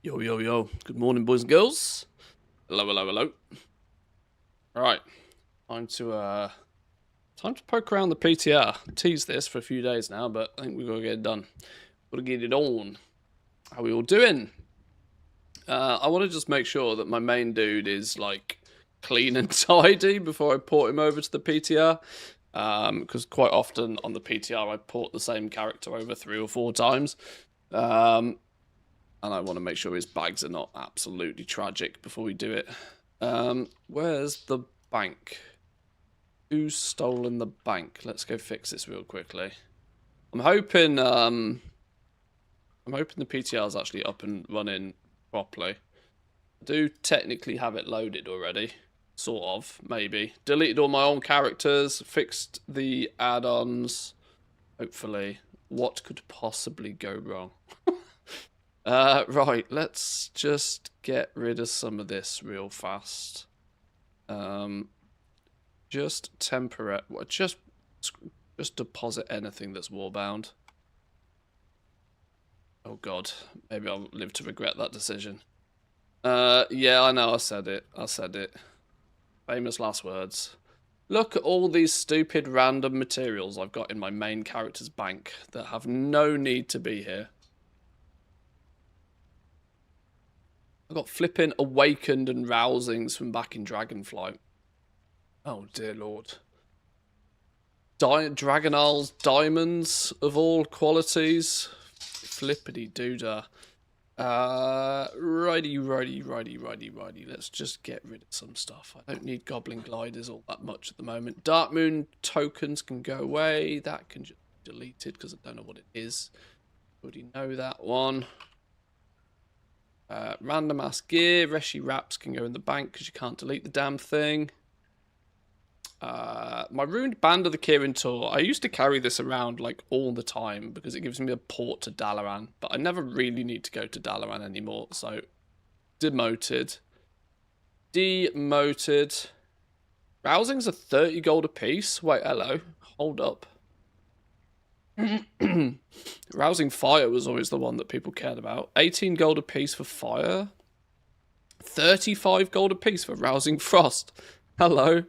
Yo, yo, yo. Good morning, boys and girls. Hello, hello, hello. Right. Time to poke around the PTR. Tease this for a few days now, but I think we've got to get it done. Got to get it on. How are we all doing? I want to just make sure that my main dude is, like, clean and tidy before I port him over to the PTR. Because quite often on the PTR I port the same character over 3 or 4 times. And I want to make sure his bags are not absolutely tragic before we do it. Where's the bank? Who's stolen the bank? Let's go fix this real quickly. I'm hoping the PTR is actually up and running properly. I do technically have it loaded already. Sort of, maybe. Deleted all my own characters, fixed the add-ons. Hopefully. What could possibly go wrong? Right, let's just get rid of some of this real fast. Just deposit anything that's warbound. Oh god, maybe I'll live to regret that decision. Yeah, I know, I said it. Famous last words. Look at all these stupid random materials I've got in my main character's bank that have no need to be here. I've got flipping awakened and rousings from back in Dragonflight. Oh dear lord. Dragonal's diamonds of all qualities. Flippity doodah. Righty. Let's just get rid of some stuff. I don't need Goblin Gliders all that much at the moment. Dark Moon tokens can go away. That can just be deleted because I don't know what it is. Already know that one. Random ass gear. Reshi wraps can go in the bank because you can't delete the damn thing. My ruined Band of the Kirin tour. I used to carry this around like all the time because it gives me a port to Dalaran, but I never really need to go to Dalaran anymore, so demoted. Rousings are 30 gold a piece. Wait, hello. Hold up. Rousing Fire was always the one that people cared about. 18 gold a piece for Fire. 35 gold a piece for Rousing Frost. Hello.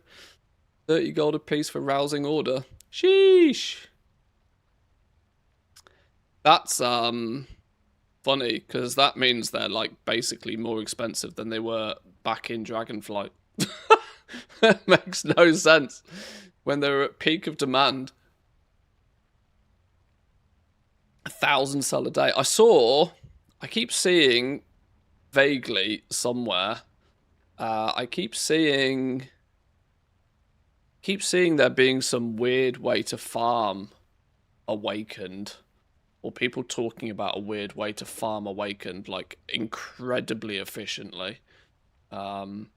30 gold a piece for Rousing Order. Sheesh. That's funny because that means they're like basically more expensive than they were back in Dragonflight. That makes no sense when they were at peak of demand. 1,000 sell a day. I keep seeing vaguely somewhere. I keep seeing there being some weird way to farm Awakened, or people talking about a weird way to farm Awakened, like incredibly efficiently. And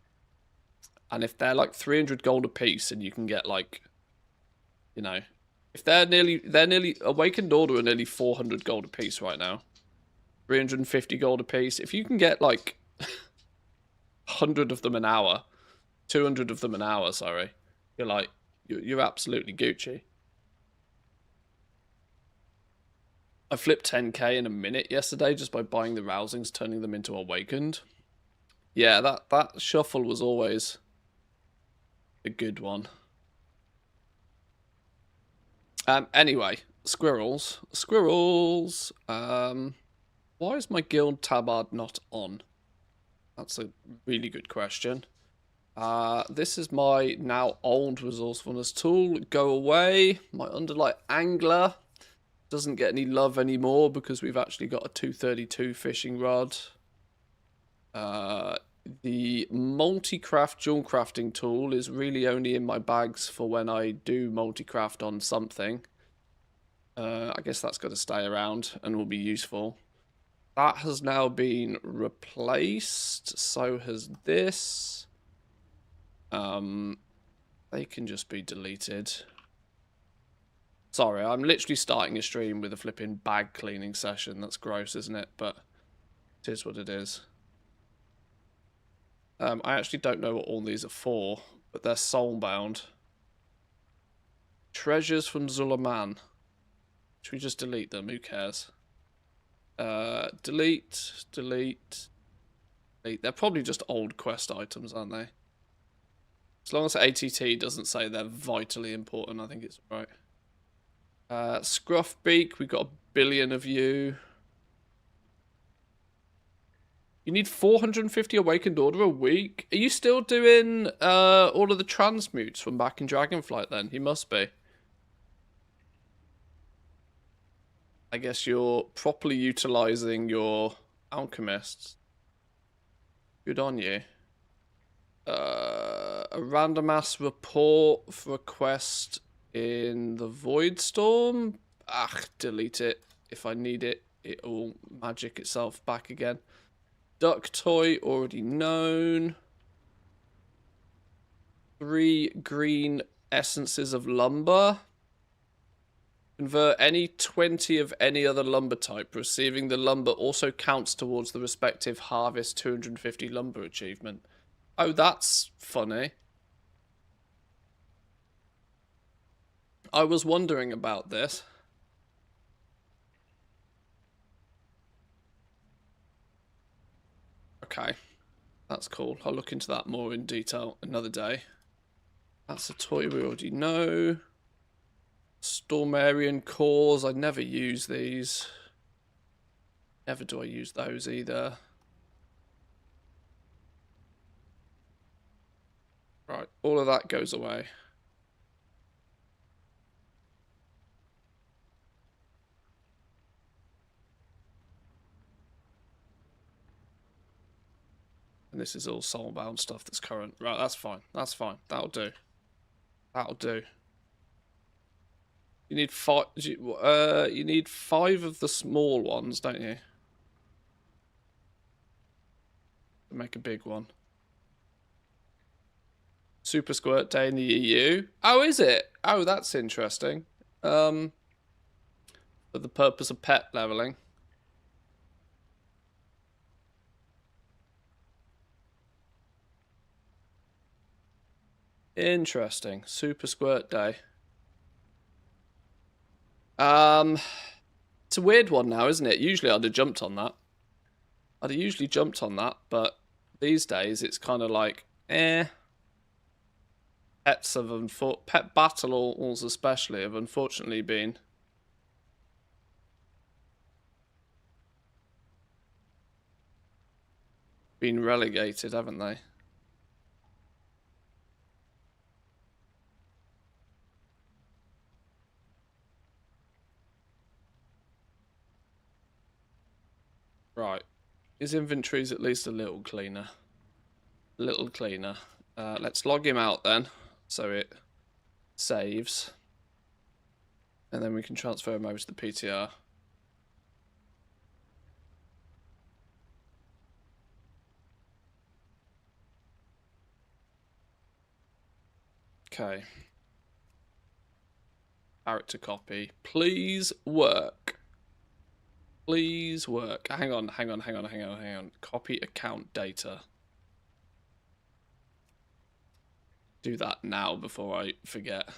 if they're like 300 gold a piece, and you can get like, you know, if they're nearly Awakened Order are nearly 400 gold a piece right now, 350 gold a piece. If you can get like 100 of them an hour, 200 of them an hour, sorry. You're absolutely Gucci. I flipped 10k in a minute yesterday just by buying the rousings, turning them into Awakened. Yeah, that shuffle was always a good one. Anyway, squirrels. Why is my guild tabard not on? That's a really good question. This is my now old resourcefulness tool. Go away. My Underlight Angler doesn't get any love anymore because we've actually got a 232 fishing rod. The multi-craft dual crafting tool is really only in my bags for when I do multi-craft on something. I guess that's got to stay around and will be useful. That has now been replaced. So has this. They can just be deleted. Sorry, I'm literally starting a stream with a flipping bag cleaning session. That's gross, isn't it? But it is what it is. I actually don't know what all these are for, but they're soulbound. Treasures from Zulaman. Should we just delete them? Who cares? Delete. They're probably just old quest items, aren't they? As long as ATT doesn't say they're vitally important, I think it's right. Scruffbeak, we got 1 billion of you. You need 450 Awakened Order a week? Are you still doing all of the transmutes from back in Dragonflight then? You must be. I guess you're properly utilizing your alchemists. Good on you. A random ass report for a quest in the Void Storm. Delete it. If I need it, it will magic itself back again. Duck toy, already known. 3 green essences of lumber. Convert any 20 of any other lumber type. Receiving the lumber also counts towards the respective harvest 250 lumber achievement. Oh, that's funny. I was wondering about this. Okay, that's cool. I'll look into that more in detail another day. That's a toy we already know. Stormarian cores. I never use these. Never do I use those either. Right, all of that goes away. And this is all soulbound stuff that's current. Right, that's fine. That's fine. That'll do. That'll do. You need 5. You need 5 of the small ones, don't you? To make a big one. Super Squirt Day in the EU. Oh, is it? Oh, that's interesting. For the purpose of pet leveling. Interesting. Super Squirt Day. It's a weird one now, isn't it? Usually I'd have jumped on that. I'd have usually jumped on that, but these days it's kind of like, eh. Pets have pet battles especially have unfortunately been relegated, haven't they? Right. His inventory's at least a little cleaner. A little cleaner. Let's log him out then, so it saves. And then we can transfer him over to the PTR. Okay. Character copy. Please work. Please work. Hang on. Copy account data. Do that now before I forget.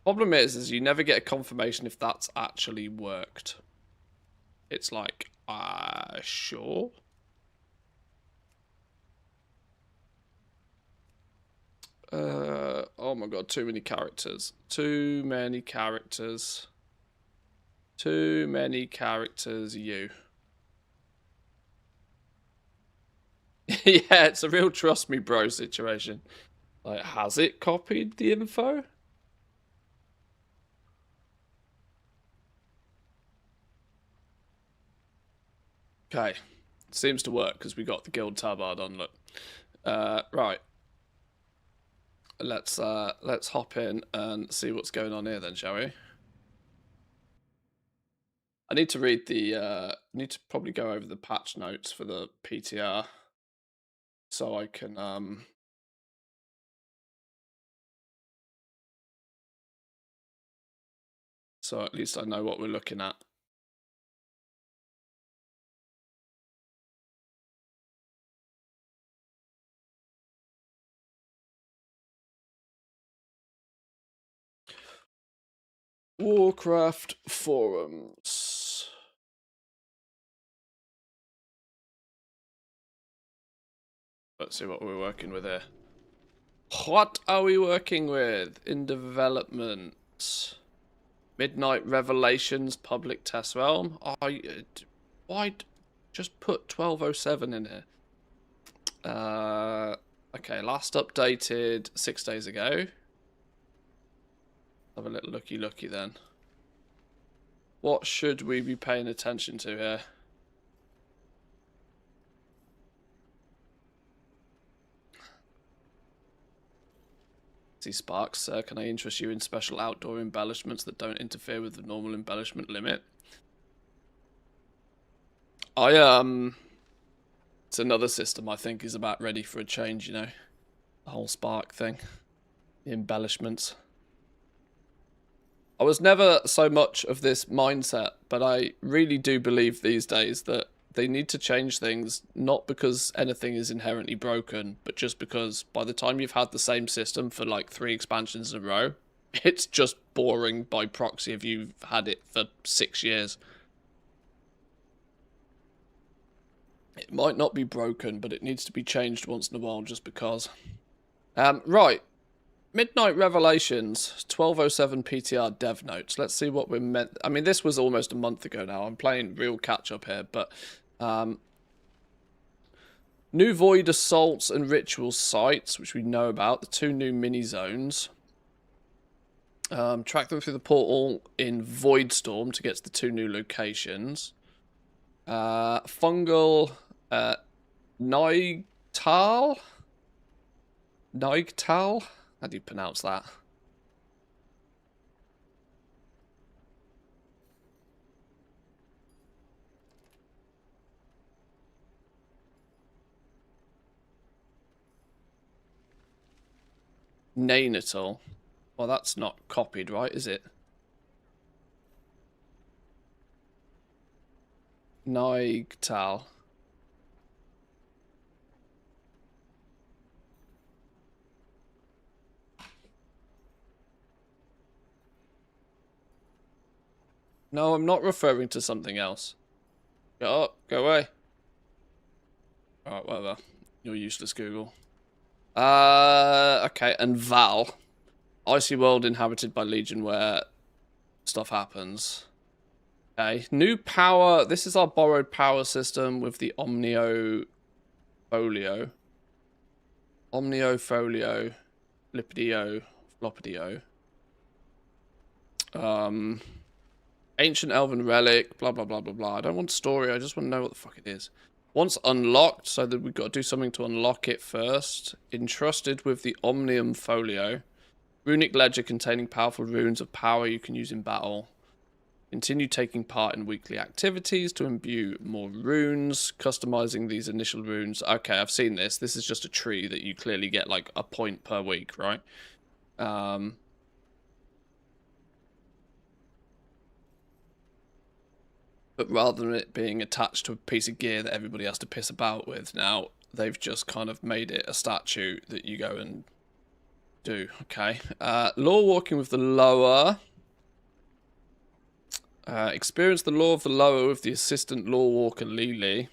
Problem is you never get a confirmation if that's actually worked. It's like, sure. Oh my god, too many characters. Too many characters. Too many characters, you. Yeah, it's a real trust me bro situation. Like, has it copied the info? Okay. Seems to work because we got the guild tabard on, look. Right. Let's hop in and see what's going on here then, shall we? I need to read the need to probably go over the patch notes for the PTR so I can so at least I know what we're looking at. Warcraft forums. Let's see what we're working with here. What are we working with in development? Midnight Revelations public test realm. Why just put 1207 in here? Okay, last updated 6 days ago. Have a little looky then. What should we be paying attention to here? See Sparks, can I interest you in special outdoor embellishments that don't interfere with the normal embellishment limit? It's another system I think is about ready for a change, you know. The whole Spark thing. The embellishments. I was never so much of this mindset, but I really do believe these days that they need to change things, not because anything is inherently broken, but just because by the time you've had the same system for like 3 expansions in a row, it's just boring by proxy if you've had it for 6 years. It might not be broken, but it needs to be changed once in a while just because. Right. Midnight Revelations, 1207 PTR dev notes. Let's see what we're meant. I mean, this was almost a month ago now. I'm playing real catch up here, but new void assaults and ritual sites, which we know about. The 2 new mini zones. Track them through the portal in Void Storm to get to the 2 new locations. Fungal Naigtal. How do you pronounce that? Nainital. Well, that's not copied, right, is it? Naigtal. No, I'm not referring to something else. Get up, go away. Alright, whatever. You're useless, Google. Okay, and Val. Icy world inhabited by Legion where stuff happens. Okay, new power. This is our borrowed power system with the Omnio Folio. Omnio Folio. Lipidio. Flopidio. Ancient Elven Relic, blah, blah, blah, blah, blah. I don't want story, I just want to know what the fuck it is. Once unlocked, so that we've got to do something to unlock it first. Entrusted with the Omnium Folio. Runic ledger containing powerful runes of power you can use in battle. Continue taking part in weekly activities to imbue more runes. Customizing these initial runes. Okay, I've seen this. This is just a tree that you clearly get like a point per week, right? But rather than it being attached to a piece of gear that everybody has to piss about with, now they've just kind of made it a statue that you go and do. Okay. Law walking with the lower. Experience the law of the lower with the assistant law walker Lily.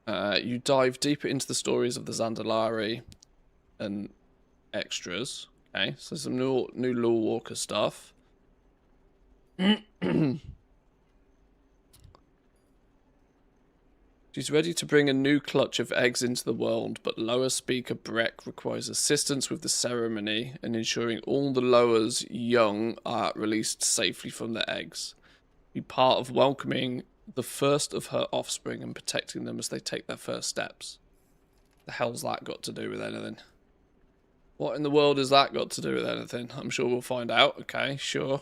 You dive deeper into the stories of the Zandalari and extras. Okay, so some new law walker stuff. She's ready to bring a new clutch of eggs into the world, but lower speaker Breck requires assistance with the ceremony and ensuring all the lower's young are released safely from their eggs. Be part of welcoming the first of her offspring and protecting them as they take their first steps. The hell's that got to do with anything? What in the world has that got to do with anything? I'm sure we'll find out. Okay, sure.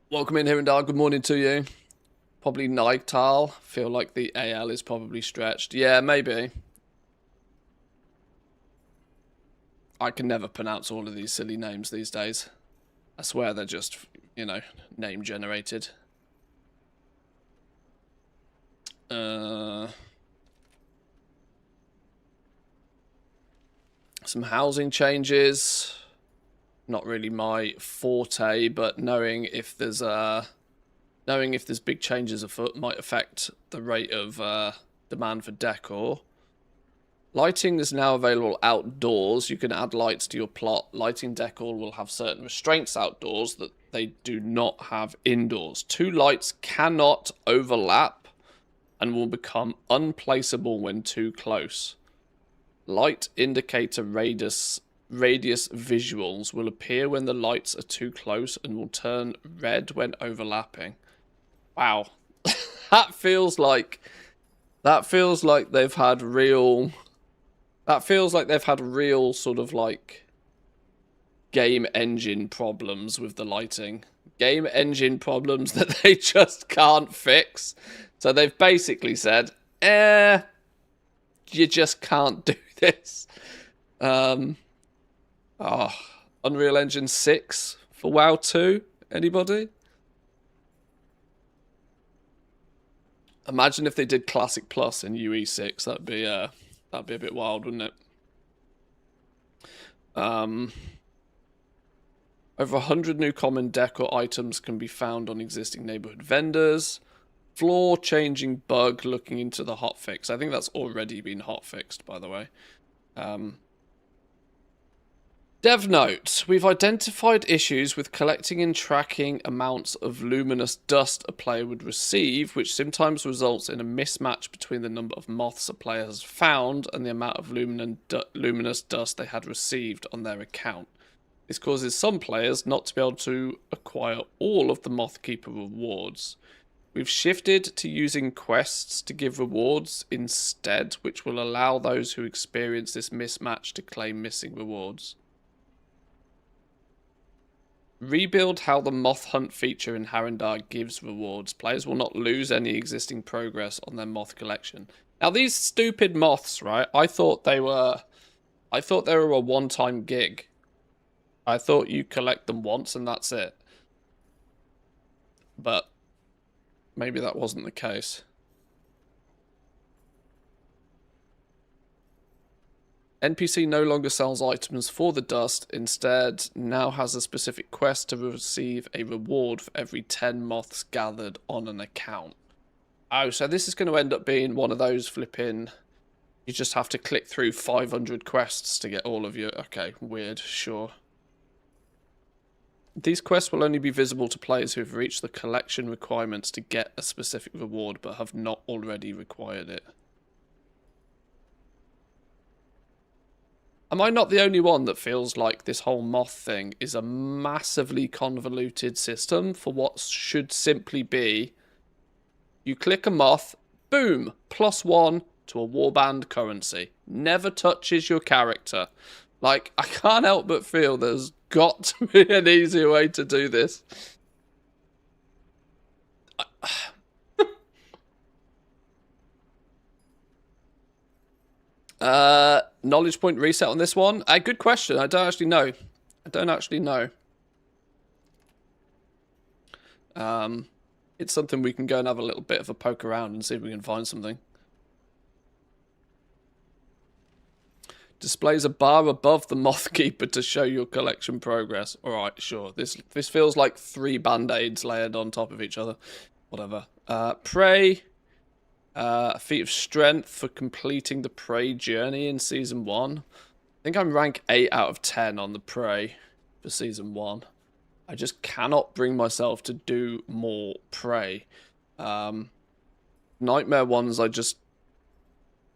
Welcome in here and good morning to you. Probably Nigtal. Feel like the AL is probably stretched. Yeah, maybe. I can never pronounce all of these silly names these days. I swear they're just, you know, name generated. Some housing changes. not really my forte, but knowing if there's big changes afoot might affect the rate of demand for decor. Lighting is now available outdoors. You can add lights to your plot. Lighting decor will have certain restraints outdoors that they do not have indoors. 2 lights cannot overlap and will become unplaceable when too close. Light indicator radius visuals will appear when the lights are too close and will turn red when overlapping. Wow. That feels like they've had real sort of like game engine problems with the lighting. Game engine problems that they just can't fix. So they've basically said, you just can't do this. Unreal Engine 6 for WoW 2. Anybody? Imagine if they did Classic Plus in UE6. That'd be a bit wild, wouldn't it? Over 100 new common decor items can be found on existing neighborhood vendors. Floor changing bug looking into the hotfix. I think that's already been hotfixed, by the way. Dev note, we've identified issues with collecting and tracking amounts of luminous dust a player would receive, which sometimes results in a mismatch between the number of moths a player has found and the amount of luminous dust they had received on their account. This causes some players not to be able to acquire all of the Mothkeeper rewards. We've shifted to using quests to give rewards instead, which will allow those who experience this mismatch to claim missing rewards. Rebuild how the moth hunt feature in Harrendar gives rewards. Players will not lose any existing progress on their moth collection. Now these stupid moths, right? I thought they were a one-time gig. I thought you collect them once and that's it. But maybe that wasn't the case. NPC no longer sells items for the dust, instead now has a specific quest to receive a reward for every 10 moths gathered on an account. Oh, so this is going to end up being one of those flipping, you just have to click through 500 quests to get all of your, okay, weird, sure. These quests will only be visible to players who have reached the collection requirements to get a specific reward but have not already required it. Am I not the only one that feels like this whole moth thing is a massively convoluted system for what should simply be, you click a moth, boom, +1 to a warband currency. Never touches your character. Like, I can't help but feel there's got to be an easier way to do this. Knowledge point reset on this one? Good question. I don't actually know. It's something we can go and have a little bit of a poke around and see if we can find something. Displays a bar above the Mothkeeper to show your collection progress. Alright, sure. This feels like 3 band-aids layered on top of each other. Whatever. Prey. A feat of strength for completing the Prey journey in Season 1. I think I'm rank 8 out of 10 on the Prey for Season 1. I just cannot bring myself to do more Prey. Nightmare ones, I just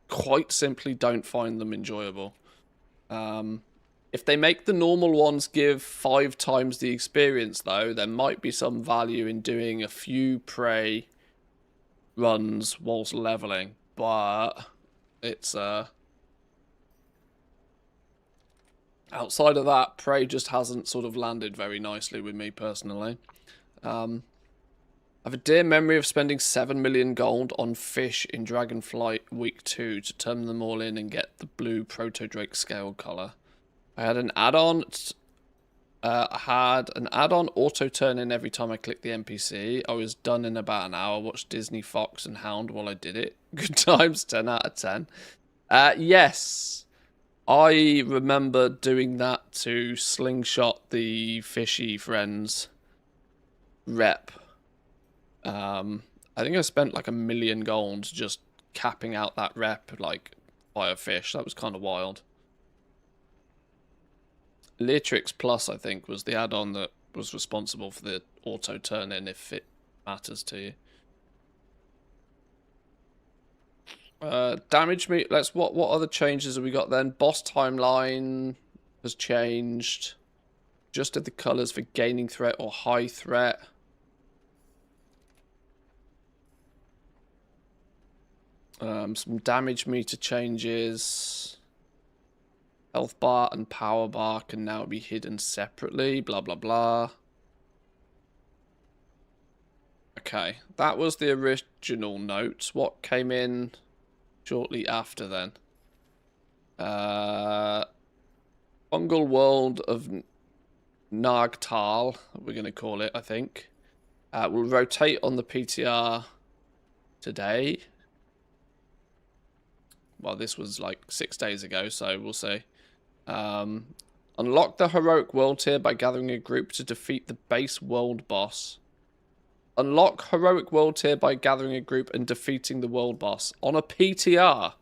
quite simply don't find them enjoyable. If they make the normal ones give 5 times the experience, though, there might be some value in doing a few Prey runs whilst leveling, but it's outside of that, Prey just hasn't sort of landed very nicely with me personally. I have a dear memory of spending 7 million gold on fish in Dragonflight Week 2 to turn them all in and get the blue Proto-Drake scale colour. I had an add-on auto turn in every time I clicked the NPC. I was done in about an hour. Watched Disney, Fox and Hound while I did it. Good times, 10 out of 10. Yes. I remember doing that to slingshot the fishy friends rep. I think I spent like 1,000,000 gold just capping out that rep like by a fish. That was kind of wild. Leatrix Plus, I think, was the add-on that was responsible for the auto turn in if it matters to you. Damage me. What other changes have we got then? Boss timeline has changed. Adjusted the colors for gaining threat or high threat. Some damage meter changes. Health bar and power bar can now be hidden separately. Blah, blah, blah. Okay, that was the original note. What came in shortly after then? Fungal World of Nagtal, we're going to call it, I think. Will rotate on the PTR today. Well, this was like 6 days ago, so we'll see. Unlock the Heroic World tier by gathering a group to defeat the base world boss. Unlock Heroic World tier by gathering a group and defeating the world boss on a PTR.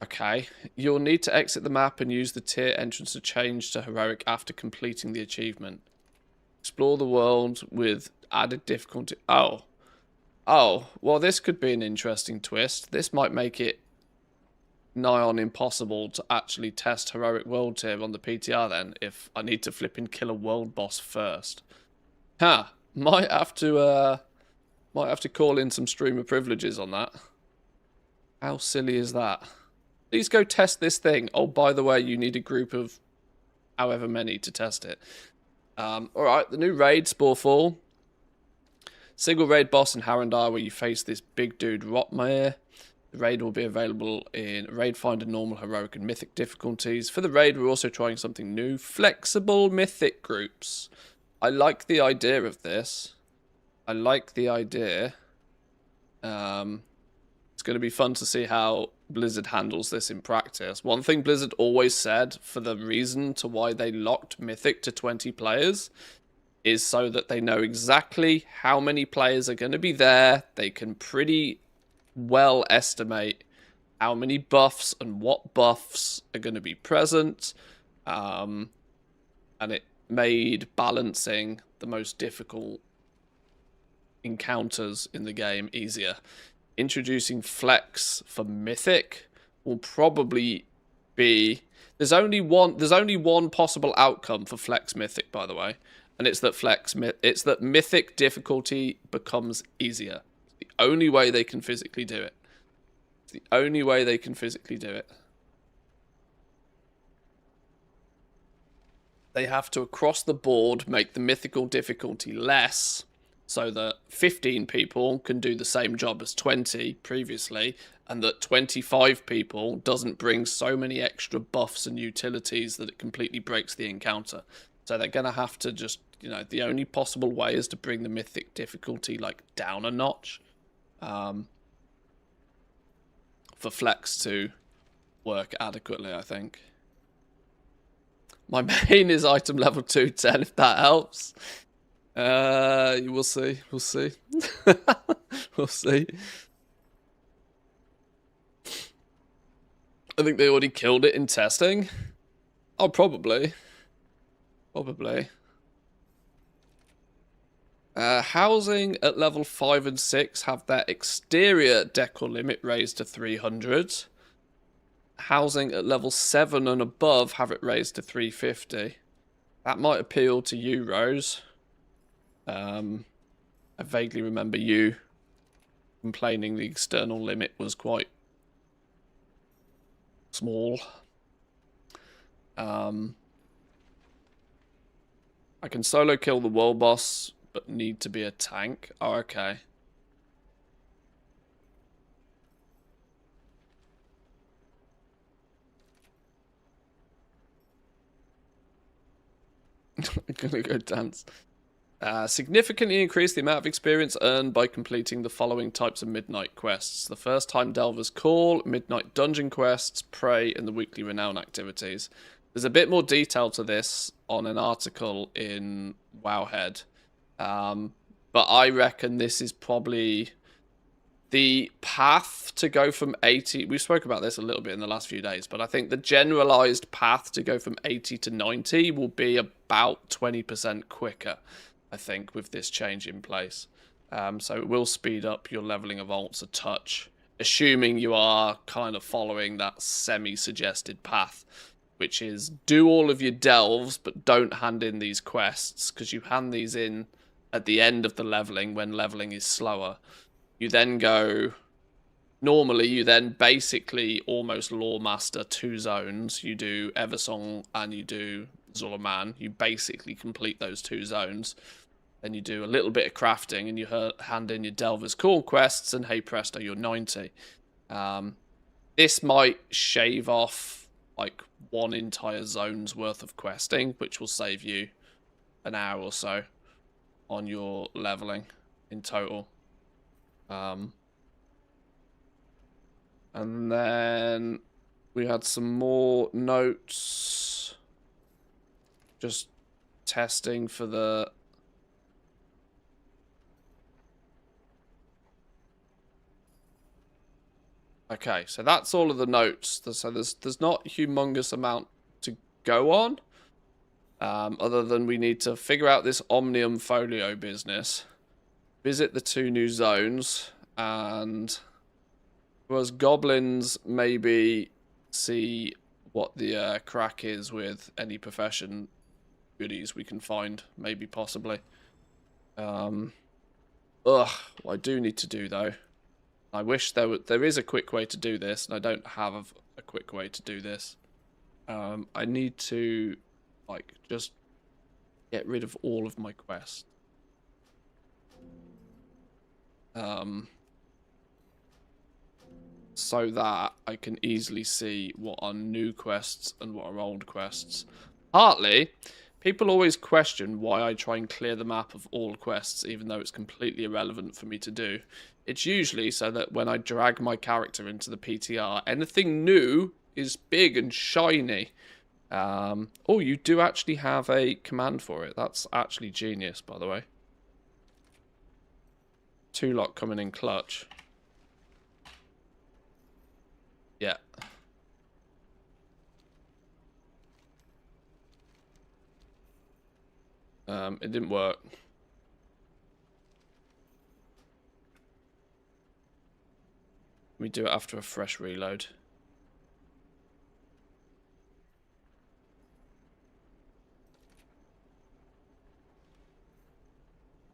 Okay. You'll need to exit the map and use the tier entrance to change to Heroic after completing the achievement. Explore the world with added difficulty. Oh, well, this could be an interesting twist. This might make it nigh on impossible to actually test Heroic World tier on the PTR then, if I need to flip and kill a world boss first. Might have to call in some streamer privileges on that. How silly is that? Please go test this thing. Oh, by the way, you need a group of however many to test it. Alright, the new raid, Sporefall. Single raid boss in Harandar where you face this big dude Rotmire. The raid will be available in Raid Finder, Normal, Heroic and Mythic difficulties. For the raid, we're also trying something new. Flexible Mythic groups. I like the idea of this. I like the idea. It's going to be fun to see how Blizzard handles this in practice. One thing Blizzard always said for the reason to why they locked Mythic to 20 players is so that they know exactly how many players are going to be there. They can pretty well estimate how many buffs and what buffs are going to be present. And it made balancing the most difficult encounters in the game easier. Introducing flex for Mythic will probably be... There's only one possible outcome for flex Mythic, by the way. And it's that Mythic difficulty becomes easier. It's the only way they can physically do it. It's the only way they can physically do it. They have to, across the board, make the mythical difficulty less so that 15 people can do the same job as 20 previously, and that 25 people doesn't bring so many extra buffs and utilities that it completely breaks the encounter. So they're going to have to just, the only possible way is to bring the mythic difficulty, like, down a notch. For flex to work adequately, I think. My main is item level 210, if that helps. We'll see. We'll see. We'll see. I think they already killed it in testing. Oh, probably. Probably. Housing at level 5 and 6 have their exterior decor limit raised to 300. Housing at level 7 and above have it raised to 350. That might appeal to you, Rose. I vaguely remember you complaining the external limit was quite small. I can solo kill the world boss, but need to be a tank. Oh, okay. I'm gonna go dance. Significantly increase the amount of experience earned by completing the following types of midnight quests: the first time Delver's Call, midnight dungeon quests, Prey, and the weekly renown activities. There's a bit more detail to this on an article in Wowhead, but I reckon this is probably the path to go from 80. We spoke about this a little bit in the last few days, but I think the generalized path to go from 80 to 90 will be about 20% quicker, I think, with this change in place. So it will speed up your leveling of alts a touch, assuming you are kind of following that semi-suggested path, which is do all of your delves, but don't hand in these quests, because you hand these in at the end of the leveling when leveling is slower. You then go... Normally, you then basically almost lore master 2 zones. You do Eversong and you do Zulaman. You basically complete those 2 zones. Then you do a little bit of crafting and you hand in your Delver's Call quests, and hey presto, you're 90. This might shave off like 1 entire zone's worth of questing, which will save you an hour or so on your leveling in total. And then we had some more notes. Just testing for the... Okay, so that's all of the notes. So there's not a humongous amount to go on. Other than we need to figure out this Omnium Folio business. Visit the 2 new zones, and whereas goblins maybe see what the crack is with any profession goodies we can find, maybe possibly. What I do need to do though, I wish there is a quick way to do this, and I don't have a quick way to do this. I need to like just get rid of all of my quests. So that I can easily see what are new quests and what are old quests. Partly, people always question why I try and clear the map of all quests, even though it's completely irrelevant for me to do. It's usually so that when I drag my character into the PTR, anything new is big and shiny. Oh, you do actually have a command for it. That's actually genius, by the way. 2-lock coming in clutch. Yeah. It didn't work. We do it after a fresh reload.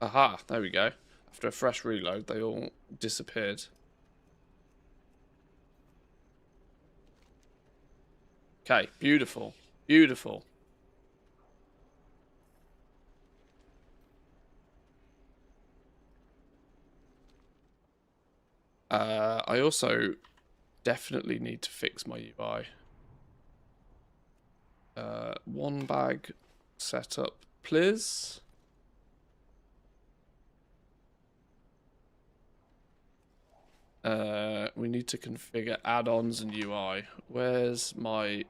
Aha, there we go. After a fresh reload, they all disappeared. Okay, beautiful. Beautiful. I also definitely need to fix my UI. 1 bag setup, please. We need to configure add-ons and UI. Where's my...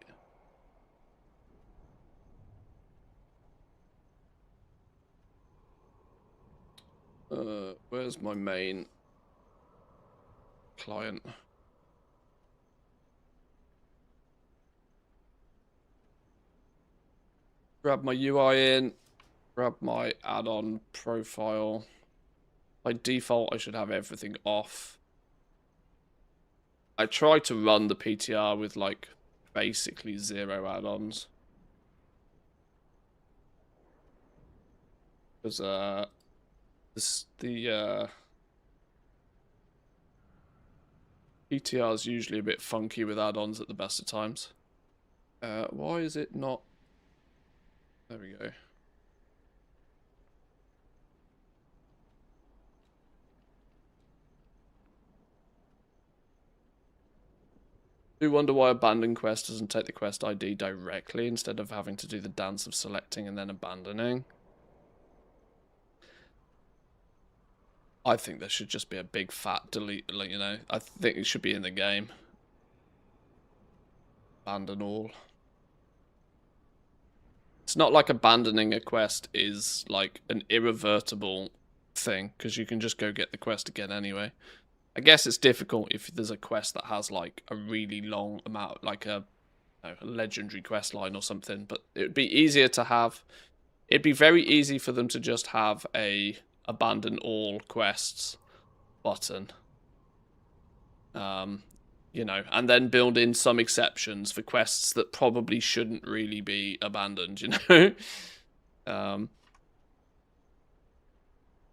where's my main client? Grab my UI in, grab my add-on profile. By default, I should have everything off. I try to run the PTR with like basically 0 add-ons. Because the PTR is usually a bit funky with add-ons at the best of times. Why is it not? There we go. Do wonder why Abandon Quest doesn't take the quest ID directly instead of having to do the dance of selecting and then abandoning. I think there should just be a big fat delete, like, you know. I think it should be in the game. Abandon all. It's not like abandoning a quest is like an irrevertible thing, because you can just go get the quest again anyway. I guess it's difficult if there's a quest that has like a really long amount, like a legendary quest line or something, but it would be easier to have. It'd be very easy for them to just have a abandon all quests button. You know, and then build in some exceptions for quests that probably shouldn't really be abandoned, you know?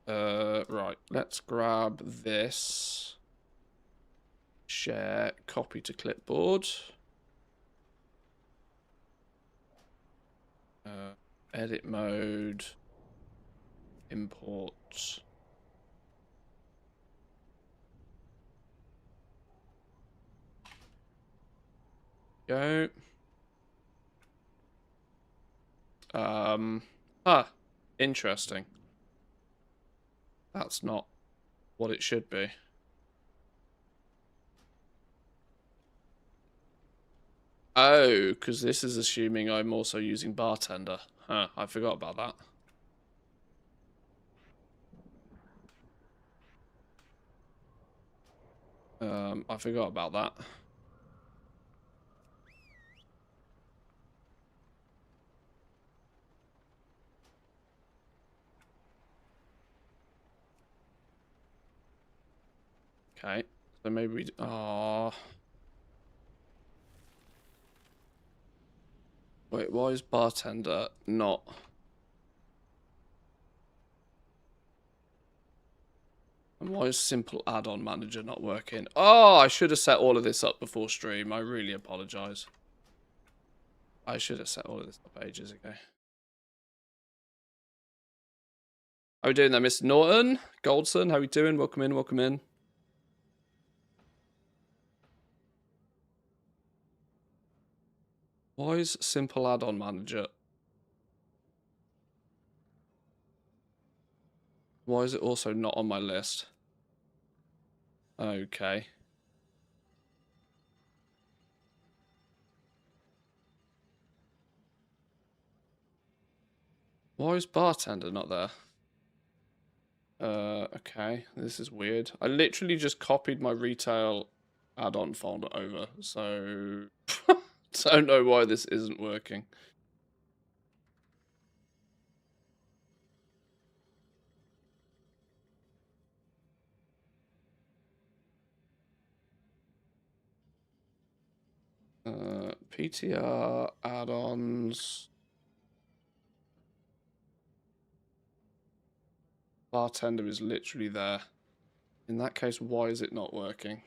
Right, let's grab this. Share, copy to clipboard. Edit mode. Import. Go. Interesting. That's not what it should be. Oh, because this is assuming I'm also using bartender. Huh, I forgot about that. I forgot about that. Okay, so maybe we... Oh. Wait, why is bartender not... And why is simple add-on manager not working? Oh, I should have set all of this up before stream. I really apologize. I should have set all of this up ages ago. How are we doing there, Mr. Norton? Goldson, how are we doing? Welcome in, welcome in. Why is simple add-on manager... Why is it also not on my list? Okay. Why is bartender not there? Okay, this is weird. I literally just copied my retail add-on folder over, so don't know why this isn't working. PTR add-ons. Bartender is literally there. In that case, why is it not working?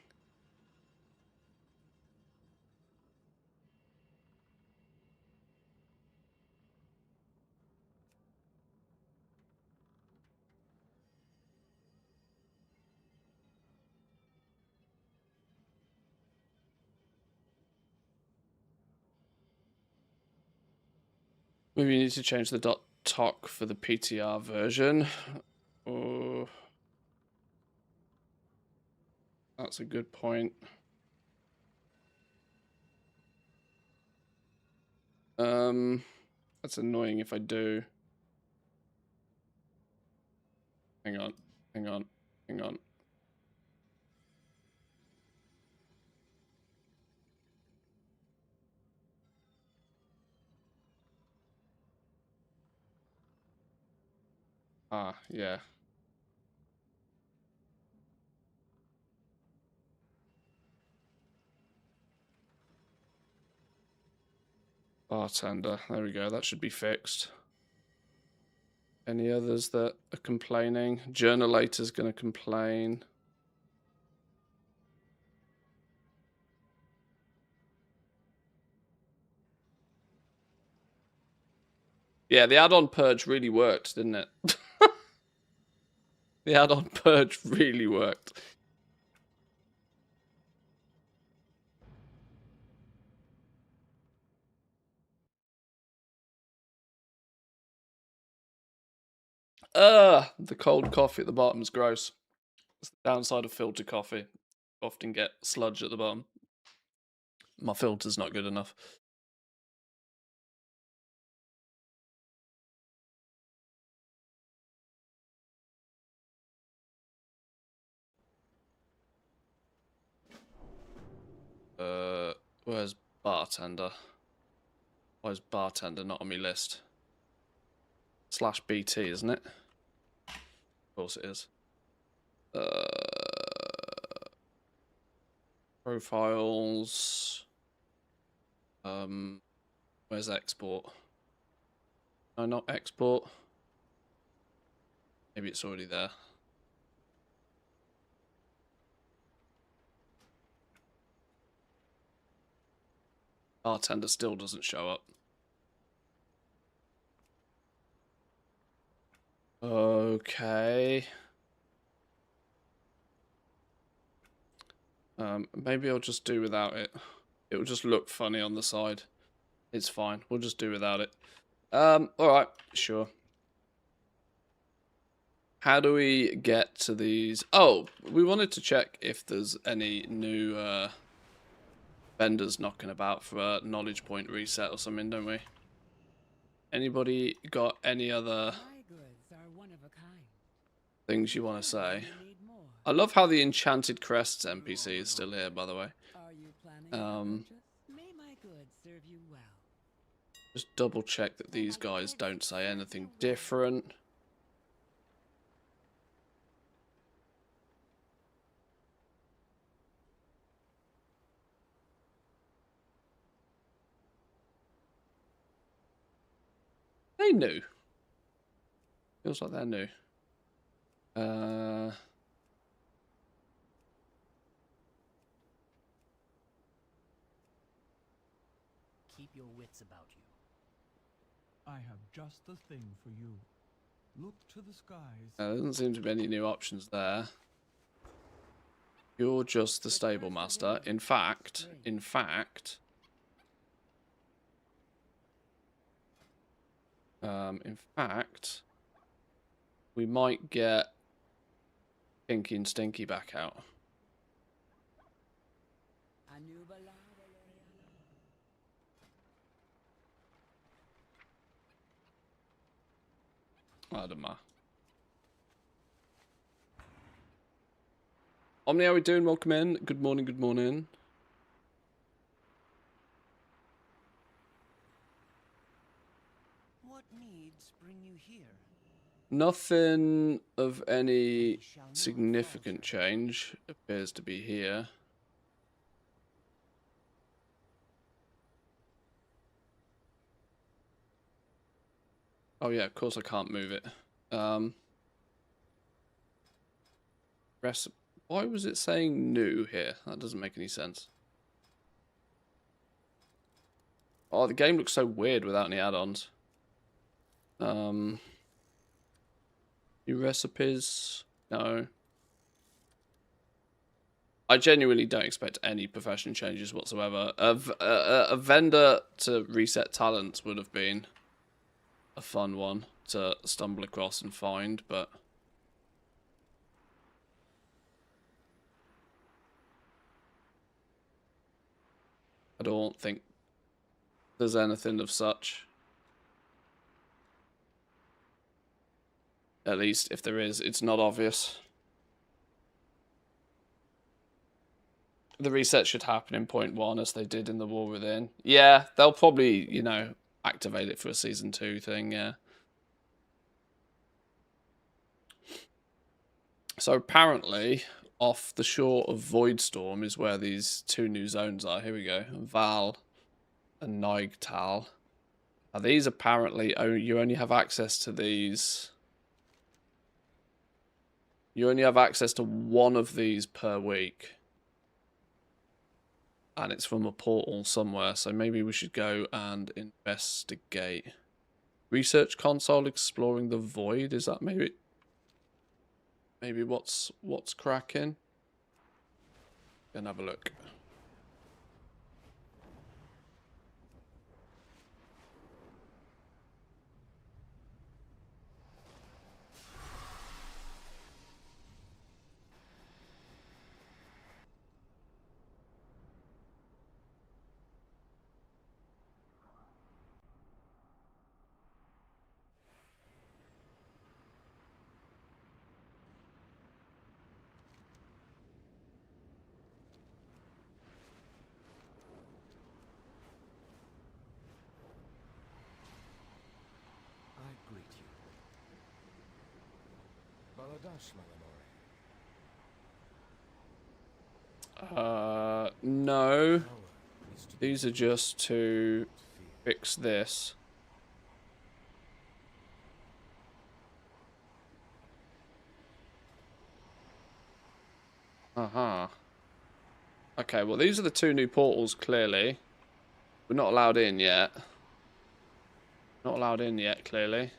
Maybe you need to change the .toc for the PTR version. Oh, that's a good point. That's annoying if I do. Hang on, hang on, hang on. Ah, yeah. Bartender. There we go. That should be fixed. Any others that are complaining? Journalator's going to complain. Yeah, the add-on purge really worked, didn't it? The add-on purge really worked. The cold coffee at the bottom is gross. It's the downside of filter coffee. Often get sludge at the bottom. My filter's not good enough. Where's bartender? Why is bartender not on my list? /BT, isn't it? Of course it is. Profiles. Where's export? No, not export. Maybe it's already there. Bartender still doesn't show up. Okay. Maybe I'll just do without it. It will just look funny on the side. It's fine. We'll just do without it. Alright, sure. How do we get to these? Oh, we wanted to check if there's any new vendors knocking about for a knowledge point reset or something, don't we? Anybody got any other things you want to say? I love how the Enchanted Crests NPC is still here, by the way. Just double check that these guys don't say anything different. They knew. Feels like they're new. Keep your wits about you. I have just the thing for you. Look to the skies. There doesn't seem to be any new options there. You're just the stable master. In fact, we might get Pinky and Stinky back out. I don't know. Omni, how we doing? Welcome in. Good morning, good morning. What needs bring you here? Nothing of any significant change appears to be here. Oh yeah, of course I can't move it. Why was it saying new here? That doesn't make any sense. Oh, the game looks so weird without any add-ons. New recipes? No. I genuinely don't expect any profession changes whatsoever. A vendor to reset talents would have been a fun one to stumble across and find, but I don't think there's anything of such. At least if there is, it's not obvious. The reset should happen in 0.1 as they did in the War Within. Yeah, they'll probably, you know, activate it for a Season 2 thing, yeah. So apparently, off the shore of Voidstorm is where these two new zones are. Here we go. Val and Naigtal. Now these apparently, you only have access to these. You only have access to one of these per week. And it's from a portal somewhere, so maybe we should go and investigate. Research console exploring the void, is that maybe what's cracking? Gonna have a look. No. These are just to fix this. Uh-huh. Okay, well, these are the 2 new portals, clearly. We're not allowed in yet. Not allowed in yet, clearly.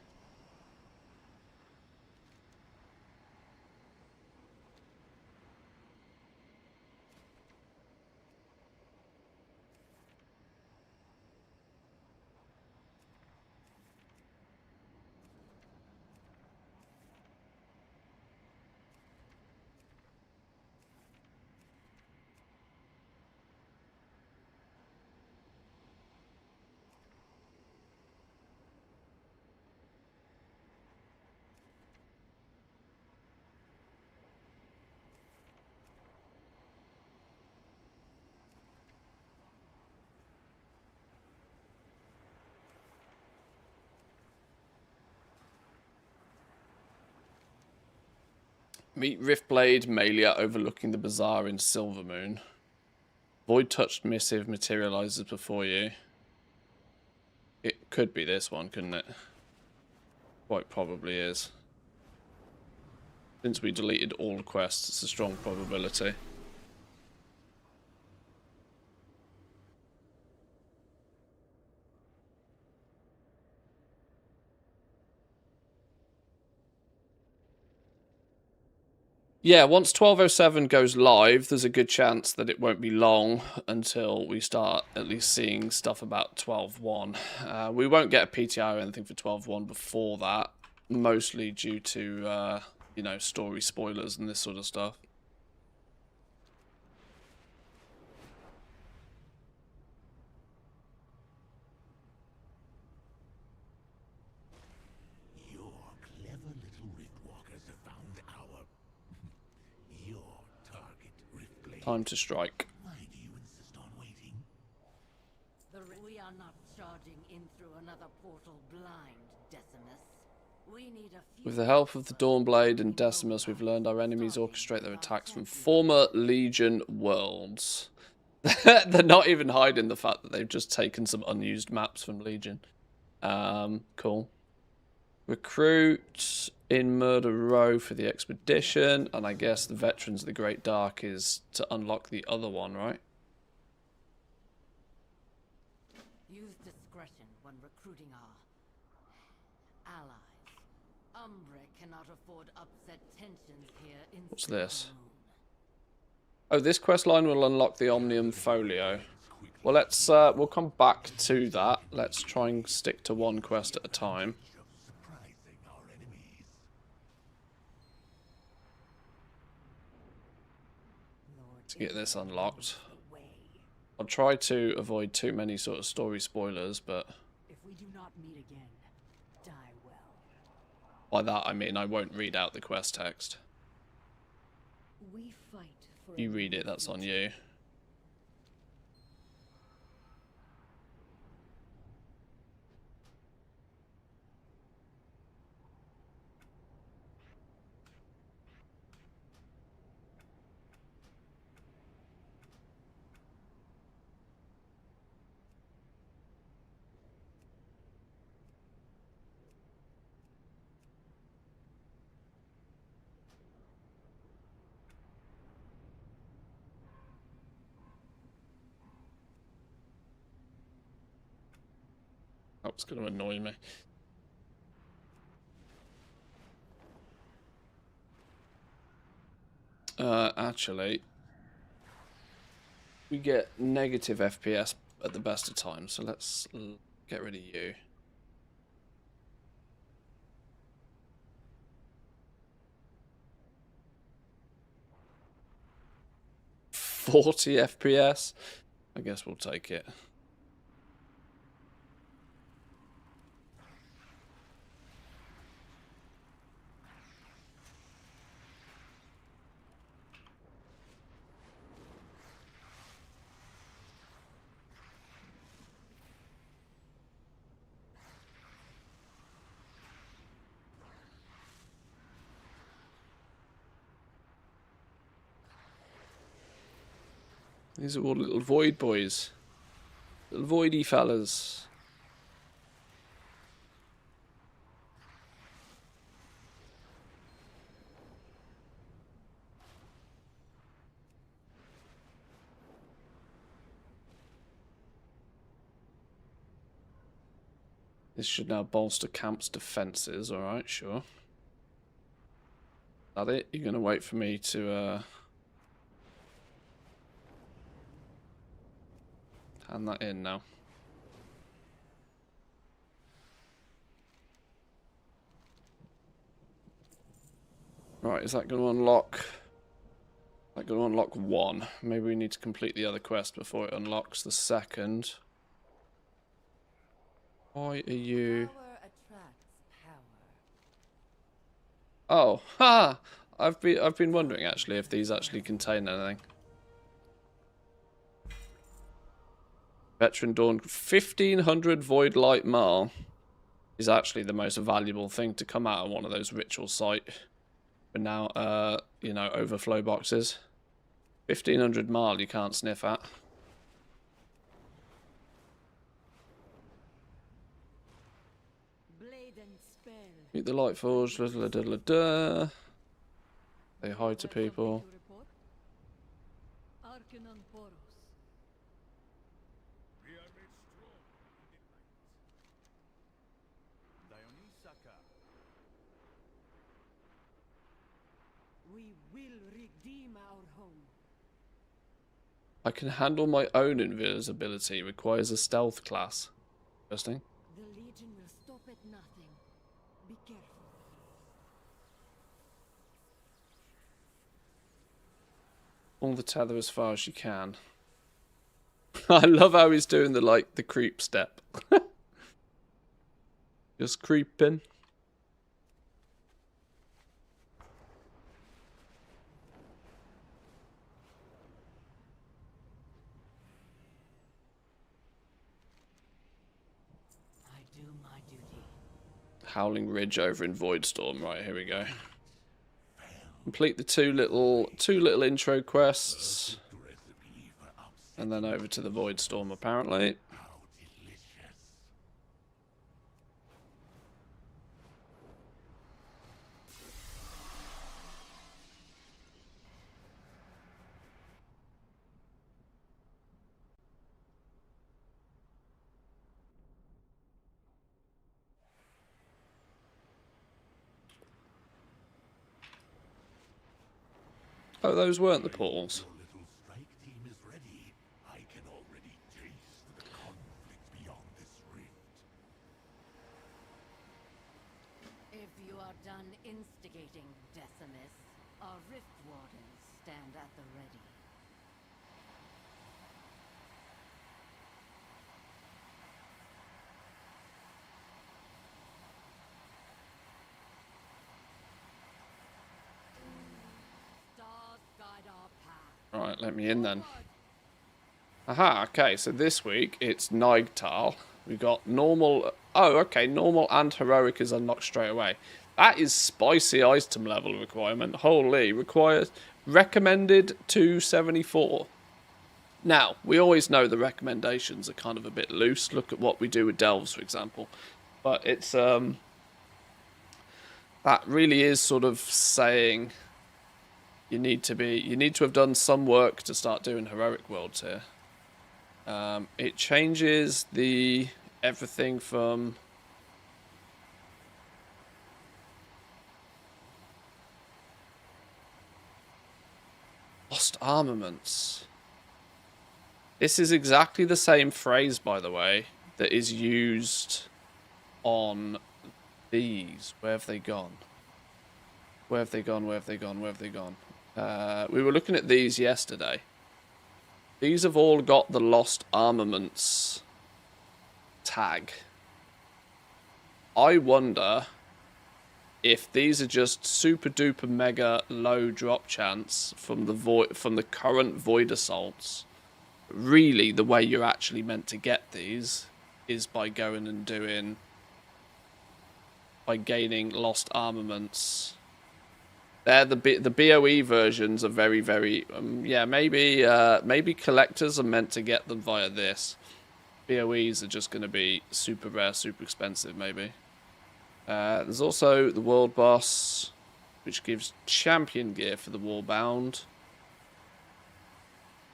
Meet Riftblade Malia overlooking the bazaar in Silvermoon. Void touched missive materializes before you. It could be this one, couldn't it? Quite probably is. Since we deleted all quests, it's a strong probability. Yeah, once 1207 goes live, there's a good chance that it won't be long until we start at least seeing stuff about 12.1. We won't get a PTR or anything for 12.1 before that, mostly due to, you know, story spoilers and this sort of stuff. Time to strike. Why do you insist on waiting? We are not charging in through another portal blind, Decimus. We need a few. With the help of the Dawnblade and Decimus, we've learned our enemies orchestrate their attacks from former Legion worlds. They're not even hiding the fact that they've just taken some unused maps from Legion. Cool. Recruit in Murder Row for the expedition, and I guess the Veterans of the Great Dark is to unlock the other one, right? Use discretion when recruiting our allies. Umbre cannot afford upset tensions here in What's this? Silvermoon. Oh, this quest line will unlock the Omnium Folio. Well, let's we'll come back to that. Let's try and stick to one quest at a time. To get this unlocked. I'll try to avoid too many sort of story spoilers, but If we do not meet again, die well. by that I mean I won't read out the quest text. We fight for You read it, that's on you. Oh, it's going to annoy me. Actually, we get negative FPS at the best of times, so let's get rid of you. 40 FPS? I guess we'll take it. These are all little void boys. Little voidy fellas. This should now bolster camp's defences. Alright, sure. Is that it? You're going to wait for me to hand that in now. Right, is that going to unlock? Is that going to unlock one? Maybe we need to complete the other quest before it unlocks the second. Why are you... Power attracts power. Oh, ha! I've been wondering actually if these actually contain anything. Veteran Dawn 1500 Void Light Marl is actually the most valuable thing to come out of one of those ritual site. But now, you know, overflow boxes. 1500 Marl you can't sniff at. Meet the Light Forge, Say hi to people. We will redeem our home. I can handle my own invisibility. Requires a stealth class. Interesting. The Legion will stop at nothing. Be careful. Pull the tether as far as you can. I love how he's doing the creep step. Just creeping. I do my duty. Howling Ridge over in Voidstorm. Right, here we go. Complete the two little intro quests. And then over to the Voidstorm apparently. Oh, those weren't the portals. Your little strike team is ready. I can already taste the conflict beyond this rift. If you are done instigating, Decimus, our Rift Wardens stand at the ready. Stars guide our path. Right, let me in then. Aha, okay, so this week it's Nigtal. We've got normal... Oh, okay, normal and heroic is unlocked straight away. That is spicy item level requirement. Holy, requires... Recommended 274. Now, we always know the recommendations are kind of a bit loose. Look at what we do with Delves, for example. But it's... That really is sort of saying... You need to have done some work to start doing heroic worlds here. It changes the everything from lost armaments. This is exactly the same phrase, by the way, that is used on these. Where have they gone? Where have they gone? Where have they gone? Where have they gone? We were looking at these yesterday. These have all got the lost armaments tag. I wonder if these are just super duper mega low drop chance from the current void assaults. Really, the way you're actually meant to get these is by going and gaining lost armaments They're the BOE versions are very, very yeah, maybe collectors are meant to get them via this. BOEs are just going to be super rare, super expensive, maybe. There's also the world boss, which gives champion gear for the warbound.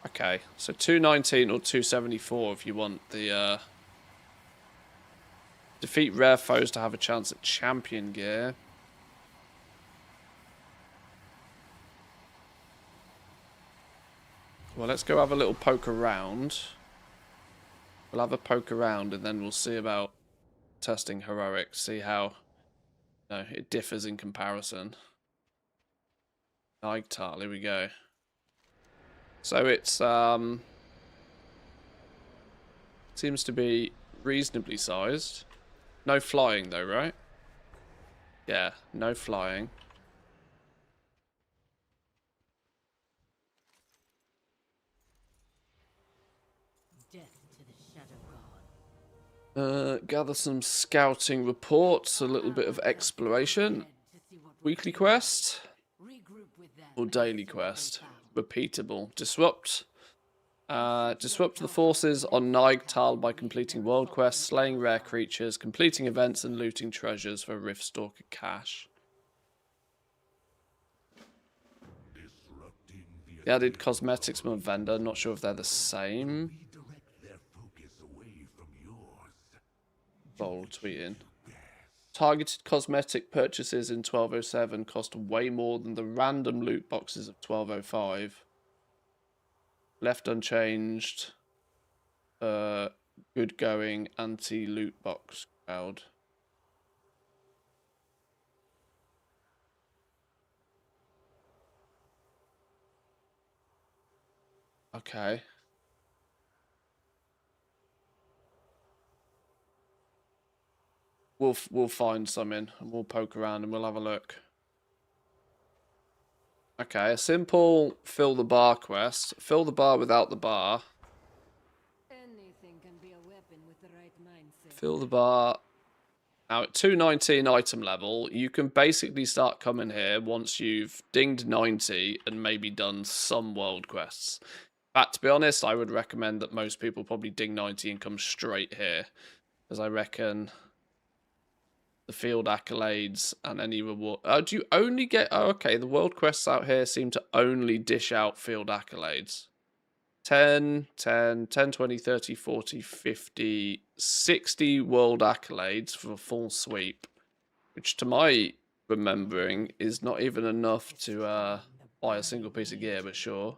Okay, so 219 or 274 if you want the defeat rare foes to have a chance at champion gear. Well, let's go have a little poke around. We'll have a poke around and then we'll see about testing heroic, see how it differs in comparison. Nightart, here we go. So it's seems to be reasonably sized. No flying though, right? Yeah, no flying. Death to the Shadow God. Gather some scouting reports, a little bit of exploration. Weekly quest or daily quest? Repeatable. Disrupt. Disrupt the forces on Nightart by completing world quests, slaying rare creatures, completing events, and looting treasures for Riftstalker cash. The added cosmetics from a vendor. Not sure if they're the same. Bold tweeting. Targeted cosmetic purchases in 1207 cost way more than the random loot boxes of 1205. Left unchanged. Good going anti-loot box crowd. Okay. We'll find some in and we'll poke around and we'll have a look. Okay, a simple fill the bar quest. Fill the bar without the bar. Anything can be a weapon with the right mindset. Fill the bar. Now at 219 item level, you can basically start coming here once you've dinged 90 and maybe done some world quests. But to be honest, I would recommend that most people probably ding 90 and come straight here. As I reckon the field accolades and any reward. Do you only get... Oh, okay, the world quests out here seem to only dish out field accolades. 10, 10, 10, 20, 30, 40, 50, 60 world accolades for a full sweep. Which, to my remembering, is not even enough to buy a single piece of gear, but sure.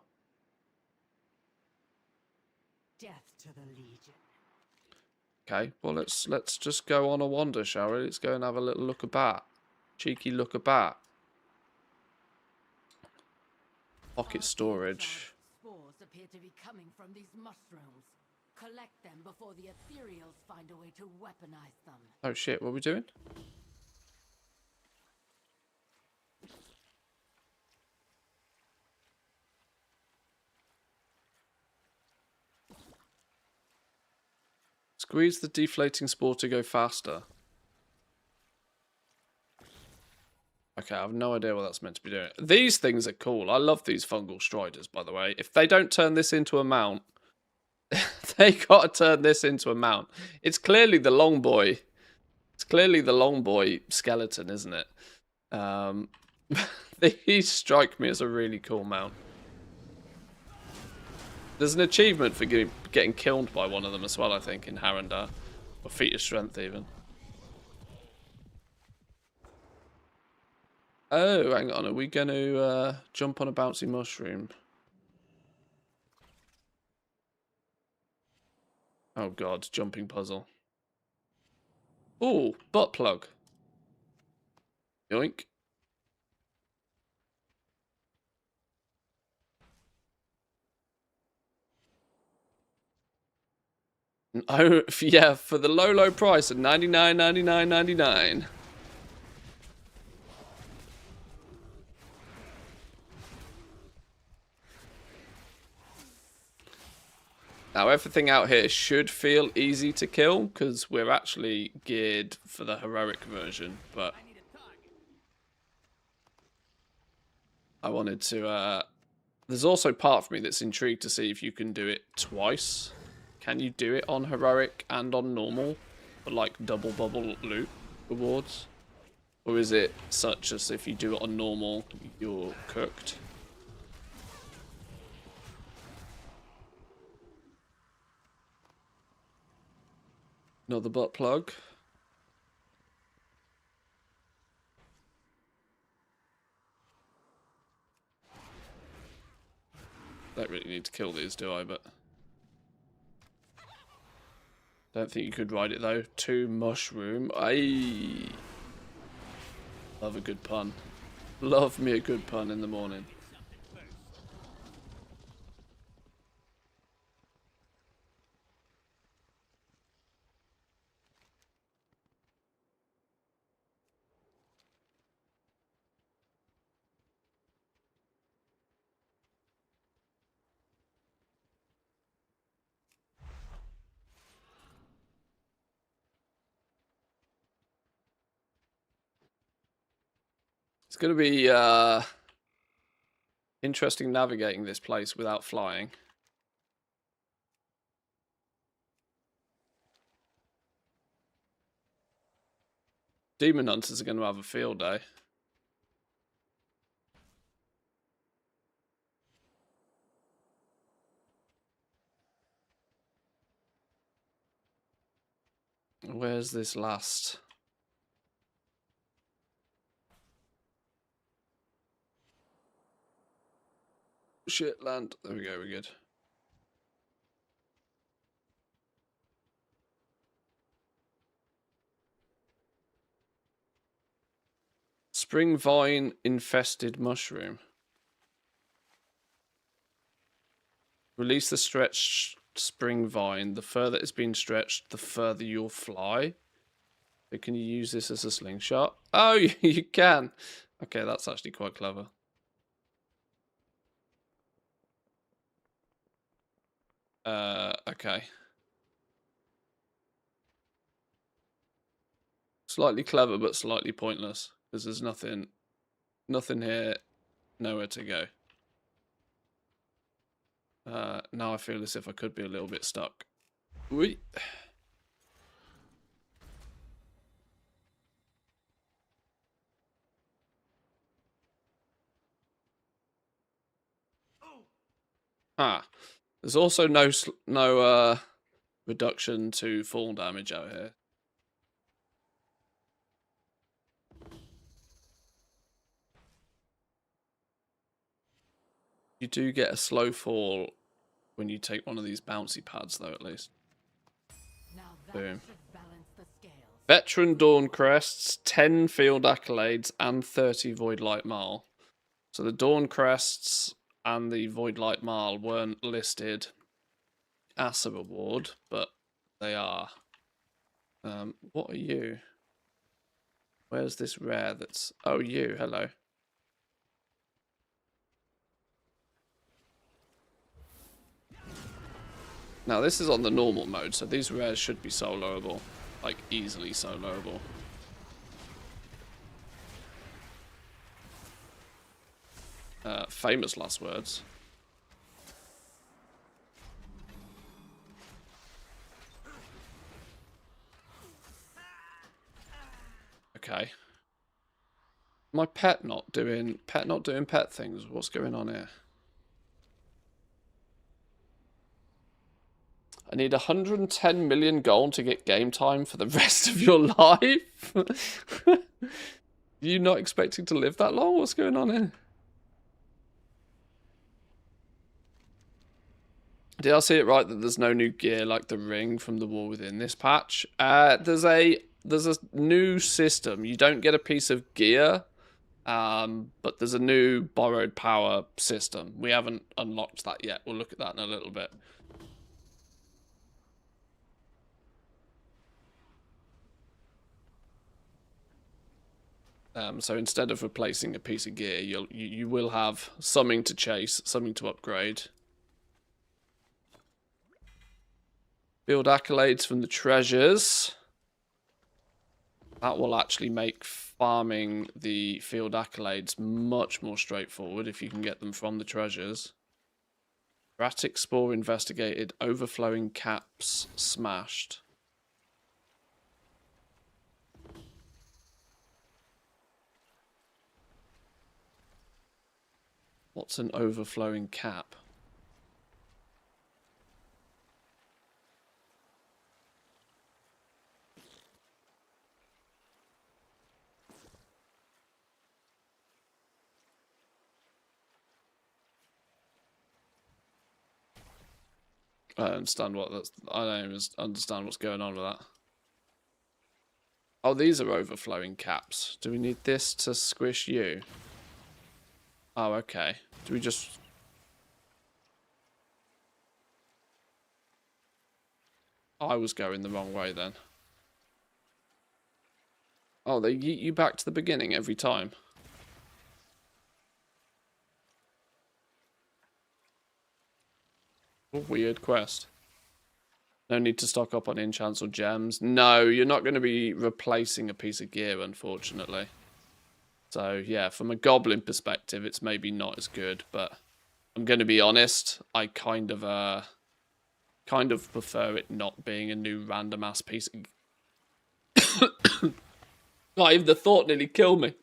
Death to the Legion. Okay, well let's just go on a wander, shall we? Let's go and have a little look about. Cheeky look about. Pocket storage. Spores appear to be coming from these mushrooms. Collect them before the ethereals find a way to weaponize them. Oh shit, what are we doing? Squeeze the deflating spore to go faster. Okay, I have no idea what that's meant to be doing. These things are cool. I love these fungal striders, by the way. If they don't turn this into a mount, they gotta turn this into a mount. It's clearly the long boy. It's clearly the long boy skeleton, isn't it? These strike me as a really cool mount. There's an achievement for getting killed by one of them as well, I think, in Harandar. Or feat of strength, even. Oh, hang on. Are we going to jump on a bouncy mushroom? Oh, God. Jumping puzzle. Ooh, butt plug. Yoink. Oh, yeah, for the low price of $99.99.99. Now, everything out here should feel easy to kill, because we're actually geared for the heroic version, but... I wanted to... There's also part of me that's intrigued to see if you can do it twice. Can you do it on heroic and on normal? For like double bubble loot rewards? Or is it such as if you do it on normal, you're cooked? Another butt plug. Don't really need to kill these, do I? But don't think you could ride it though. 2 mushroom. Aye. Love a good pun. Love me a good pun in the morning. It's going to be interesting navigating this place without flying. Demon Hunters are going to have a field day. Where's this last? Shit, land. There we go, we're good. Spring vine infested mushroom. Release the stretched spring vine. The further it's been stretched, the further you'll fly. So can you use this as a slingshot? Oh, you can. Okay, that's actually quite clever. Okay. Slightly clever, but slightly pointless. Because there's nothing here, nowhere to go. Now I feel as if I could be a little bit stuck. Whee. Ah, there's also no reduction to fall damage out here. You do get a slow fall when you take one of these bouncy pads, though, at least. Now that Boom. should balance the scales. Veteran Dawn Crests, 10 Field Accolades, and 30 Void Light Marl. So the Dawn Crests and the Void Light Marl weren't listed as a reward, but they are. What are you? Where's this rare that's... Oh, you. Hello. Now, this is on the normal mode, so these rares should be soloable. Like, easily soloable. Famous last words. Okay. My pet not doing pet things. What's going on here? I need 110 million gold to get game time for the rest of your life. You not expecting to live that long? What's going on here? Did I see it right that there's no new gear like the ring from the War Within this patch? There's a new system. You don't get a piece of gear, but there's a new borrowed power system. We haven't unlocked that yet. We'll look at that in a little bit. So instead of replacing a piece of gear, you will have something to chase, something to upgrade. Build accolades from the treasures. That will actually make farming the field accolades much more straightforward if you can get them from the treasures. Erratic spore investigated, overflowing caps smashed. What's an overflowing cap? I don't understand what that's. I don't even understand what's going on with that. Oh, these are overflowing caps. Do we need this to squish you? Oh, okay. Do we just... I was going the wrong way then. Oh, they yeet you back to the beginning every time. What a weird quest. No need to stock up on enchants or gems. No, you're not going to be replacing a piece of gear, unfortunately. So, yeah, from a goblin perspective, it's maybe not as good, but I'm going to be honest, I kind of prefer it not being a new random-ass piece of... God, even the thought nearly killed me.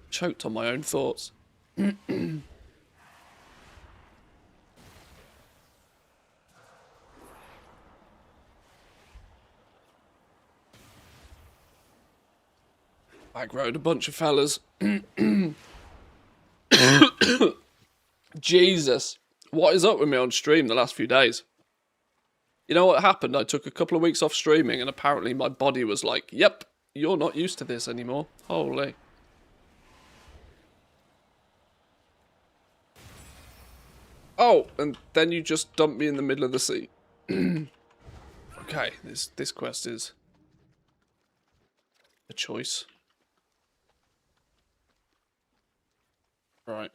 Choked on my own thoughts. Back road, a bunch of fellas. Jesus. What is up with me on stream the last few days? You know what happened? I took a couple of weeks off streaming and apparently my body was like, yep, you're not used to this anymore. Holy. Oh, and then you just dumped me in the middle of the sea. Okay, this quest is a choice. Right.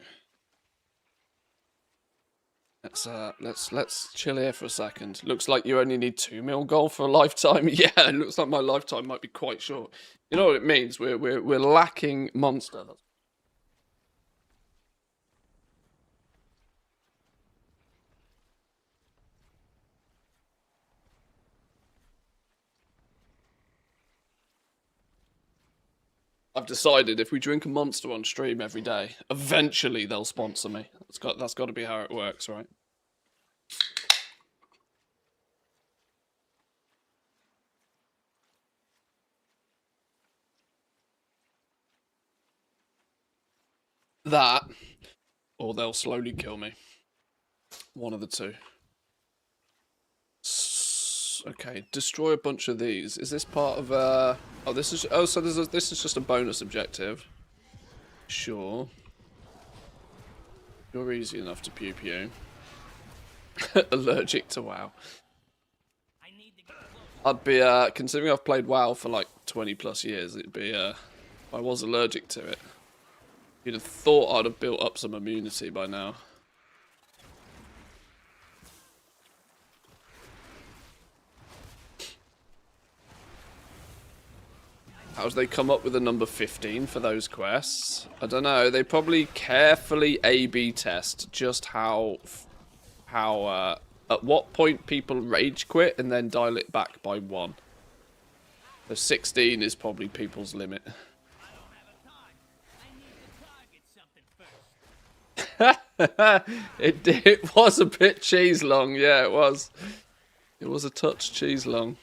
Let's chill here for a second. Looks like you only need 2 mil gold for a lifetime. Yeah, it looks like my lifetime might be quite short. You know what it means? We're lacking monster. I've decided if we drink a monster on stream every day, eventually they'll sponsor me. That's got to be how it works, right? That, or they'll slowly kill me. One of the two. Okay, destroy a bunch of these. Is this part of oh, this is so this is just a bonus objective. Sure. You're easy enough to pew pew. Allergic to WoW. I'd be considering I've played WoW for like 20 plus years, it'd be if I was allergic to it. You'd have thought I'd have built up some immunity by now. How'd they come up with the number 15 for those quests? I don't know. They probably carefully A/B test just how at what point people rage quit and then dial it back by 1. So 16 is probably people's limit. It was a bit cheese long, yeah, it was. It was a touch cheese long.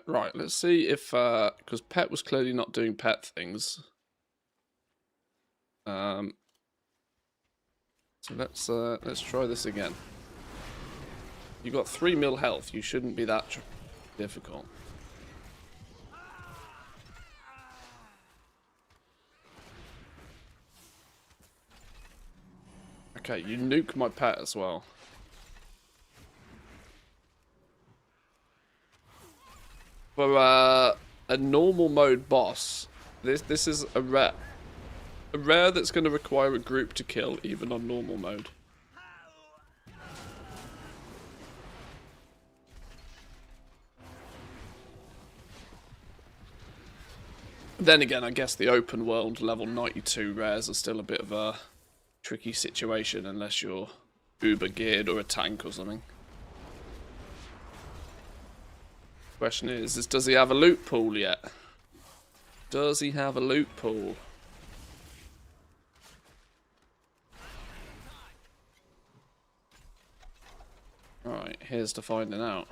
Right, let's see if because Pet was clearly not doing pet things. So let's try this again. You got 3 mil health. You shouldn't be that difficult. Okay, you nuke my pet as well. For a normal mode boss, this is a rare. A rare that's going to require a group to kill, even on normal mode. Then again, I guess the open world level 92 rares are still a bit of a tricky situation unless you're uber geared or a tank or something. Question is does he have a loot pool yet? Does he have a loot pool? Alright, here's to finding out.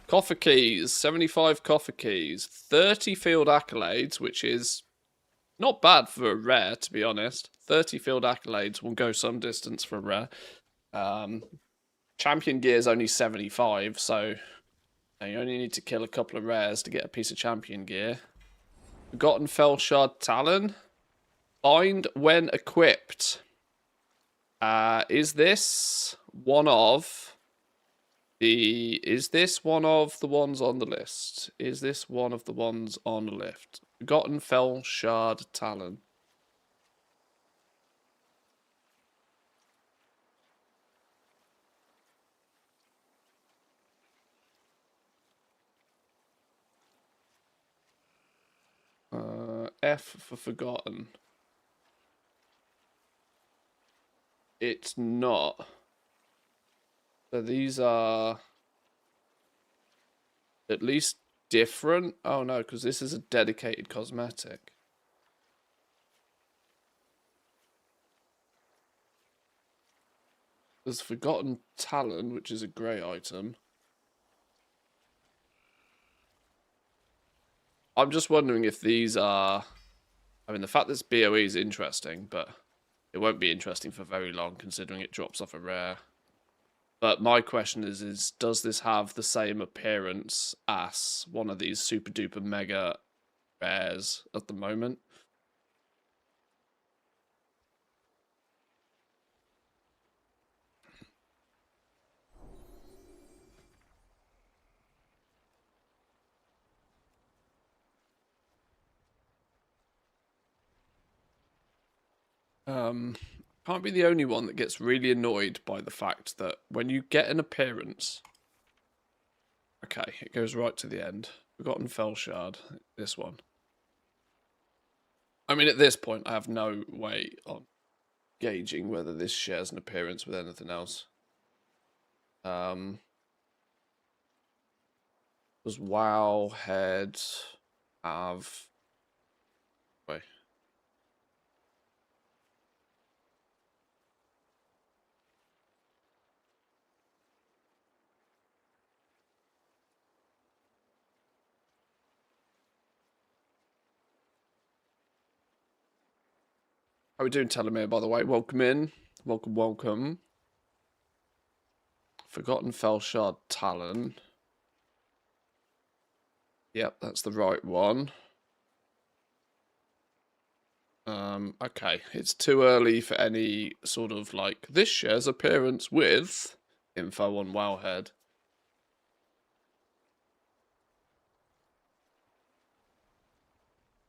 Coffer keys, 75 coffer keys, 30 field accolades, which is not bad for a rare, to be honest. 30 field accolades will go some distance for a rare. Champion gear is only 75, so you only need to kill a couple of rares to get a piece of champion gear. Forgotten Felshard Talon. Bind when equipped. Is this one of the ones on the list? Is this one of the ones on the list? Forgotten Felshard Talon. F for forgotten. It's not. So these are at least different. Oh no, because this is a dedicated cosmetic. There's Forgotten Talon, which is a grey item. I'm just wondering if these are... I mean, the fact this BOE is interesting, but it won't be interesting for very long considering it drops off a rare. But my question is does this have the same appearance as one of these super duper mega rares at the moment? Can't be the only one that gets really annoyed by the fact that when you get an appearance... Okay, it goes right to the end. Forgotten Felshard, this one. I mean, at this point, I have no way of gauging whether this shares an appearance with anything else. Does Wowhead have... Wait. How are we doing, Telomere, by the way? Welcome in. Welcome, welcome. Forgotten Felshard Talon. Yep, that's the right one. Okay, it's too early for any sort of, like, this shares appearance with info on Wowhead.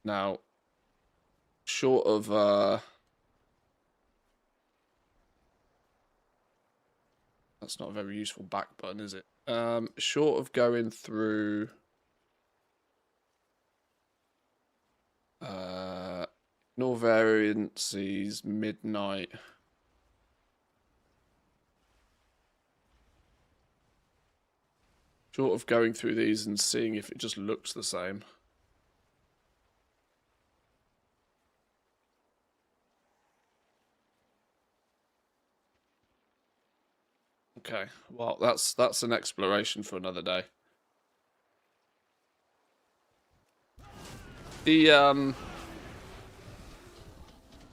Now, short of, that's not a very useful back button, is it? Short of going through... Ignore variances, midnight. Short of going through these and seeing if it just looks the same. Okay, well, that's an exploration for another day. The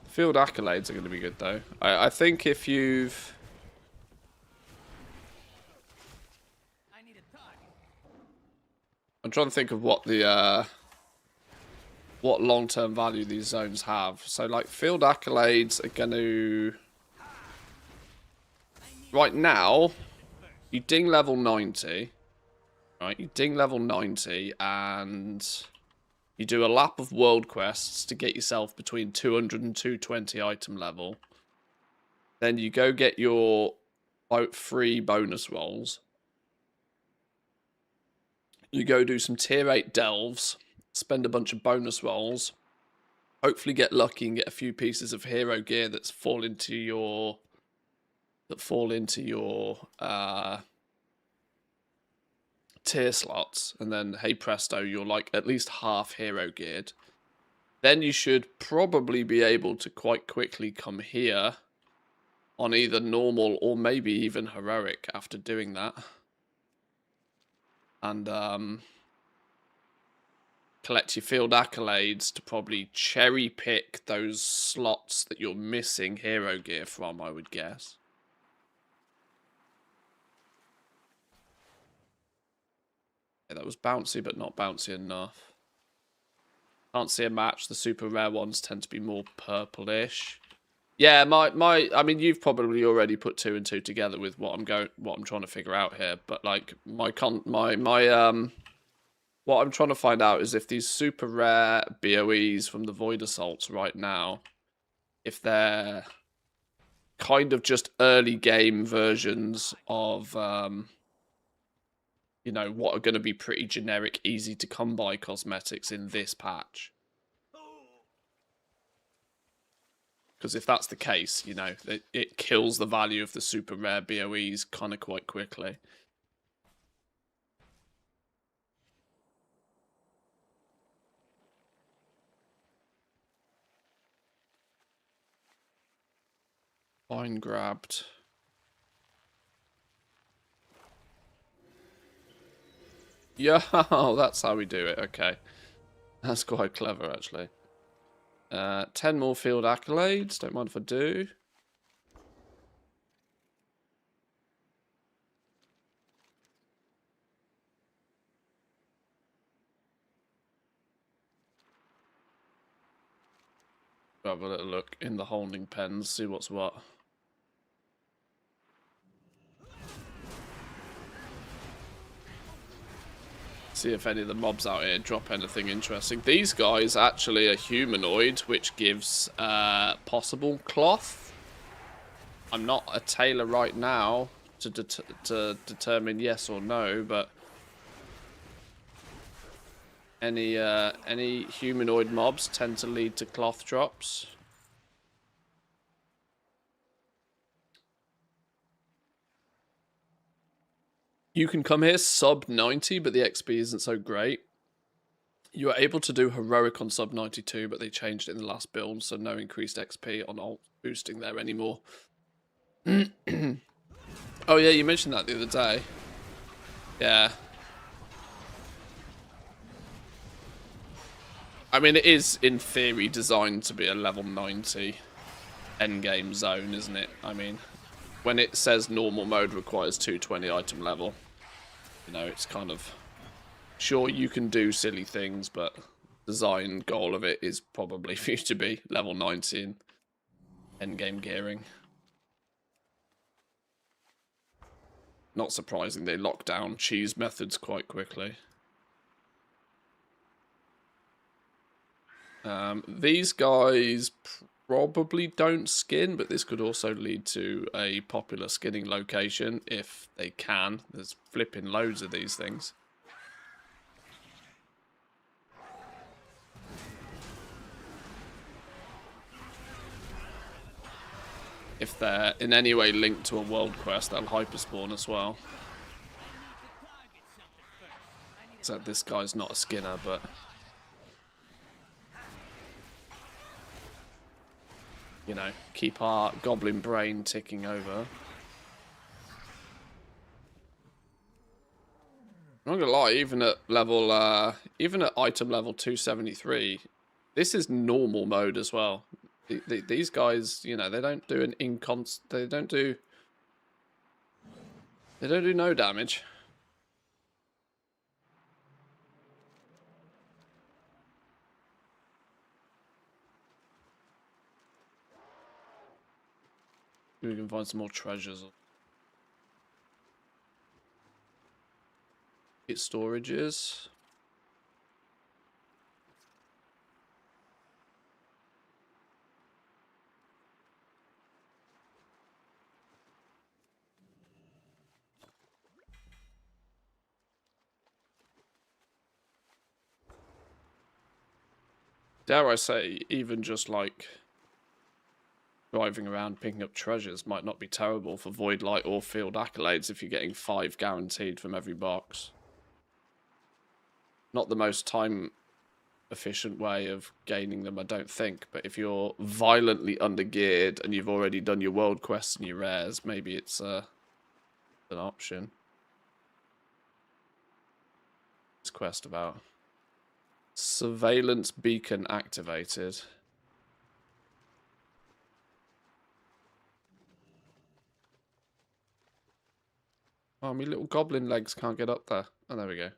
field accolades are going to be good, though. I think if you've... I'm trying to think of what the what long-term value these zones have. So, like, field accolades are going to... Right now, you ding level 90. Right, you ding level 90 and You do a lap of world quests to get yourself between 200 and 220 item level. Then you go get your free bonus rolls. You go do some tier 8 delves, spend a bunch of bonus rolls, hopefully get lucky and get a few pieces of hero gear that fall into your tier slots, and then hey presto, you're like at least half hero geared. Then you should probably be able to quite quickly come here on either normal or maybe even heroic after doing that. And collect your field accolades to probably cherry pick those slots that you're missing hero gear from, I would guess. Yeah, that was bouncy, but not bouncy enough. Can't see a match. The super rare ones tend to be more purplish. Yeah, I mean, you've probably already put 2 and 2 together with what I'm trying to figure out here. But like what I'm trying to find out is if these super rare BOEs from the Void Assaults right now, if they're kind of just early game versions of you know, what are going to be pretty generic, easy to come by cosmetics in this patch. Because if that's the case, you know, it kills the value of the super rare BOEs kind of quite quickly. Fine grabbed. Yeah, that's how we do it. Okay. That's quite clever, actually. 10 more field accolades. Don't mind if I do. Have a little look in the holding pens, see what's what. See if any of the mobs out here drop anything interesting. These guys actually are humanoid, which gives possible cloth. I'm not a tailor right now to determine yes or no, but any humanoid mobs tend to lead to cloth drops. You can come here sub 90, but the XP isn't so great. You are able to do heroic on sub 92, but they changed it in the last build, so no increased XP on alt boosting there anymore. Oh yeah, you mentioned that the other day. Yeah. I mean, it is in theory designed to be a level 90 endgame zone, isn't it? I mean, when it says normal mode requires 220 item level, you know, it's kind of, sure, you can do silly things, but design goal of it is probably for you to be level 90 in endgame gearing. Not surprising, they lock down cheese methods quite quickly. These guys probably don't skin, but this could also lead to a popular skinning location if they can. There's flipping loads of these things. If they're in any way linked to a world quest, they'll hyperspawn as well. Except this guy's not a skinner, but you know, keep our goblin brain ticking over. I'm not gonna lie, even at level, even at item level 273, this is normal mode as well. These guys, you know, they don't do an they don't do no damage. We can find some more treasures. Get storages. dare I say, even just like driving around picking up treasures might not be terrible for Void Light or Field Accolades if you're getting 5 guaranteed from every box. Not the most time efficient way of gaining them, I don't think, but if you're violently undergeared and you've already done your world quests and your rares, maybe it's an option. This quest about surveillance beacon activated. Oh, my little goblin legs can't get up there. Oh, there we go.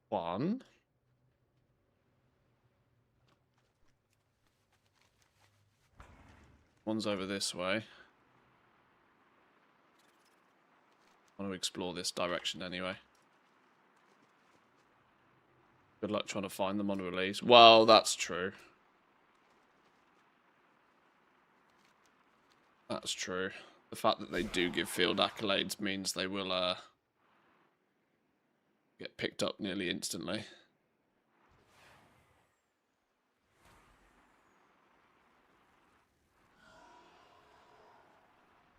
One. One's over this way. I want to explore this direction anyway. Good luck trying to find them on release. Well, that's true. That's true. The fact that they do give field accolades means they will get picked up nearly instantly.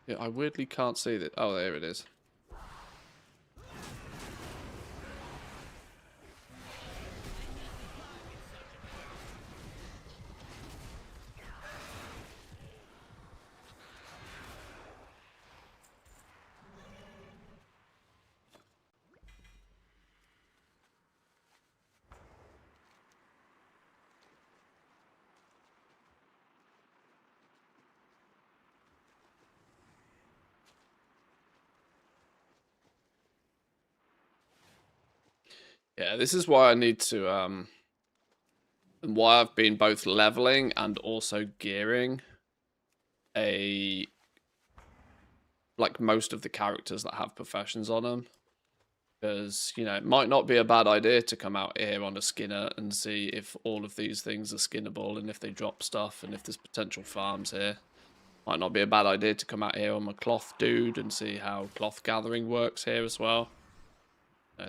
Yeah, I weirdly can't see that. Oh, there it is. Yeah, this is why I need to, and why I've been both leveling and also gearing like most of the characters that have professions on them. Because, you know, it might not be a bad idea to come out here on a Skinner and see if all of these things are skinnable and if they drop stuff and if there's potential farms here. Might not be a bad idea to come out here on my cloth dude and see how cloth gathering works here as well.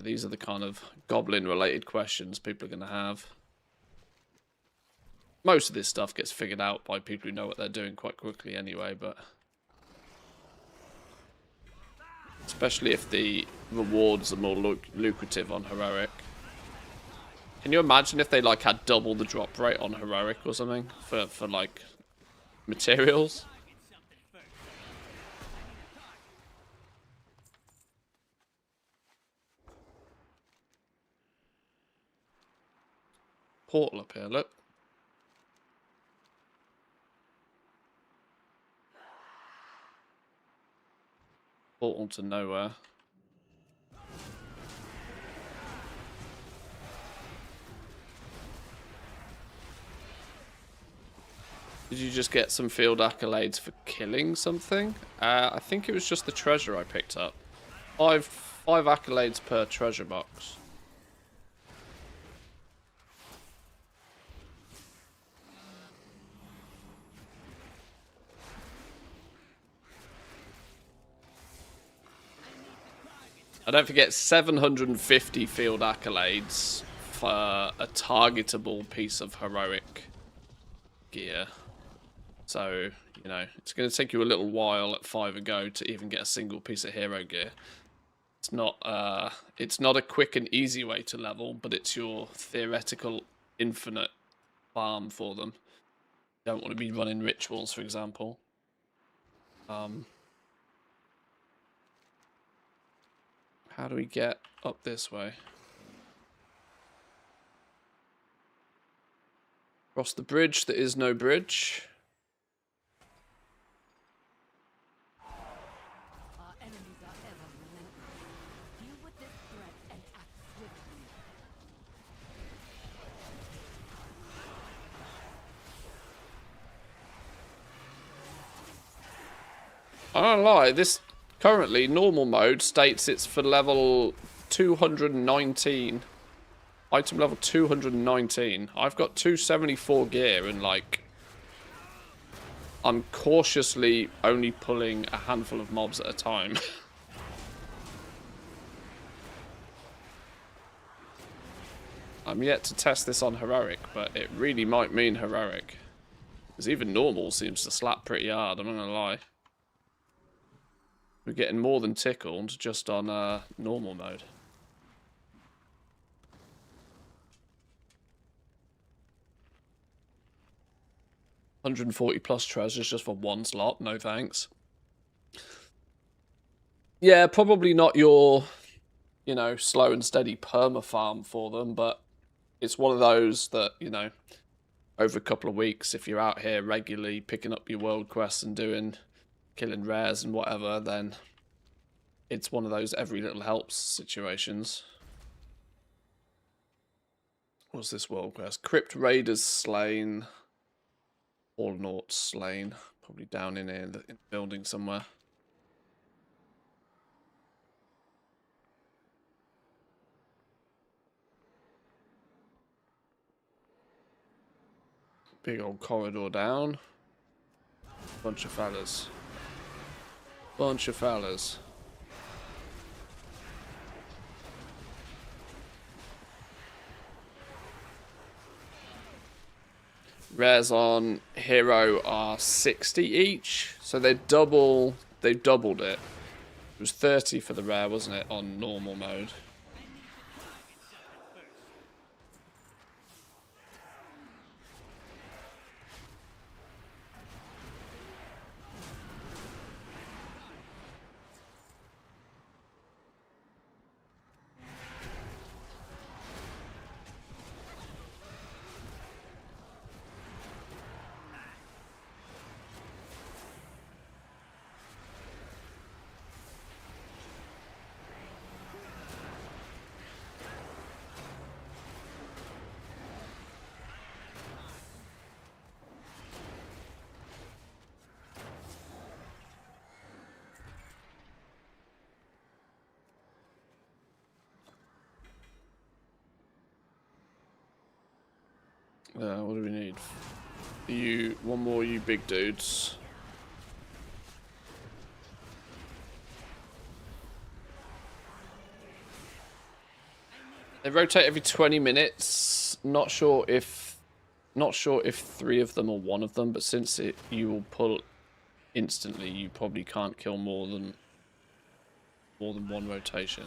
These are the kind of goblin-related questions people are going to have. Most of this stuff gets figured out by people who know what they're doing quite quickly anyway, but... especially if the rewards are more lucrative on Heroic. Can you imagine if they, like, had double the drop rate on Heroic or something for like, materials? Portal up here, look. Portal to nowhere. Did you just get some field accolades for killing something? I think it was just the treasure I picked up. Five accolades per treasure box. I don't forget 750 field accolades for a targetable piece of heroic gear. So, you know, it's going to take you a little while at 5 a go to even get a single piece of hero gear. It's not a quick and easy way to level, but it's your theoretical infinite farm for them. You don't want to be running rituals, for example. How do we get up this way? Cross the bridge, there is no bridge. Our enemies are ever relentless. Deal with this threat and act swiftly. I don't lie, this currently normal mode states it's for level 219. Item level 219. I've got 274 gear and like I'm cautiously only pulling a handful of mobs at a time. I'm yet to test this on heroic, but it really might mean heroic. Because even normal seems to slap pretty hard, I'm not gonna lie. We're getting more than tickled just on normal mode. $140+ treasures just for one slot, no thanks. Yeah, probably not your, you know, slow and steady perma farm for them, but it's one of those that, you know, over a couple of weeks, if you're out here regularly picking up your world quests and killing rares and whatever, then it's one of those every little helps situations. What's this world quest? Crypt Raiders slain. All Naughts slain. Probably down in here in the building somewhere. Big old corridor down. Bunch of fellas. Bunch of fellas. Rares on hero are 60 each, so they've doubled it. It was 30 for the rare, wasn't it, on normal mode? What do we need? One more, you big dudes. They rotate every 20 minutes. Not sure if 3 of them or 1 of them, but since you will pull instantly, you probably can't kill more than 1 rotation.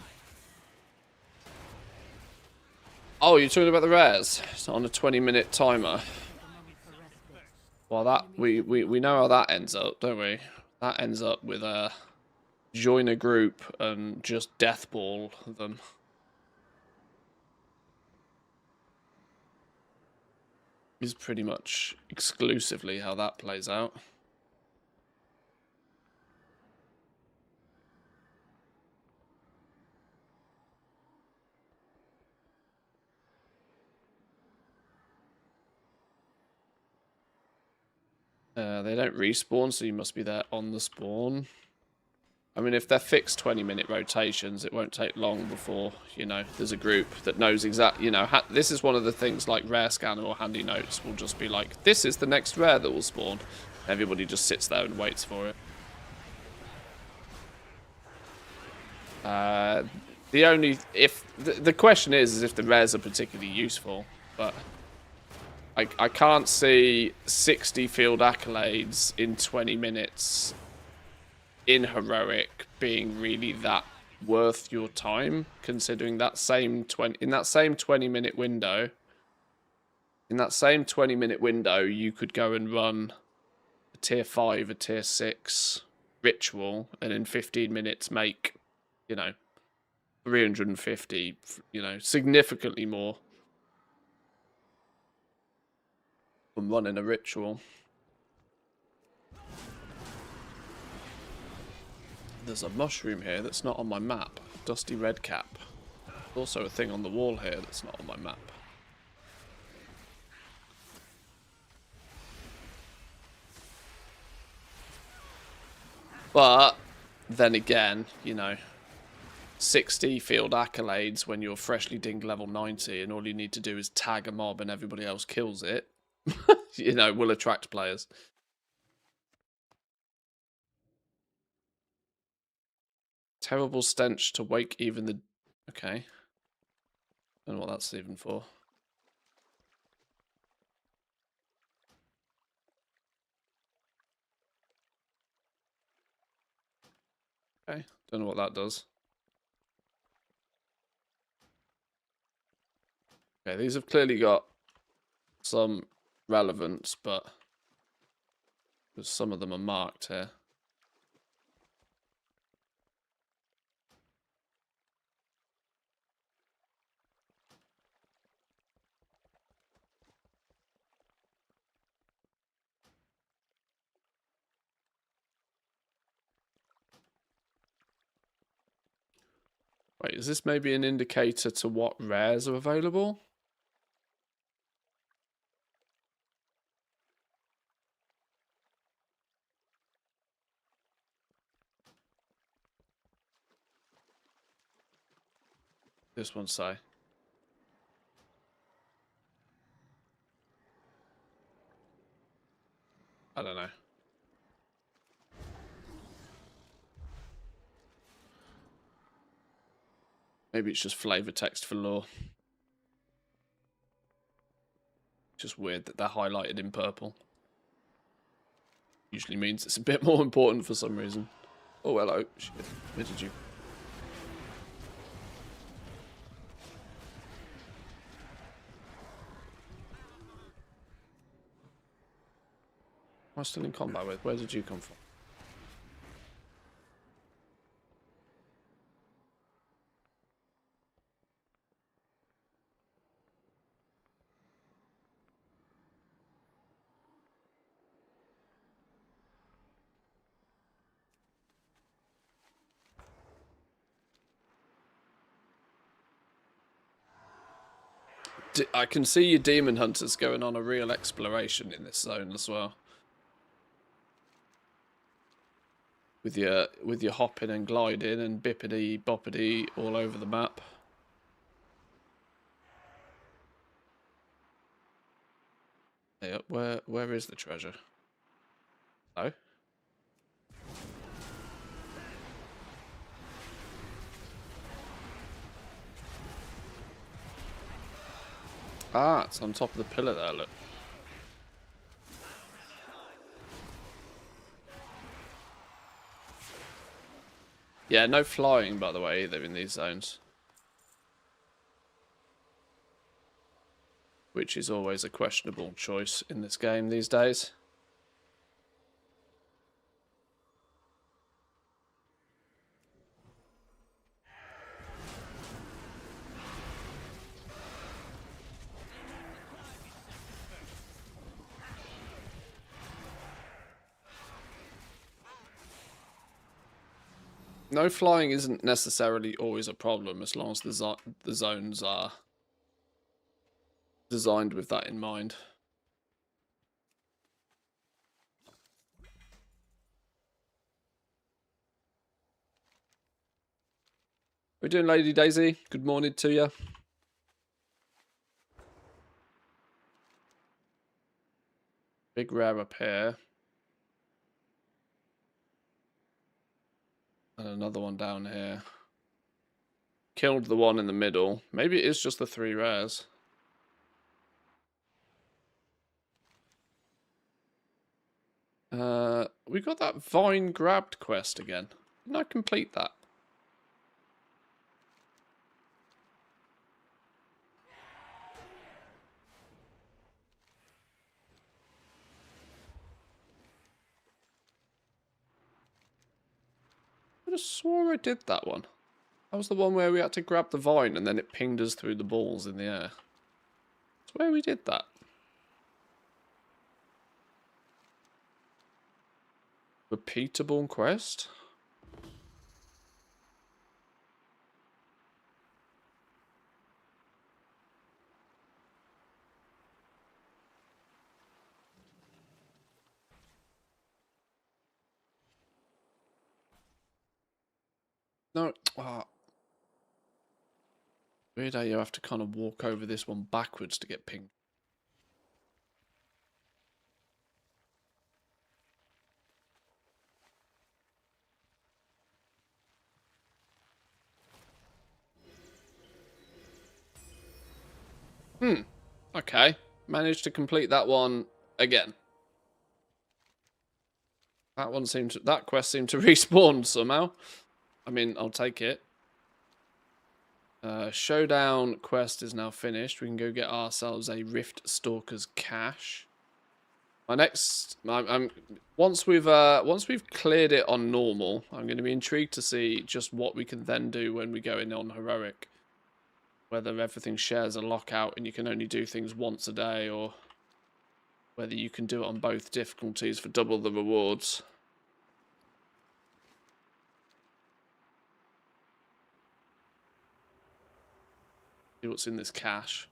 Oh, you're talking about the rares? It's on a 20-minute timer. Well, that we know how that ends up, don't we? That ends up with a join a group and just deathball them. Is pretty much exclusively how that plays out. They don't respawn, so you must be there on the spawn. I mean, if they're fixed 20-minute rotations, it won't take long before, you know, there's a group that knows exactly, you know, this is one of the things like Rare Scanner or Handy Notes will just be like, this is the next rare that will spawn. Everybody just sits there and waits for it. The question is if the rares are particularly useful, but I can't see 60 field accolades in 20 minutes in heroic being really that worth your time, considering that same 20-minute window. In that same 20-minute window, you could go and run a tier 5, a tier 6 ritual, and in 15 minutes make, you know, 350, you know, significantly more than running a ritual. There's a mushroom here that's not on my map. Dusty red cap. Also a thing on the wall here that's not on my map. But then again, you know, 60 field accolades when you're freshly dinged level 90 and all you need to do is tag a mob and everybody else kills it, you know, will attract players. Terrible stench to wake even the... Okay. I don't know what that's even for. Okay, don't know what that does. Okay, these have clearly got some relevance, but some of them are marked here. Wait, is this maybe an indicator to what rares are available? This one say. I don't know. Maybe it's just flavor text for lore. Just weird that they're highlighted in purple. Usually means it's a bit more important for some reason. Oh, hello. Shit. Where did you... Am I still in combat with? Where did you come from? I can see your demon hunters going on a real exploration in this zone as well. With your hopping and gliding and bippity boppity all over the map. Yeah, where is the treasure? Oh. Ah, it's on top of the pillar there, look. Yeah, no flying, by the way, either in these zones. Which is always a questionable choice in this game these days. No flying isn't necessarily always a problem as long as the zones are designed with that in mind. We're doing, Lady Daisy. Good morning to you. Big rare up here. And another one down here. Killed the one in the middle. Maybe it is just the 3 rares. We got that vine grabbed quest again. Didn't I complete that? I just swore I did that one. That was the one where we had to grab the vine and then it pinged us through the balls in the air. That's where we did that. Repeatable quest? No. Weird how you have to kind of walk over this one backwards to get pinged. Okay. Managed to complete that one again. That quest seemed to respawn somehow. I mean, I'll take it. Showdown quest is now finished. We can go get ourselves a Rift Stalker's cache. My next, once we've cleared it on normal, I'm going to be intrigued to see just what we can then do when we go in on heroic. Whether everything shares a lockout and you can only do things once a day, or whether you can do it on both difficulties for double the rewards. See what's in this cache.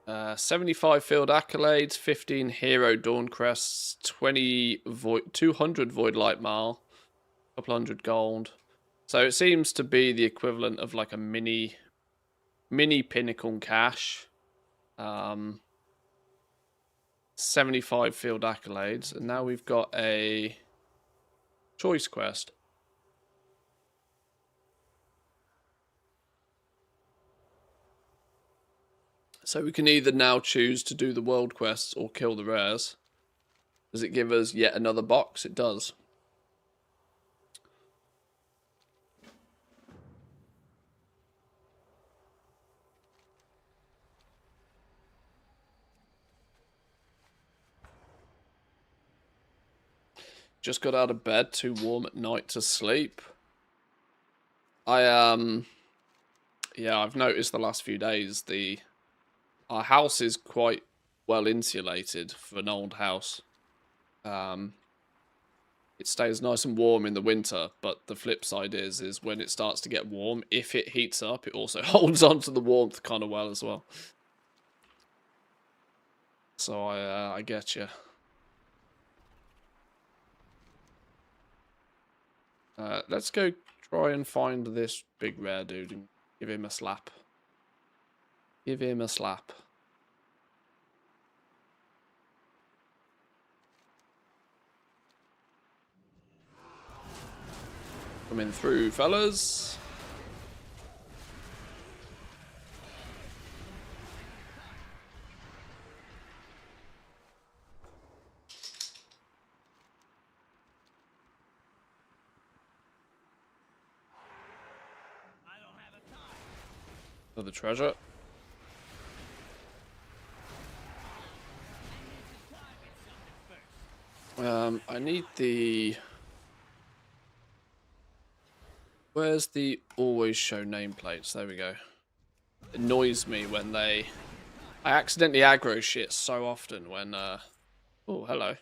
Uh, 75 field accolades, 15 hero dawn crests, 200 void light mile, a couple hundred gold. So it seems to be the equivalent of like a mini pinnacle cache. 75 field accolades, and now we've got a choice quest. So we can either now choose to do the world quests or kill the rares. Does it give us yet another box? It does. Just got out of bed, too warm at night to sleep. Yeah, I've noticed the last few days our house is quite well insulated for an old house. It stays nice and warm in the winter, but the flip side is when it starts to get warm, if it heats up, it also holds on to the warmth kind of well as well. So I get you. Let's go try and find this big rare dude and give him a slap. Give him a slap. Coming through, fellas. Another treasure. I need the... Where's the always show nameplates? There we go. It annoys me when I accidentally aggro shit so often when, Oh, hello.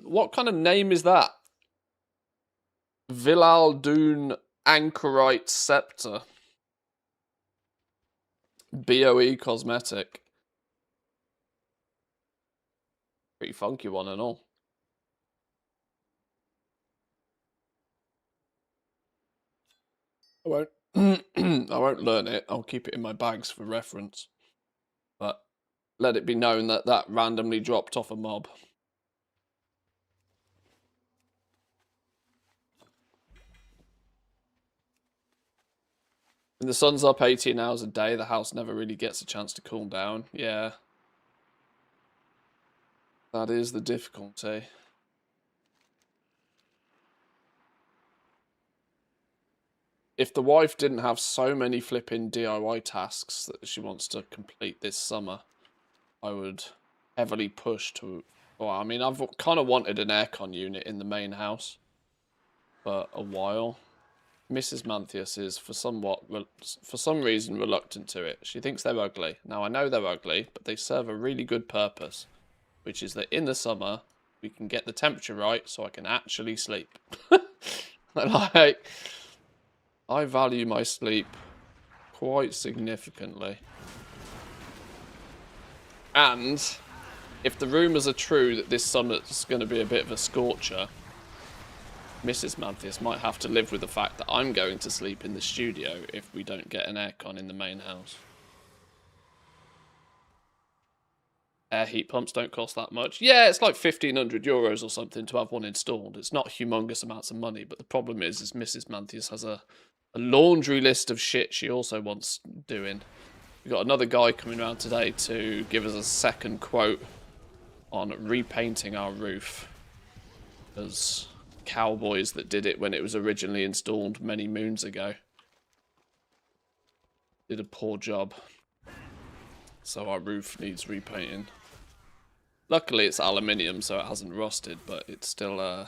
What kind of name is that? Vilaldun Anchorite Scepter. BOE cosmetic. Pretty funky one and all. I won't learn it. I'll keep it in my bags for reference. But let it be known that that randomly dropped off a mob. When the sun's up 18 hours a day, the house never really gets a chance to cool down. Yeah. That is the difficulty. If the wife didn't have so many flipping DIY tasks that she wants to complete this summer, I would heavily push to... Well, I mean, I've kind of wanted an aircon unit in the main house for a while. Mrs. Manthias is, for some reason, reluctant to it. She thinks they're ugly. Now, I know they're ugly, but they serve a really good purpose, which is that in the summer, we can get the temperature right so I can actually sleep. Like... I value my sleep quite significantly. And if the rumours are true that this summer's going to be a bit of a scorcher, Mrs. Manthias might have to live with the fact that I'm going to sleep in the studio if we don't get an aircon in the main house. Air heat pumps don't cost that much. Yeah, it's like 1,500 euros or something to have one installed. It's not humongous amounts of money, but the problem is Mrs. Manthias has a laundry list of shit she also wants doing. We got another guy coming around today to give us a second quote on repainting our roof. As cowboys that did it when it was originally installed many moons ago did a poor job. So our roof needs repainting. Luckily it's aluminium, so it hasn't rusted, but it's still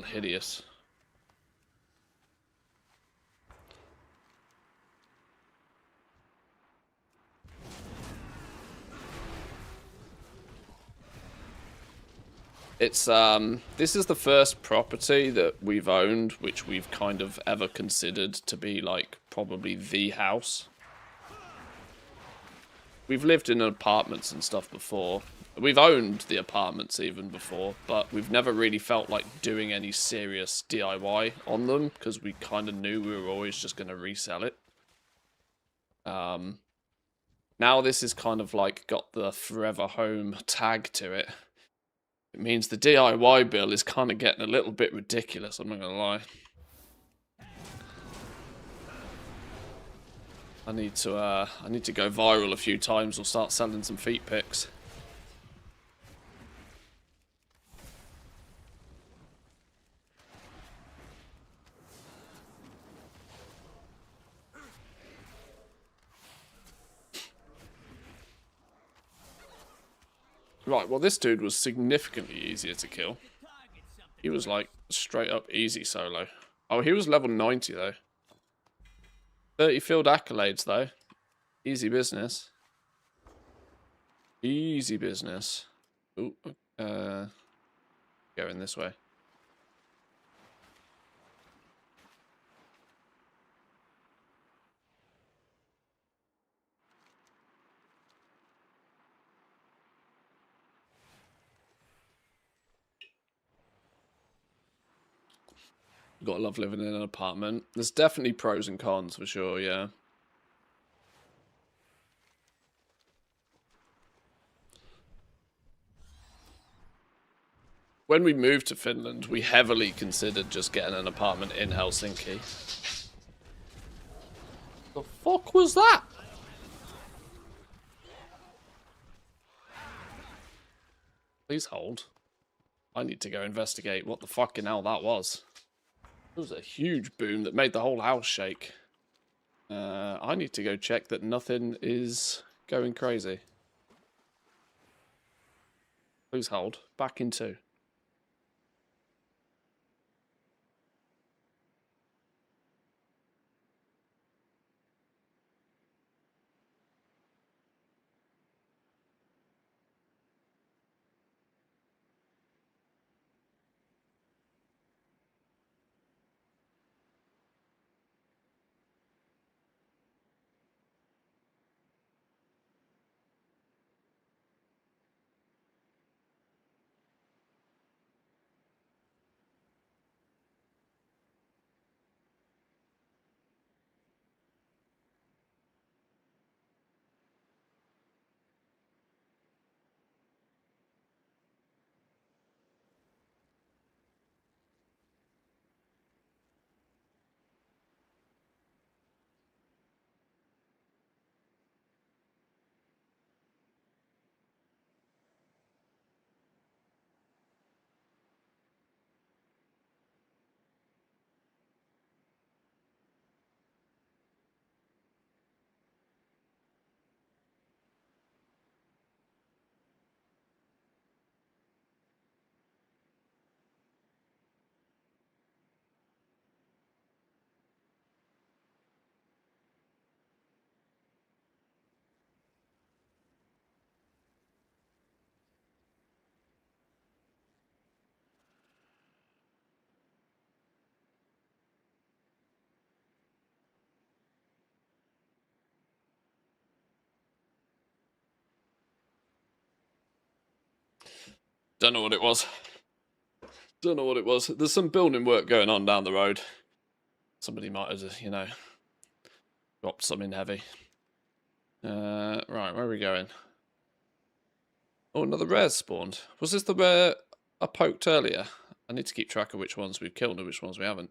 hideous. It's this is the first property that we've owned which we've kind of ever considered to be like probably the house. We've lived in apartments and stuff before. We've owned the apartments even before, but we've never really felt like doing any serious DIY on them because we kind of knew we were always just going to resell it. Now this is kind of like got the forever home tag to it. It means the DIY bill is kind of getting a little bit ridiculous, I'm not going to lie. I need to go viral a few times or start selling some feet pics. Right, well this dude was significantly easier to kill. He was like straight up easy solo. Oh, he was level 90 though. 30 field accolades though. Easy business. Easy business. Ooh, going this way. You gotta love living in an apartment. There's definitely pros and cons for sure, yeah. When we moved to Finland, we heavily considered just getting an apartment in Helsinki. The fuck was that? Please hold. I need to go investigate what the fucking hell that was. It was a huge boom that made the whole house shake. I need to go check that nothing is going crazy. Please hold. Back in 2. Don't know what it was. Don't know what it was. There's some building work going on down the road. Somebody might have, you know, dropped something heavy. Right, where are we going? Oh, another rare spawned. Was this the rare I poked earlier? I need to keep track of which ones we've killed and which ones we haven't.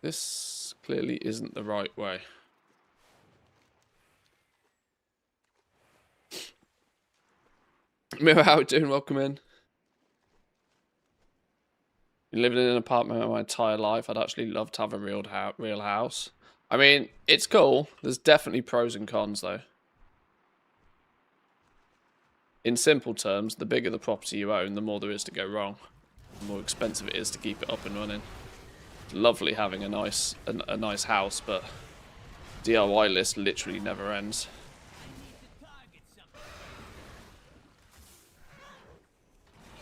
This clearly isn't the right way. Mirror, how are you doing? Welcome in. Been living in an apartment my entire life. I'd actually love to have a real house. I mean, it's cool. There's definitely pros and cons, though. In simple terms, the bigger the property you own, the more there is to go wrong. The more expensive it is to keep it up and running. It's lovely having a nice house, but DIY list literally never ends.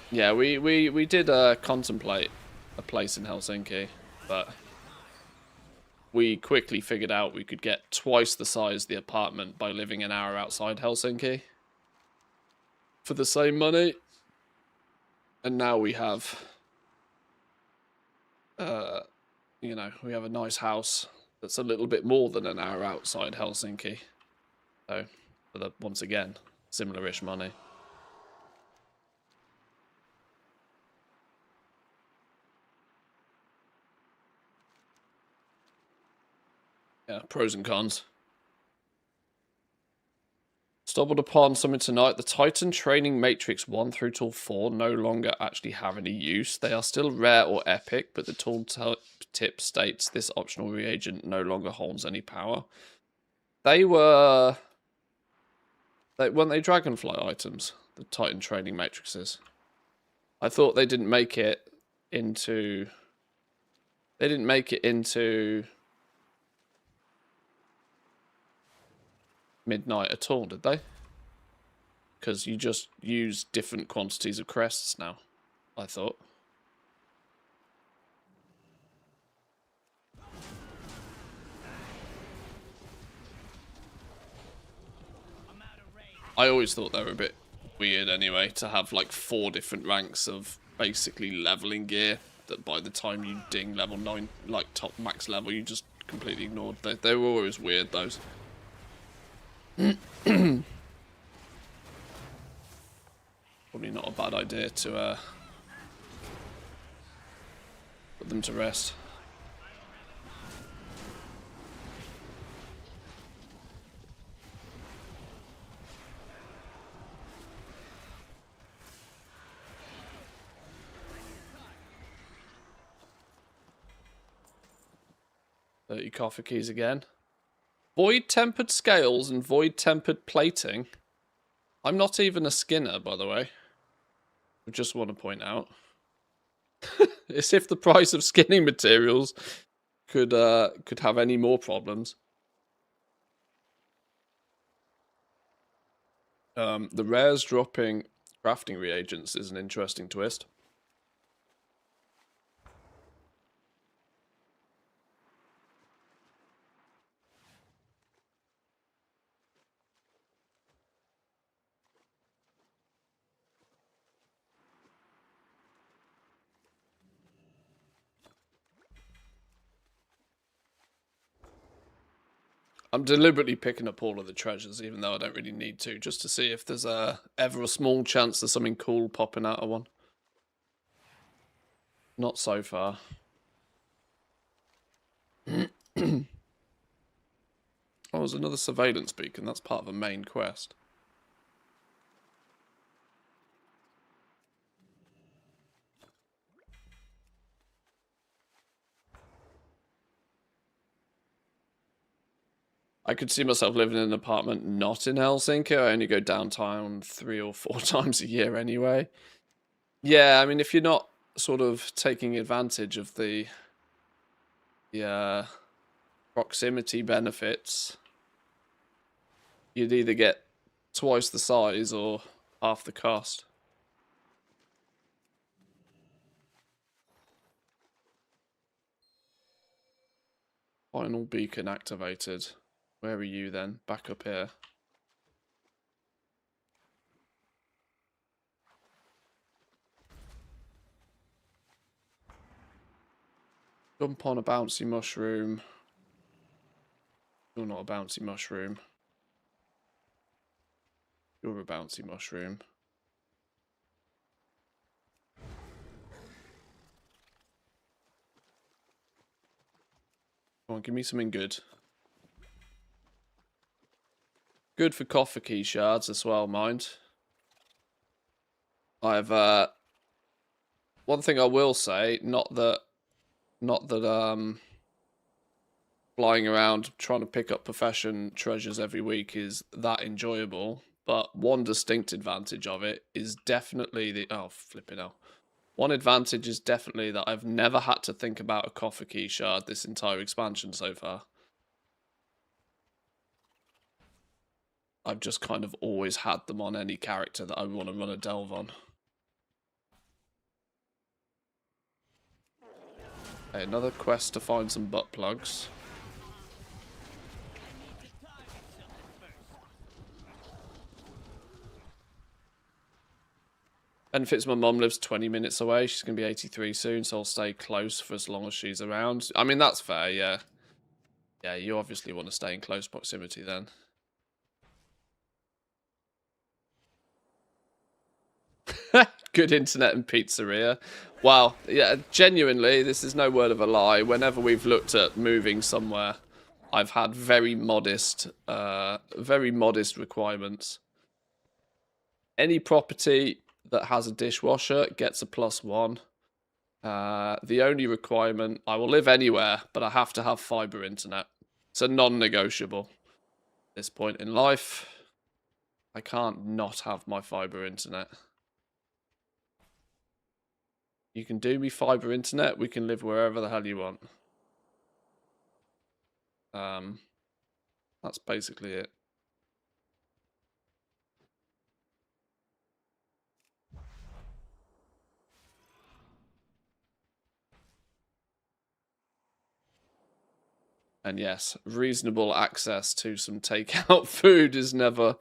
Yeah, we did contemplate a place in Helsinki, but we quickly figured out we could get twice the size of the apartment by living an hour outside Helsinki for the same money. And now we have, you know, we have a nice house that's a little bit more than an hour outside Helsinki. So, for the, once again, similar-ish money. Yeah, pros and cons. Stumbled upon something tonight. The Titan Training Matrix 1 through till 4 no longer actually have any use. They are still rare or epic, but the tool tip states this optional reagent no longer holds any power. They were... weren't they Dragonfly items? The Titan Training Matrices. I thought they didn't make it into... They didn't make it into... Midnight at all, did they? Because you just use different quantities of crests now, I thought. I always thought they were a bit weird anyway, to have like 4 different ranks of basically leveling gear that by the time you ding level 9, like top max level, you just completely ignored. They were always weird, those. Probably not a bad idea to put them to rest. Coffee keys again. Void-tempered scales and void-tempered plating. I'm not even a skinner, by the way. I just want to point out. As if the price of skinning materials could have any more problems. The rares dropping crafting reagents is an interesting twist. I'm deliberately picking up all of the treasures, even though I don't really need to, just to see if there's ever a small chance there's something cool popping out of one. Not so far. Oh, there's another surveillance beacon. That's part of a main quest. I could see myself living in an apartment not in Helsinki. I only go downtown 3 or 4 times a year anyway. Yeah, I mean, if you're not sort of taking advantage of the proximity benefits, you'd either get twice the size or half the cost. Final beacon activated. Where are you then? Back up here. Jump on a bouncy mushroom. You're not a bouncy mushroom. You're a bouncy mushroom. Come on, give me something good. Good for coffer key shards as well, mind. I've one thing I will say, not that flying around trying to pick up profession treasures every week is that enjoyable, but one distinct advantage of it is definitely the flipping hell. One advantage is definitely that I've never had to think about a coffer key shard this entire expansion so far. I've just kind of always had them on any character that I want to run a delve on. Okay, another quest to find some butt plugs. Benefits my mum lives 20 minutes away. She's going to be 83 soon, so I'll stay close for as long as she's around. I mean, that's fair, yeah. Yeah, you obviously want to stay in close proximity then. Good internet and pizzeria. Wow, yeah, genuinely, this is no word of a lie. Whenever we've looked at moving somewhere, I've had very modest requirements. Any property that has a dishwasher gets a +1. The only requirement, I will live anywhere, but I have to have fiber internet. It's a non-negotiable. At this point in life, I can't not have my fiber internet. You can do me fiber internet, we can live wherever the hell you want. That's basically it. And yes, reasonable access to some takeout food is never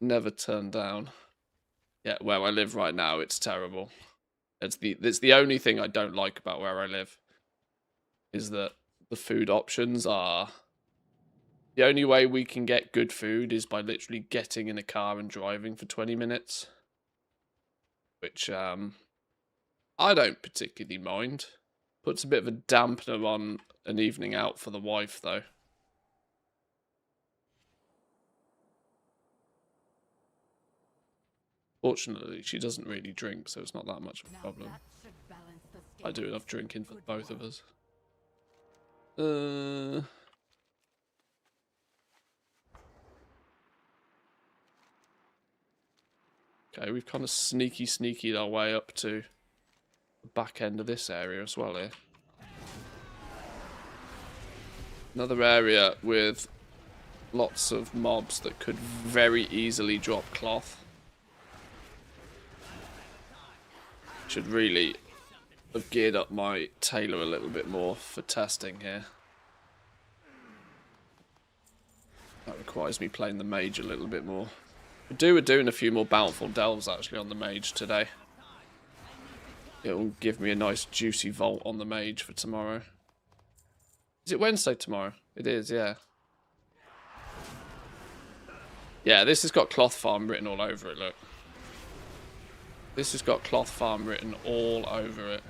turned down. Yeah, where I live right now, it's terrible. It's the only thing I don't like about where I live, is that the food options are... The only way we can get good food is by literally getting in a car and driving for 20 minutes. Which, I don't particularly mind. Puts a bit of a dampener on an evening out for the wife, though. Fortunately, she doesn't really drink, so it's not that much of a problem. I do enough drinking for both of us. Okay, we've kind of sneakied our way up to the back end of this area as well here. Another area with lots of mobs that could very easily drop cloth. Should really have geared up my tailor a little bit more for testing here. That requires me playing the mage a little bit more. We're doing a few more bountiful delves actually on the mage today. It'll give me a nice juicy vault on the mage for tomorrow. Is it Wednesday tomorrow? It is, yeah. Yeah, this has got cloth farm written all over it, look. This has got cloth farm written all over it.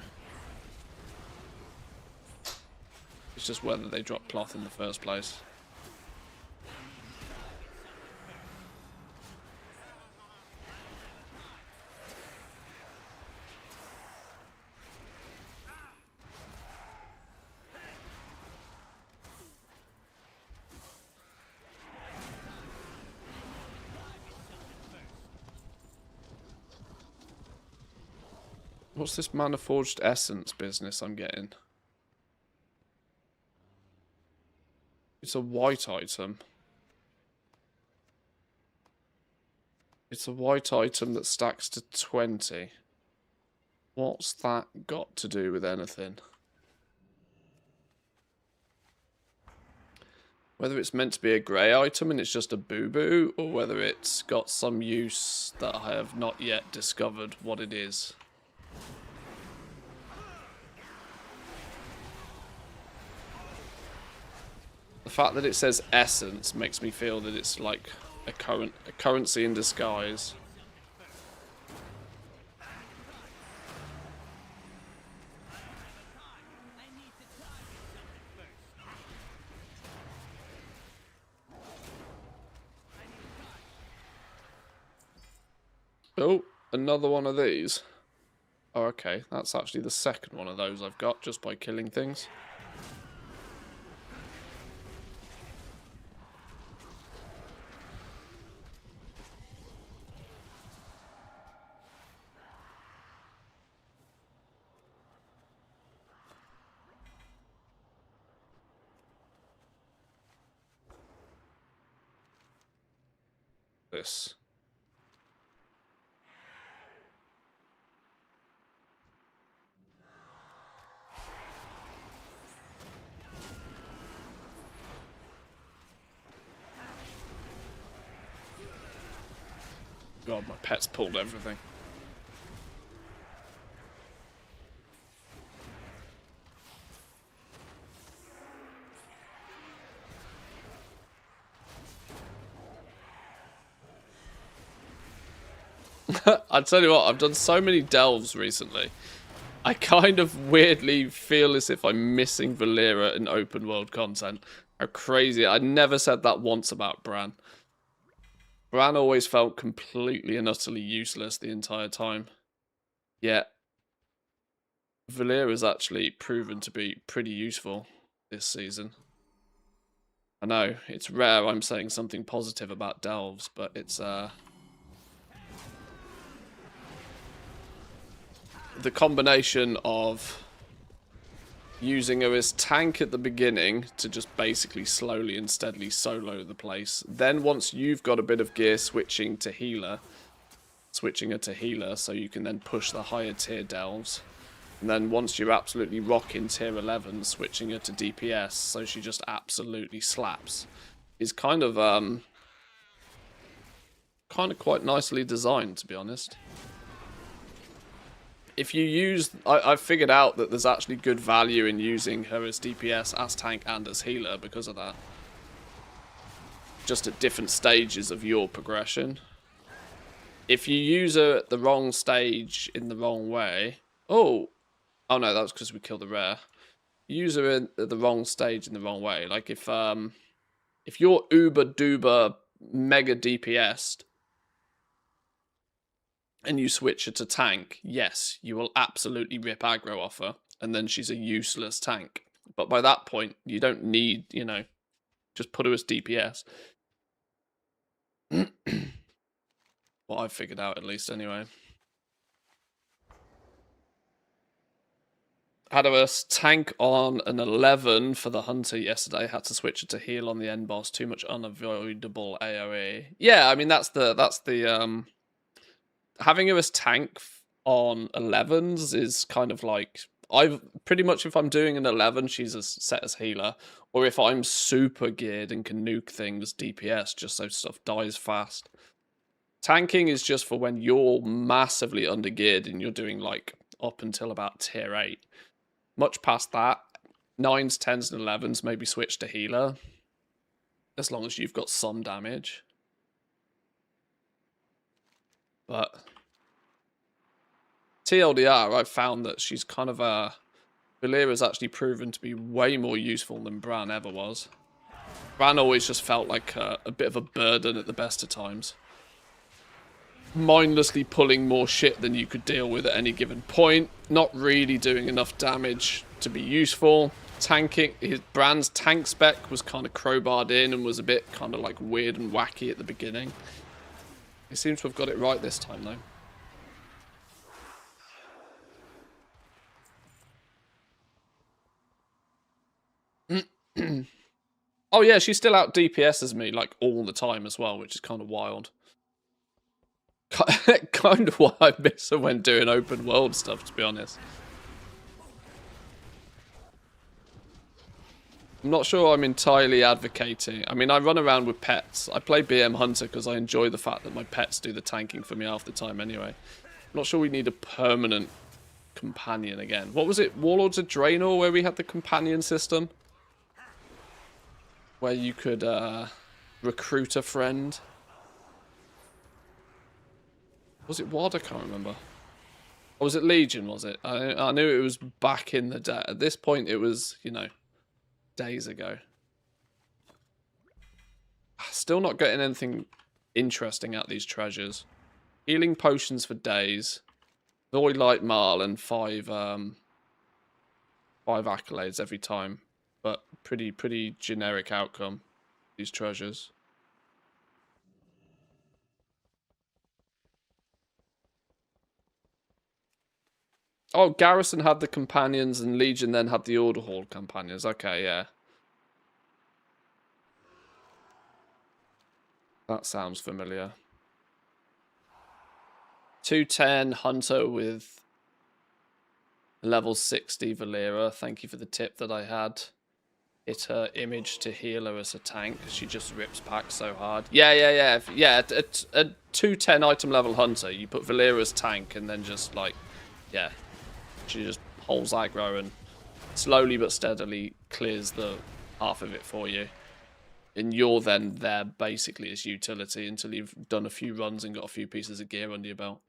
It's just whether they drop cloth in the first place. What's this Mana Forged Essence business I'm getting? It's a white item. It's a white item that stacks to 20. What's that got to do with anything? Whether it's meant to be a grey item and it's just a boo-boo, or whether it's got some use that I have not yet discovered what it is. The fact that it says essence makes me feel that it's like a currency in disguise. Oh, another one of these. Oh, okay. That's actually the second one of those I've got just by killing things. This. God, my pet's pulled everything. I tell you what, I've done so many delves recently. I kind of weirdly feel as if I'm missing Valera in open world content. How crazy. I never said that once about Bran. Bran always felt completely and utterly useless the entire time. Yet, Valera's actually proven to be pretty useful this season. I know, it's rare I'm saying something positive about delves, but it's, the combination of using her as tank at the beginning to just basically slowly and steadily solo the place. Then once you've got a bit of gear, switching her to healer so you can then push the higher tier delves. And then once you're absolutely rocking tier 11, switching her to DPS so she just absolutely slaps. Is kind of quite nicely designed, to be honest. If you use... I've figured out that there's actually good value in using her as DPS, as tank, and as healer because of that. Just at different stages of your progression. If you use her at the wrong stage in the wrong way... Oh no, that was because we killed the rare. Use her at the wrong stage in the wrong way. Like if you're uber-duber mega DPS'd, and you switch her to tank, yes, you will absolutely rip aggro off her, and then she's a useless tank. But by that point, you don't need, you know, just put her as DPS. What I've figured out, at least, anyway. Had a tank on an 11 for the hunter yesterday. Had to switch it to heal on the end boss. Too much unavoidable AoE. Yeah, I mean that's the having her as tank on 11s is kind of like I've pretty much if I'm doing an 11, she's set as healer, or if I'm super geared and can nuke things, DPS just so stuff dies fast. Tanking is just for when you're massively undergeared and you're doing like up until about tier 8. Much past that, 9s, 10s, and 11s maybe switch to healer, as long as you've got some damage. But TLDR, I've found that she's kind of Valera's actually proven to be way more useful than Bran ever was. Bran always just felt like a bit of a burden at the best of times. Mindlessly pulling more shit than you could deal with at any given point. Not really doing enough damage to be useful. Tanking, Bran's tank spec was kind of crowbarred in and was a bit kind of like weird and wacky at the beginning. He seems to have got it right this time though. Oh yeah, she's still out DPS's me like all the time as well, which is kind of wild. Kind of what I miss her when doing open world stuff, to be honest. I'm not sure I'm entirely advocating. I mean, I run around with pets. I play BM Hunter because I enjoy the fact that my pets do the tanking for me half the time anyway. I'm not sure we need a permanent companion again. What was it? Warlords of Draenor, where we had the companion system? Where you could recruit a friend. Was it WoD? I can't remember. Or was it Legion, was it? I knew it was back in the day. At this point, it was, you know, days ago. Still not getting anything interesting out of these treasures. Healing potions for days. Void Light Marl and 5 accolades every time. But pretty generic outcome. These treasures. Oh, Garrison had the companions and Legion then had the Order Hall companions. Okay, yeah. That sounds familiar. 210 Hunter with level 60 Valera. Thank you for the tip that I had. Hit her image to heal her as a tank. She just rips back so hard. Yeah. Yeah, a 210 item level Hunter. You put Valera's tank and then just like, yeah. She just holds aggro and slowly but steadily clears the half of it for you. And you're then there basically as utility until you've done a few runs and got a few pieces of gear under your belt.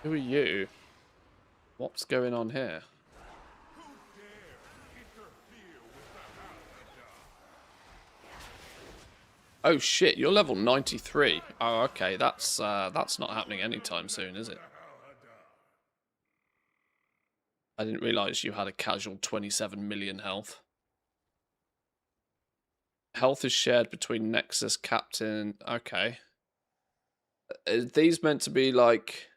Who are you? What's going on here? Oh shit, you're level 93. Oh, okay, that's not happening anytime soon, is it? I didn't realise you had a casual 27 million health. Health is shared between Nexus, Captain... Okay. Are these meant to be like...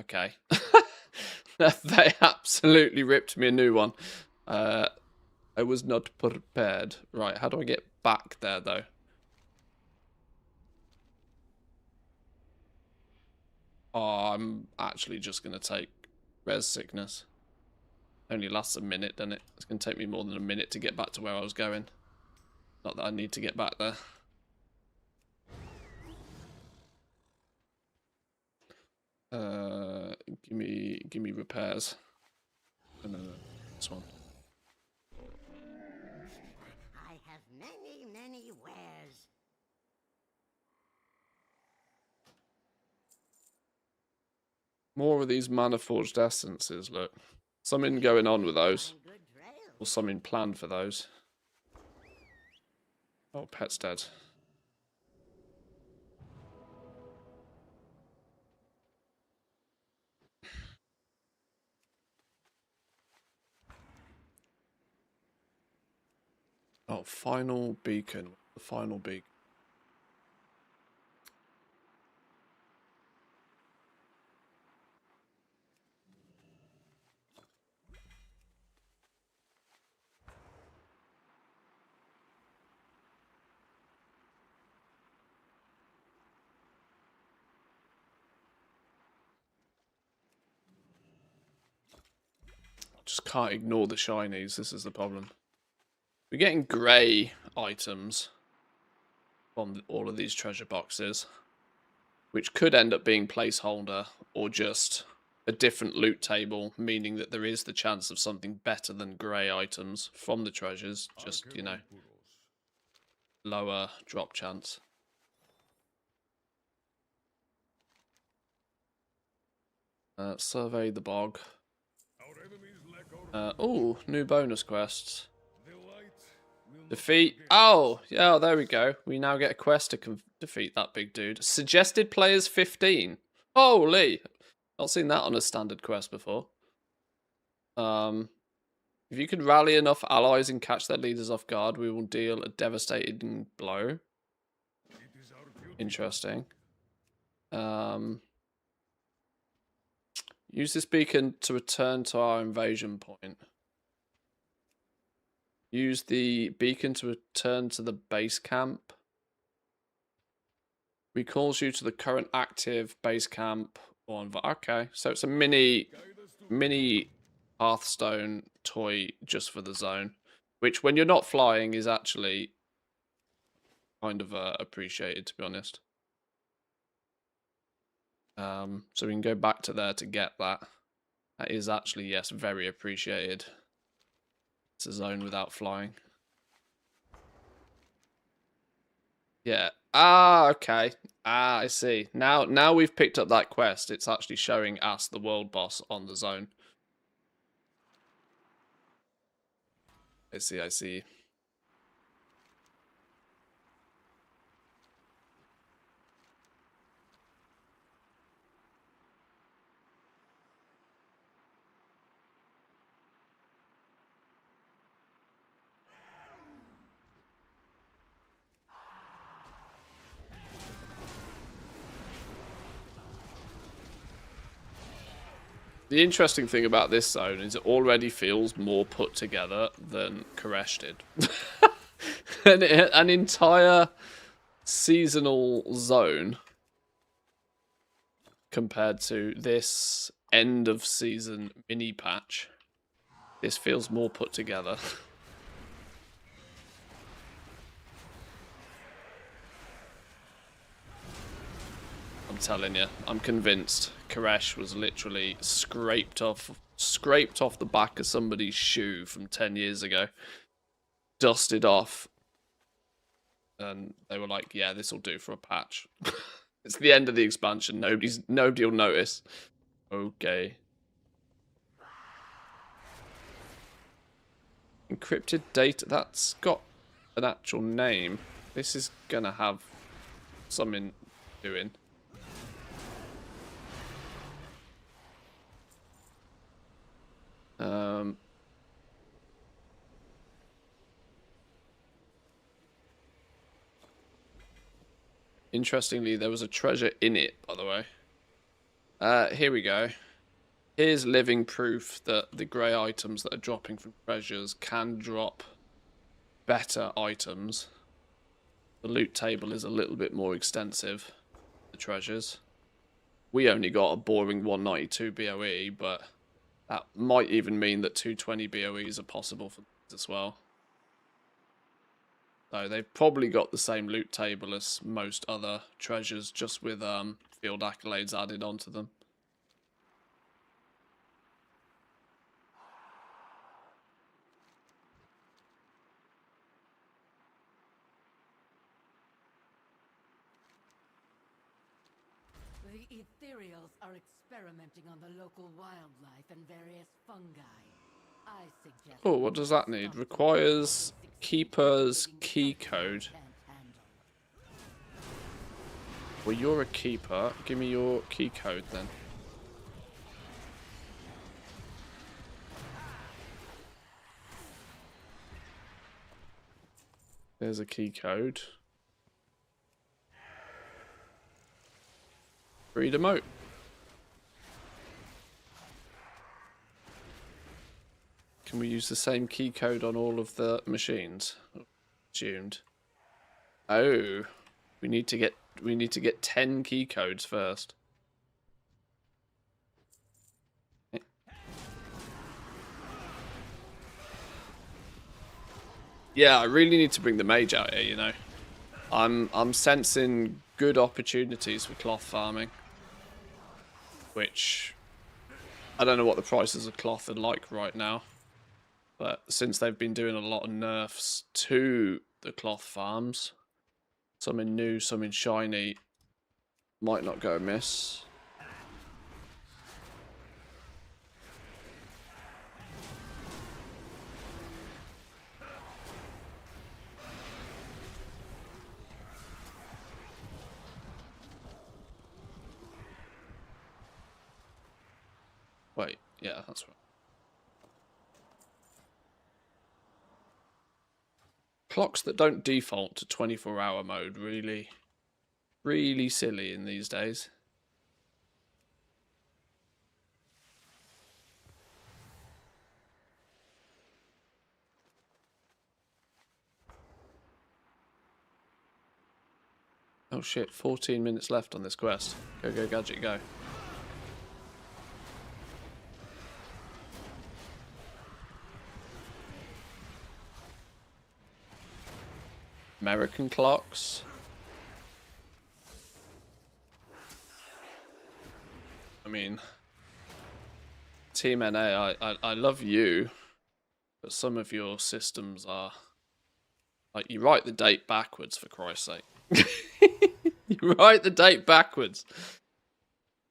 Okay. They absolutely ripped me a new one. I was not prepared. Right, how do I get back there, though? Oh, I'm actually just going to take Res Sickness. Only lasts a minute, doesn't it? It's going to take me more than a minute to get back to where I was going. Not that I need to get back there. Give me repairs. No, this one. I have many wares. More of these mana forged essences, look. Something going on with those. Or something planned for those. Oh, pet's dead. Oh, final beacon. The final beacon. Just can't ignore the shinies. This is the problem. We're getting grey items from all of these treasure boxes, which could end up being placeholder or just a different loot table, meaning that there is the chance of something better than grey items from the treasures. Just, you know, lower drop chance. Survey the bog. Oh, new bonus quests. Defeat. Oh, yeah, there we go. We now get a quest to defeat that big dude. Suggested players 15. Holy. Not seen that on a standard quest before. If you can rally enough allies and catch their leaders off guard, we will deal a devastating blow. Interesting. Use this beacon to return to our invasion point. Use the beacon to return to the base camp. Recalls you to the current active base camp. Okay, so it's a mini Hearthstone toy just for the zone, which when you're not flying is actually kind of appreciated, to be honest. So we can go back to there to get that. That is actually, yes, very appreciated. It's a zone without flying. Yeah. Ah, okay. Ah, I see. Now we've picked up that quest. It's actually showing us the world boss on the zone. I see, I see. The interesting thing about this zone is it already feels more put together than Koresh did. An entire seasonal zone compared to this end of season mini patch. This feels more put together. I'm telling you, I'm convinced Koresh was literally scraped off the back of somebody's shoe from 10 years ago, dusted off, and they were like, yeah, this will do for a patch. It's the end of the expansion. Nobody will notice. Okay. Encrypted data. That's got an actual name. This is gonna have something doing. Interestingly, there was a treasure in it, by the way. Here we go. Here's living proof that the grey items that are dropping from treasures can drop better items. The loot table is a little bit more extensive. The treasures. We only got a boring 192 BOE, but that might even mean that 220 BOEs are possible for these as well. So they've probably got the same loot table as most other treasures, just with field accolades added onto them. The ethereals are experimenting on the local wildlife and various fungi. I suggest. Oh, what does that need? Requires keeper's key code. Well, you're a keeper. Give me your key code then. There's a key code. Read emote. Can we use the same key code on all of the machines? Assumed. Oh, we need to get 10 key codes first. Yeah, I really need to bring the mage out here, you know. I'm sensing good opportunities for cloth farming. Which I don't know what the prices of cloth are like right now. But since they've been doing a lot of nerfs to the cloth farms, something new, something shiny might not go amiss. Wait, yeah, that's right. Clocks that don't default to 24-hour mode, really silly in these days. Oh shit, 14 minutes left on this quest. Go, go, gadget, go. American clocks. I mean, Team NA, I love you, but some of your systems are like, you write the date backwards, for Christ's sake. You write the date backwards.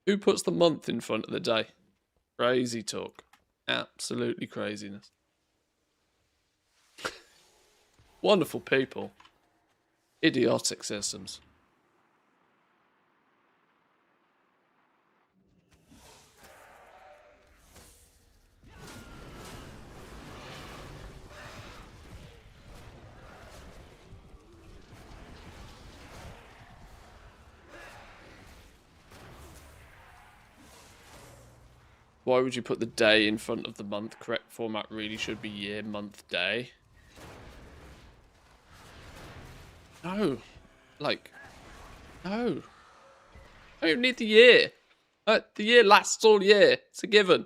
Who puts the month in front of the day? Crazy talk. Absolutely craziness. Wonderful people. Idiotic systems. Why would you put the day in front of the month? Correct format really should be year, month, day. No. Like, no. I don't need the year. The year lasts all year. It's a given.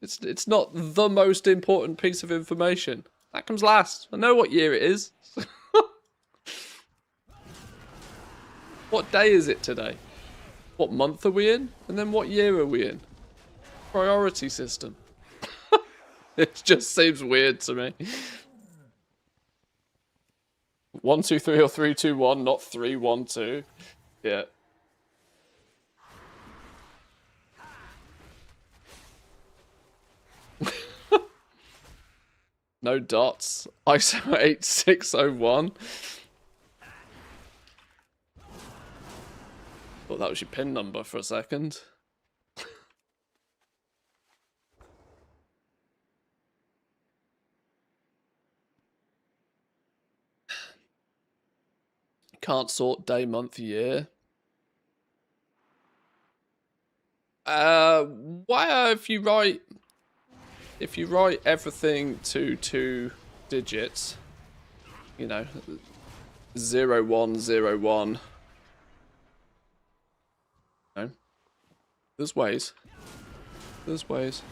It's not the most important piece of information. That comes last. I know what year it is. What day is it today? What month are we in? And then what year are we in? Priority system. It just seems weird to me. 1, 2, 3 or 3, 2, 1, not 3, 1, 2. Yeah. No dots. ISO 8601. Thought that was your pin number for a second. Can't sort day, month, year. Why if you write everything to 2 digits, you know, 0, 1, 0, 1. No. There's ways. There's ways.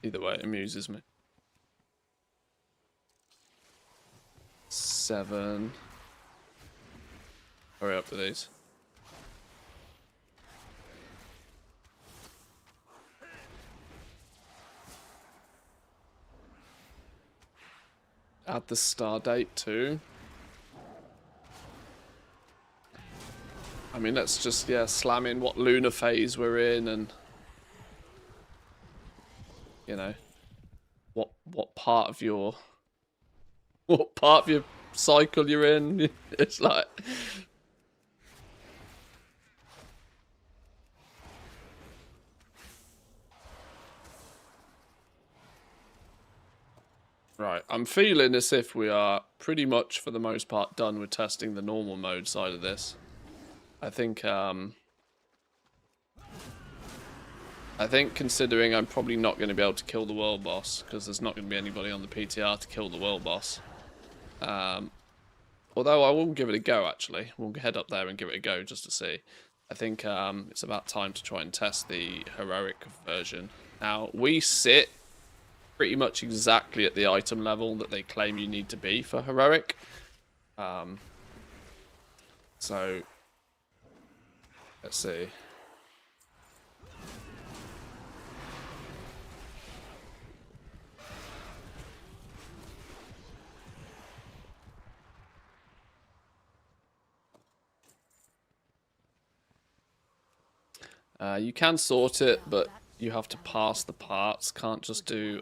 Either way, it amuses me. 7. Hurry up with these. Add the star date too. I mean, let's just, yeah, slam in what lunar phase we're in and, you know, what part of your cycle you're in. It's like, right, I'm feeling as if we are pretty much, for the most part, done with testing the normal mode side of this. I think considering I'm probably not going to be able to kill the world boss, because there's not going to be anybody on the PTR to kill the world boss. Although I will give it a go, actually. We'll head up there and give it a go just to see. I think it's about time to try and test the heroic version. Now, we sit pretty much exactly at the item level that they claim you need to be for heroic. So, let's see. You can sort it, but you have to pass the parts. Can't just do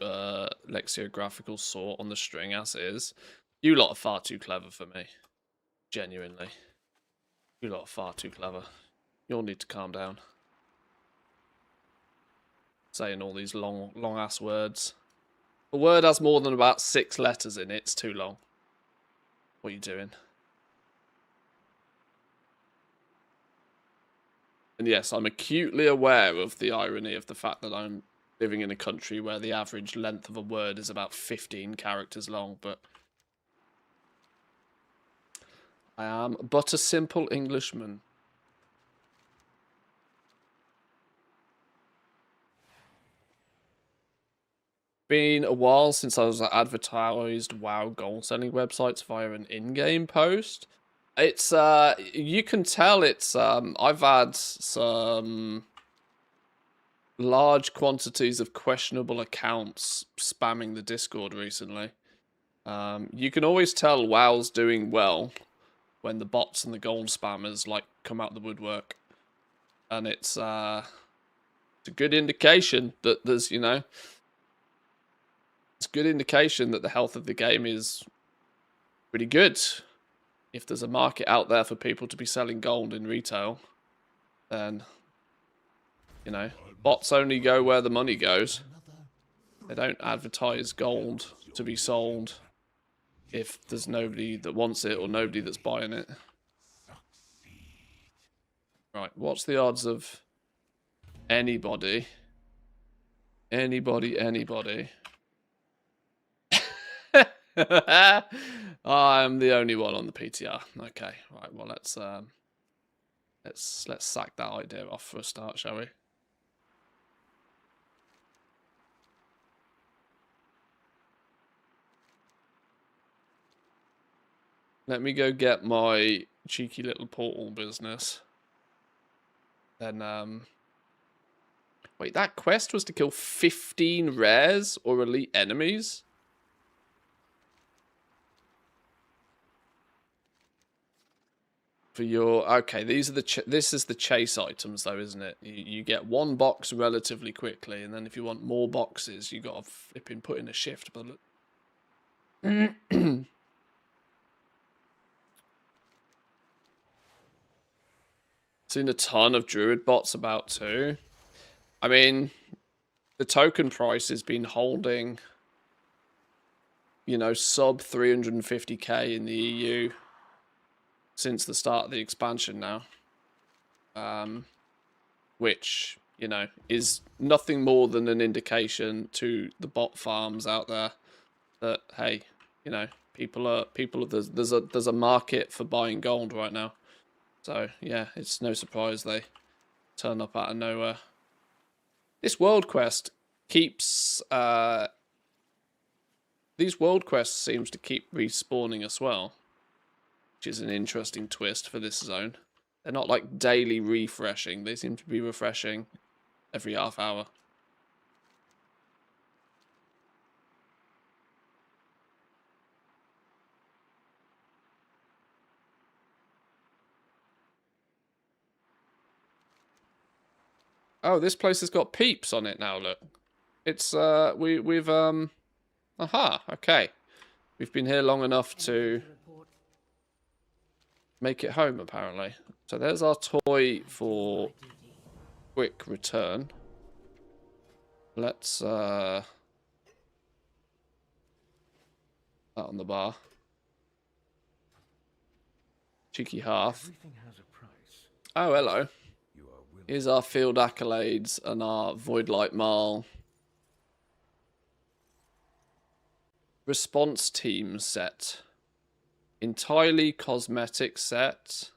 lexicographical sort on the string as is. You lot are far too clever for me. Genuinely. You lot are far too clever. You'll need to calm down. Saying all these long ass words. A word has more than about 6 letters in it. It's too long. What are you doing? And yes, I'm acutely aware of the irony of the fact that I'm living in a country where the average length of a word is about 15 characters long, but I am but a simple Englishman. Been a while since I was advertised WoW goal selling websites via an in-game post. It's you can tell it's I've had some large quantities of questionable accounts spamming the Discord recently. You can always tell WoW's doing well when the bots and the gold spammers like come out the woodwork, and it's a good indication that there's, you know, it's a good indication that the health of the game is pretty good. If there's a market out there for people to be selling gold in retail, then, you know, bots only go where the money goes. They don't advertise gold to be sold if there's nobody that wants it or nobody that's buying it. Right, what's the odds of anybody? Anybody. I'm the only one on the PTR. Okay, right, well let's sack that idea off for a start, shall we? Let me go get my cheeky little portal business. Then, wait, that quest was to kill 15 rares or elite enemies? For your... Okay, these are the... This is the chase items, though, isn't it? You get one box relatively quickly, and then if you want more boxes, you got to flipping put in a shift. But look... Seen a ton of druid bots about too. I mean, the token price has been holding, you know, sub 350k in the EU since the start of the expansion now. Which, you know, is nothing more than an indication to the bot farms out there that, hey, you know, there's a market for buying gold right now. So, yeah, it's no surprise they turn up out of nowhere. This world quest keeps... these world quests seems to keep respawning as well, which is an interesting twist for this zone. They're not like daily refreshing. They seem to be refreshing every half hour. Oh, this place has got peeps on it now, look. It's, we've, aha, okay. We've been here long enough to make it home, apparently. So there's our toy for quick return. Let's, that on the bar. Cheeky half. Oh, hello. Here's our field accolades and our Voidlight Marl response team set. Entirely cosmetic set.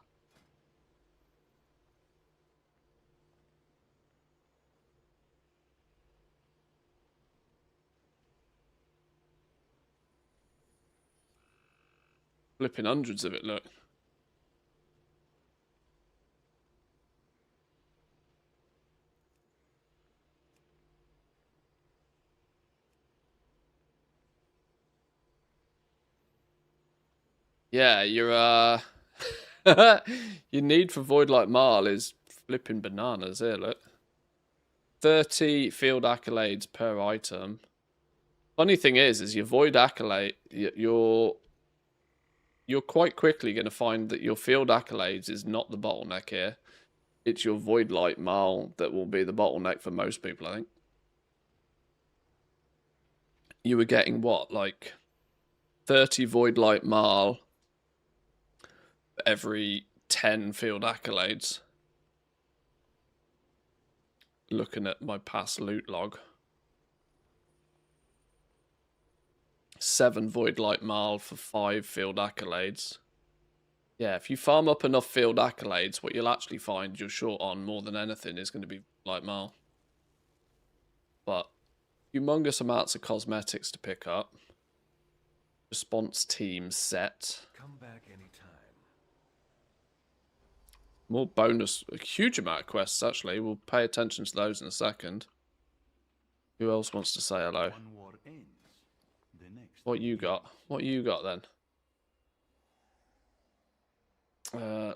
Flipping hundreds of it, look. Yeah, your your need for Voidlight Marl is flipping bananas here, look. 30 field accolades per item. Funny thing is your Void Accolade, you're quite quickly going to find that your field accolades is not the bottleneck here. It's your Voidlight Marl that will be the bottleneck for most people, I think. You were getting what, like 30 Voidlight Marl every 10 field accolades. Looking at my past loot log. 7 Voidlight Marl for 5 field accolades. Yeah, if you farm up enough field accolades, what you'll actually find you're short on more than anything is going to be Voidlight Marl. But humongous amounts of cosmetics to pick up. Response team set. Come back anytime. More bonus, a huge amount of quests actually. We'll pay attention to those in a second. Who else wants to say hello? One war ends, the next What you got? What you got then?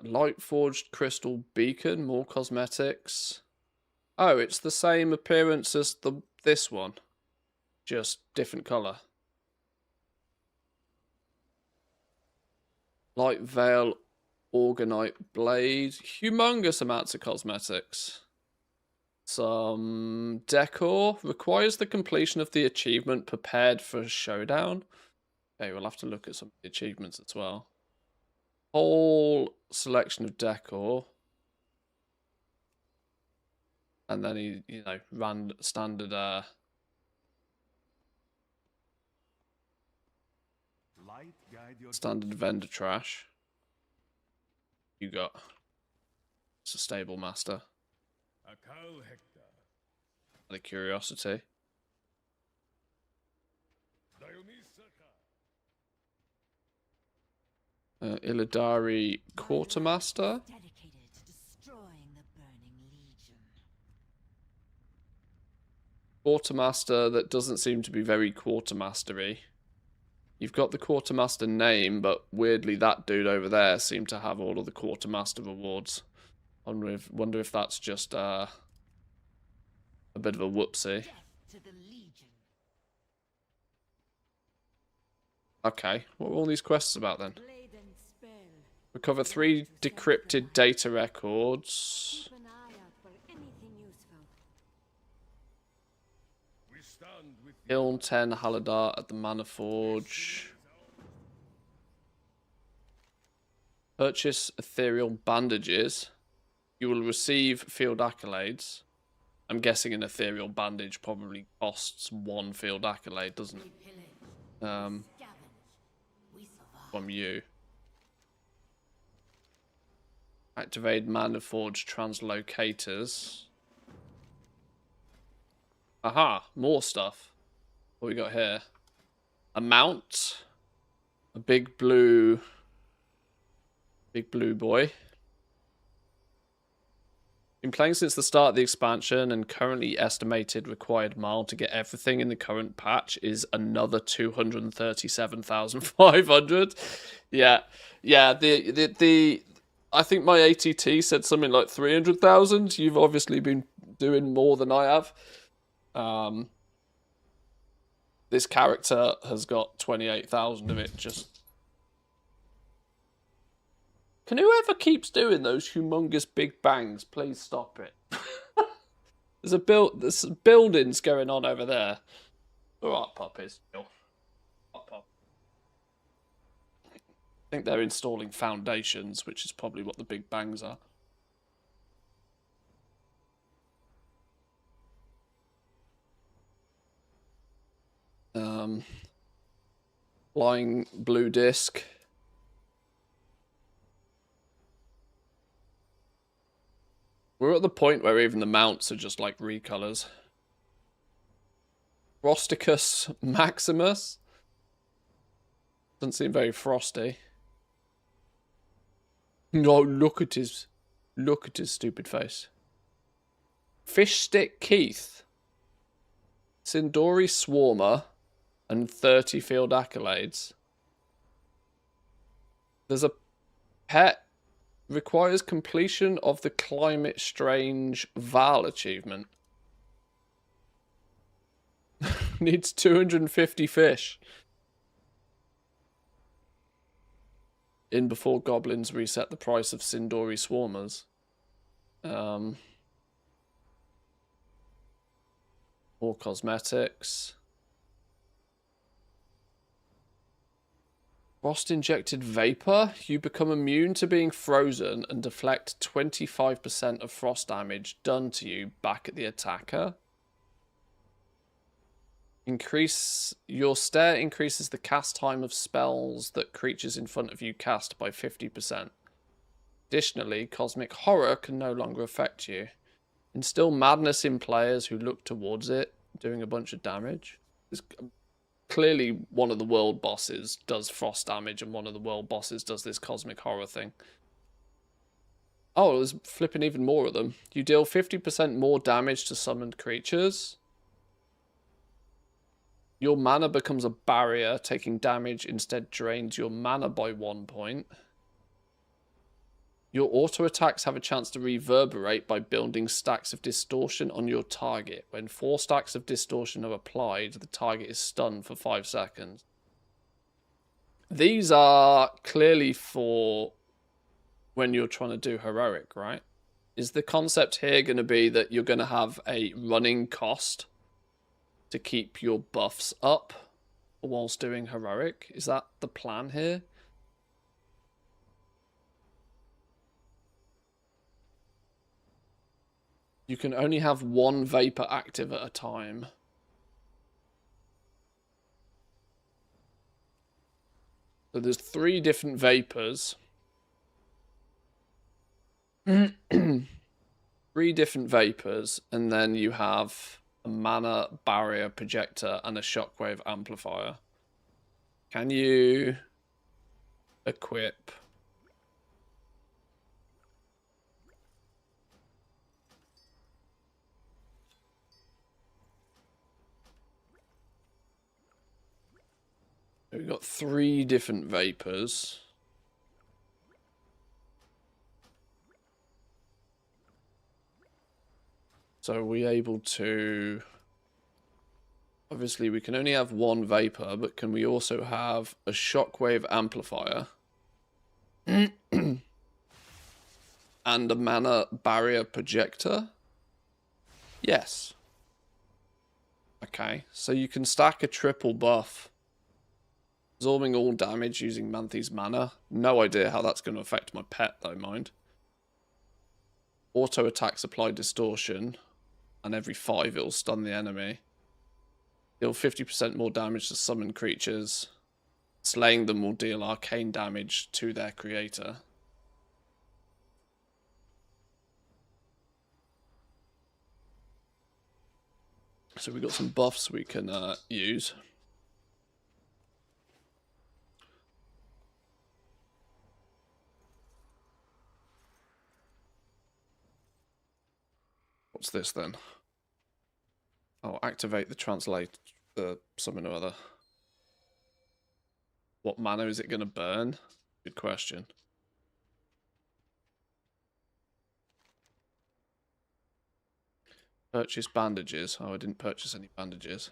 Light forged crystal beacon, more cosmetics. Oh, it's the same appearance as this one, just different color. Light veil, organite blade, humongous amounts of cosmetics. Some decor requires the completion of the achievement prepared for a showdown. Okay, we'll have to look at some of the achievements as well. Whole selection of decor. And then he, you know, ran standard light guide your standard vendor trash. You got. It's a stable master. a cow hector. Out of curiosity. Illidari quartermaster. Dedicated to destroying the burning legion. Quartermaster that doesn't seem to be very quartermastery. You've got the quartermaster name, but weirdly that dude over there seemed to have all of the quartermaster rewards. Wonder if that's just a bit of a whoopsie. Death to the legion. Okay, what were all these quests about then? Blade and spell. Recover 3 decrypted data records. Keep an eye out for anything useful. We stand with Iln 10 Haladar at the Mana Forge. Purchase ethereal bandages. You will receive field accolades. I'm guessing an ethereal bandage probably costs 1 field accolade, doesn't it? We pillage. Scavenge. We survive. From you. Activate Mana Forge translocators. Aha, more stuff. What we got here? A mount. A big blue boy. Been playing since the start of the expansion and currently estimated required mile to get everything in the current patch is another 237,500. Yeah. I think my ATT said something like 300,000. You've obviously been doing more than I have. This character has got 28,000 of it just. Can whoever keeps doing those humongous big bangs please stop it? There's buildings going on over there. Alright, puppies. Pop. I think they're installing foundations, which is probably what the big bangs are. Flying blue disc. We're at the point where even the mounts are just like recolors. Frosticus Maximus. Doesn't seem very frosty. No, look at his stupid face. Fishstick Keith. Sindori Swarmer. And 30 field accolades. There's a pet. Requires completion of the Climate Strange Val achievement. Needs 250 fish. In before goblins reset the price of Sindori Swarmers. More cosmetics. Frost-injected vapor. You become immune to being frozen and deflect 25% of frost damage done to you back at the attacker. Your stare increases the cast time of spells that creatures in front of you cast by 50%. Additionally, cosmic horror can no longer affect you. Instill madness in players who look towards it, doing a bunch of damage. Clearly, one of the world bosses does frost damage, and one of the world bosses does this cosmic horror thing. Oh, there's flipping even more of them. You deal 50% more damage to summoned creatures. Your mana becomes a barrier. Taking damage instead drains your mana by 1 point. Your auto attacks have a chance to reverberate by building stacks of distortion on your target. When 4 stacks of distortion are applied, the target is stunned for 5 seconds. These are clearly for when you're trying to do heroic, right? Is the concept here going to be that you're going to have a running cost to keep your buffs up whilst doing heroic? Is that the plan here? You can only have 1 vapor active at a time. So there's 3 different vapors. 3 different vapors, and then you have a mana barrier projector and a shockwave amplifier. Can you equip? We've got 3 different vapors. So are we able to... Obviously, we can only have 1 vapor, but can we also have a shockwave amplifier? And a mana barrier projector? Yes. Okay, so you can stack a triple buff. Absorbing all damage using Manthi's mana. No idea how that's going to affect my pet, though, mind. Auto attacks apply distortion, and every 5 it'll stun the enemy. Deal 50% more damage to summoned creatures. Slaying them will deal arcane damage to their creator. So we've got some buffs we can use. What's this then? Oh, activate the translate, something or other. What mana is it going to burn? Good question. Purchase bandages. Oh, I didn't purchase any bandages.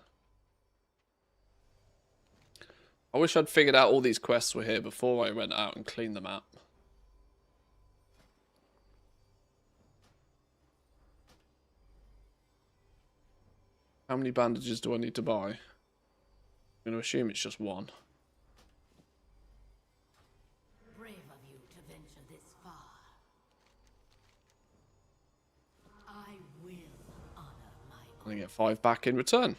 I wish I'd figured out all these quests were here before I went out and cleaned them out. How many bandages do I need to buy? I'm going to assume it's just 1. Brave of you to venture this far. I will honor my I'm going to get 5 back in return.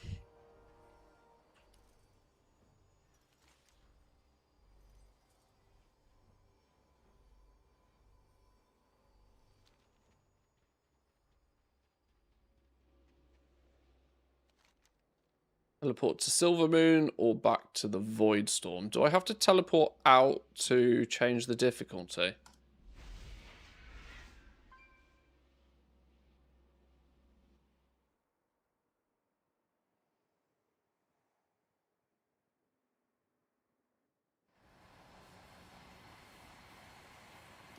Teleport to Silvermoon or back to the Void Storm. Do I have to teleport out to change the difficulty?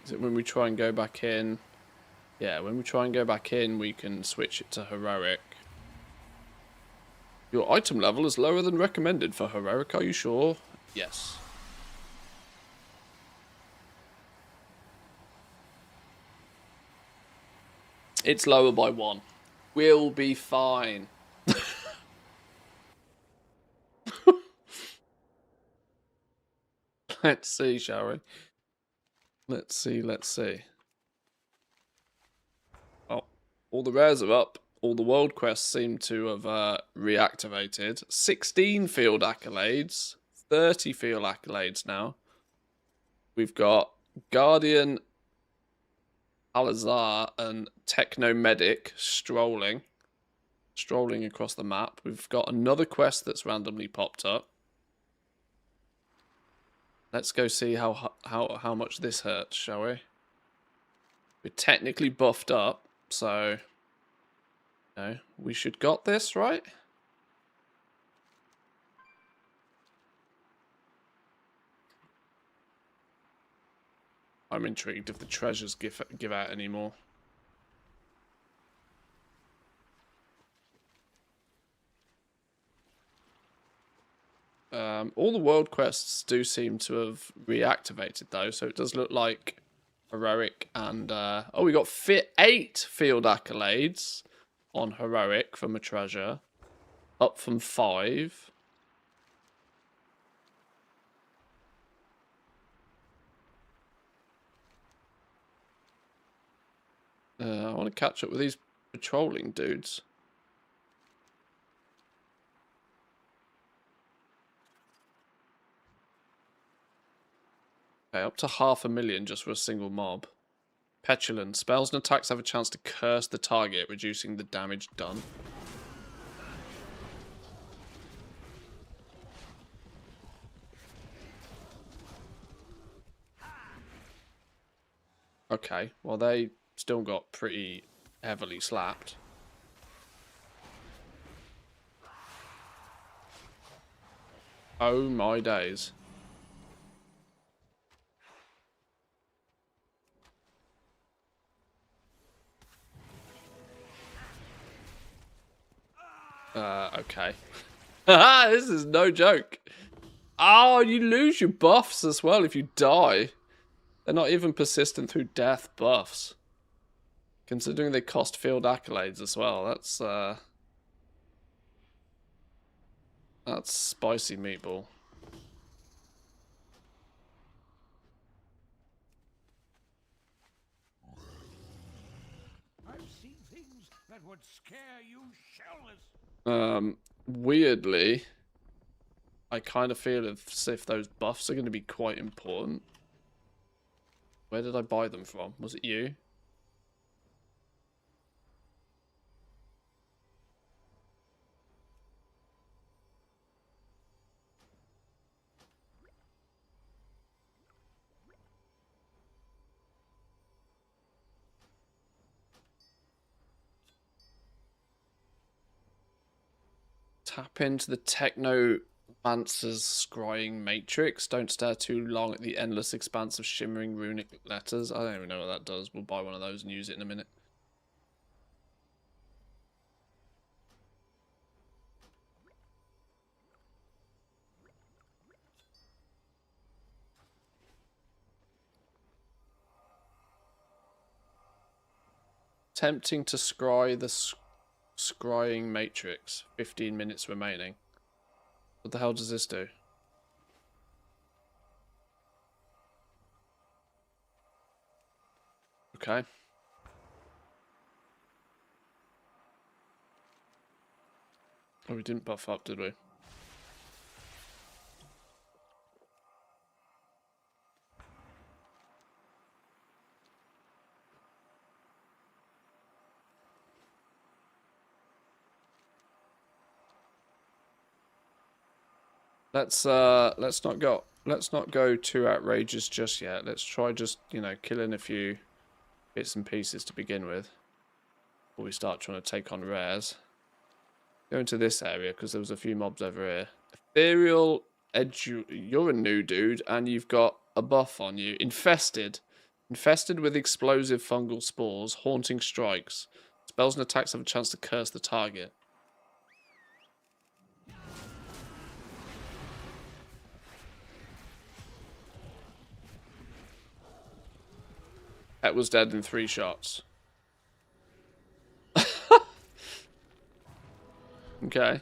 Is it when we try and go back in? Yeah, when we try and go back in, we can switch it to Heroic. Your item level is lower than recommended for Heroic, are you sure? Yes. It's lower by 1. We'll be fine. Let's see, shall we? Let's see. Oh, all the rares are up. All the world quests seem to have reactivated. 16 field accolades. 30 field accolades now. We've got Guardian, Alazar, and Technomedic strolling across the map. We've got another quest that's randomly popped up. Let's go see how much this hurts, shall we? We're technically buffed up, so we should got this, right? I'm intrigued if the treasures give out any more. All the world quests do seem to have reactivated though, so it does look like heroic and oh, we got 8 field accolades on heroic from a treasure, up from 5. I want to catch up with these patrolling dudes. Okay, up to 500,000 just for a single mob. Petulant. Spells and attacks have a chance to curse the target, reducing the damage done. Okay, well they still got pretty heavily slapped. Oh my days. Okay. This is no joke. Oh, you lose your buffs as well if you die. They're not even persistent through death buffs. Considering they cost field accolades as well, that's spicy meatball. I've seen things that would scare you shellless. Weirdly, I kind of feel as if those buffs are going to be quite important. Where did I buy them from? Was it you? Tap into the Technomancer's scrying matrix. Don't stare too long at the endless expanse of shimmering runic letters. I don't even know what that does. We'll buy one of those and use it in a minute. Attempting to scry the scrying matrix. 15 minutes remaining. What the hell does this do? Okay. Oh, we didn't buff up, did we? Let's not go too outrageous just yet. Let's try just, killing a few bits and pieces to begin with before we start trying to take on rares. Go into this area because there was a few mobs over here. Ethereal Edge, you're a new dude and you've got a buff on you. Infested with explosive fungal spores, haunting strikes. Spells and attacks have a chance to curse the target. That was dead in 3 shots. Okay.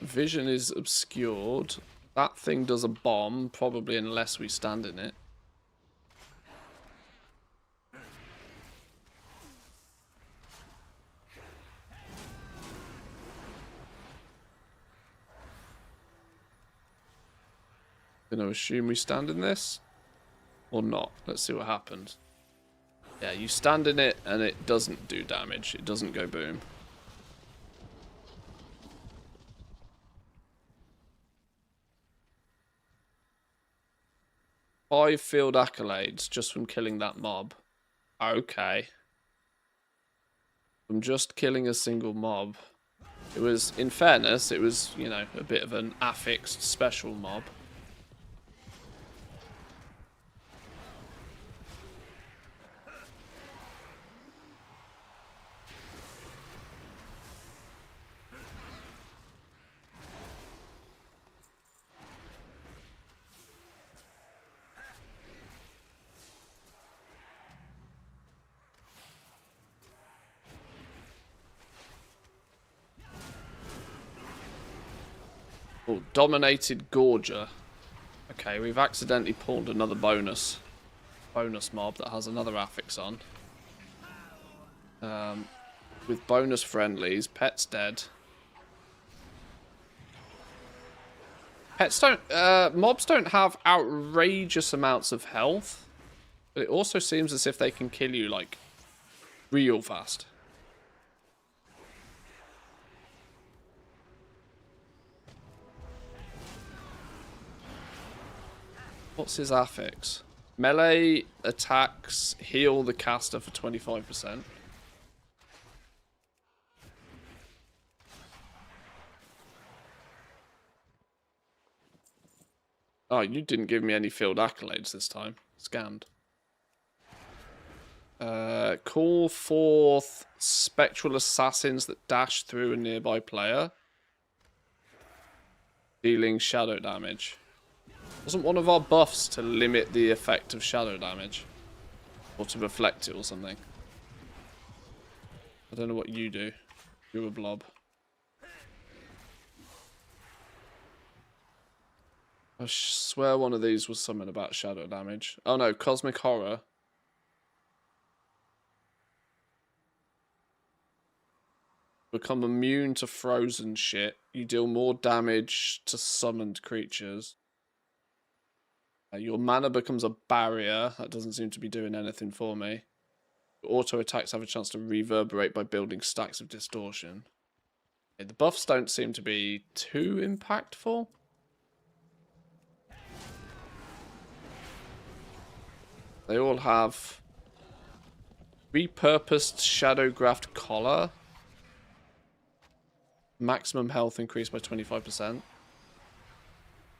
Vision is obscured. That thing does a bomb, probably unless we stand in it. Gonna assume we stand in this or not. Let's see what happens. Yeah, you stand in it and it doesn't do damage. It doesn't go boom. 5 field accolades just from killing that mob. Okay. From just killing a single mob. It was, in fairness, it was, you know, a bit of an affixed special mob. Oh, dominated Gorger. Okay, we've accidentally pulled another bonus mob that has another affix on. With bonus friendlies, pet's dead. Mobs don't have outrageous amounts of health, but it also seems as if they can kill you, like, real fast. What's his affix? Melee attacks heal the caster for 25%. Oh, you didn't give me any field accolades this time. Scammed. Call forth spectral assassins that dash through a nearby player, dealing shadow damage. Wasn't one of our buffs to limit the effect of shadow damage? Or to reflect it or something? I don't know what you do. You're a blob. I swear one of these was something about shadow damage. Oh no, cosmic horror. Become immune to frozen shit. You deal more damage to summoned creatures. Your mana becomes a barrier. That doesn't seem to be doing anything for me. Auto attacks have a chance to reverberate by building stacks of distortion. Okay, the buffs don't seem to be too impactful. They all have repurposed shadow graft collar. Maximum health increased by 25%.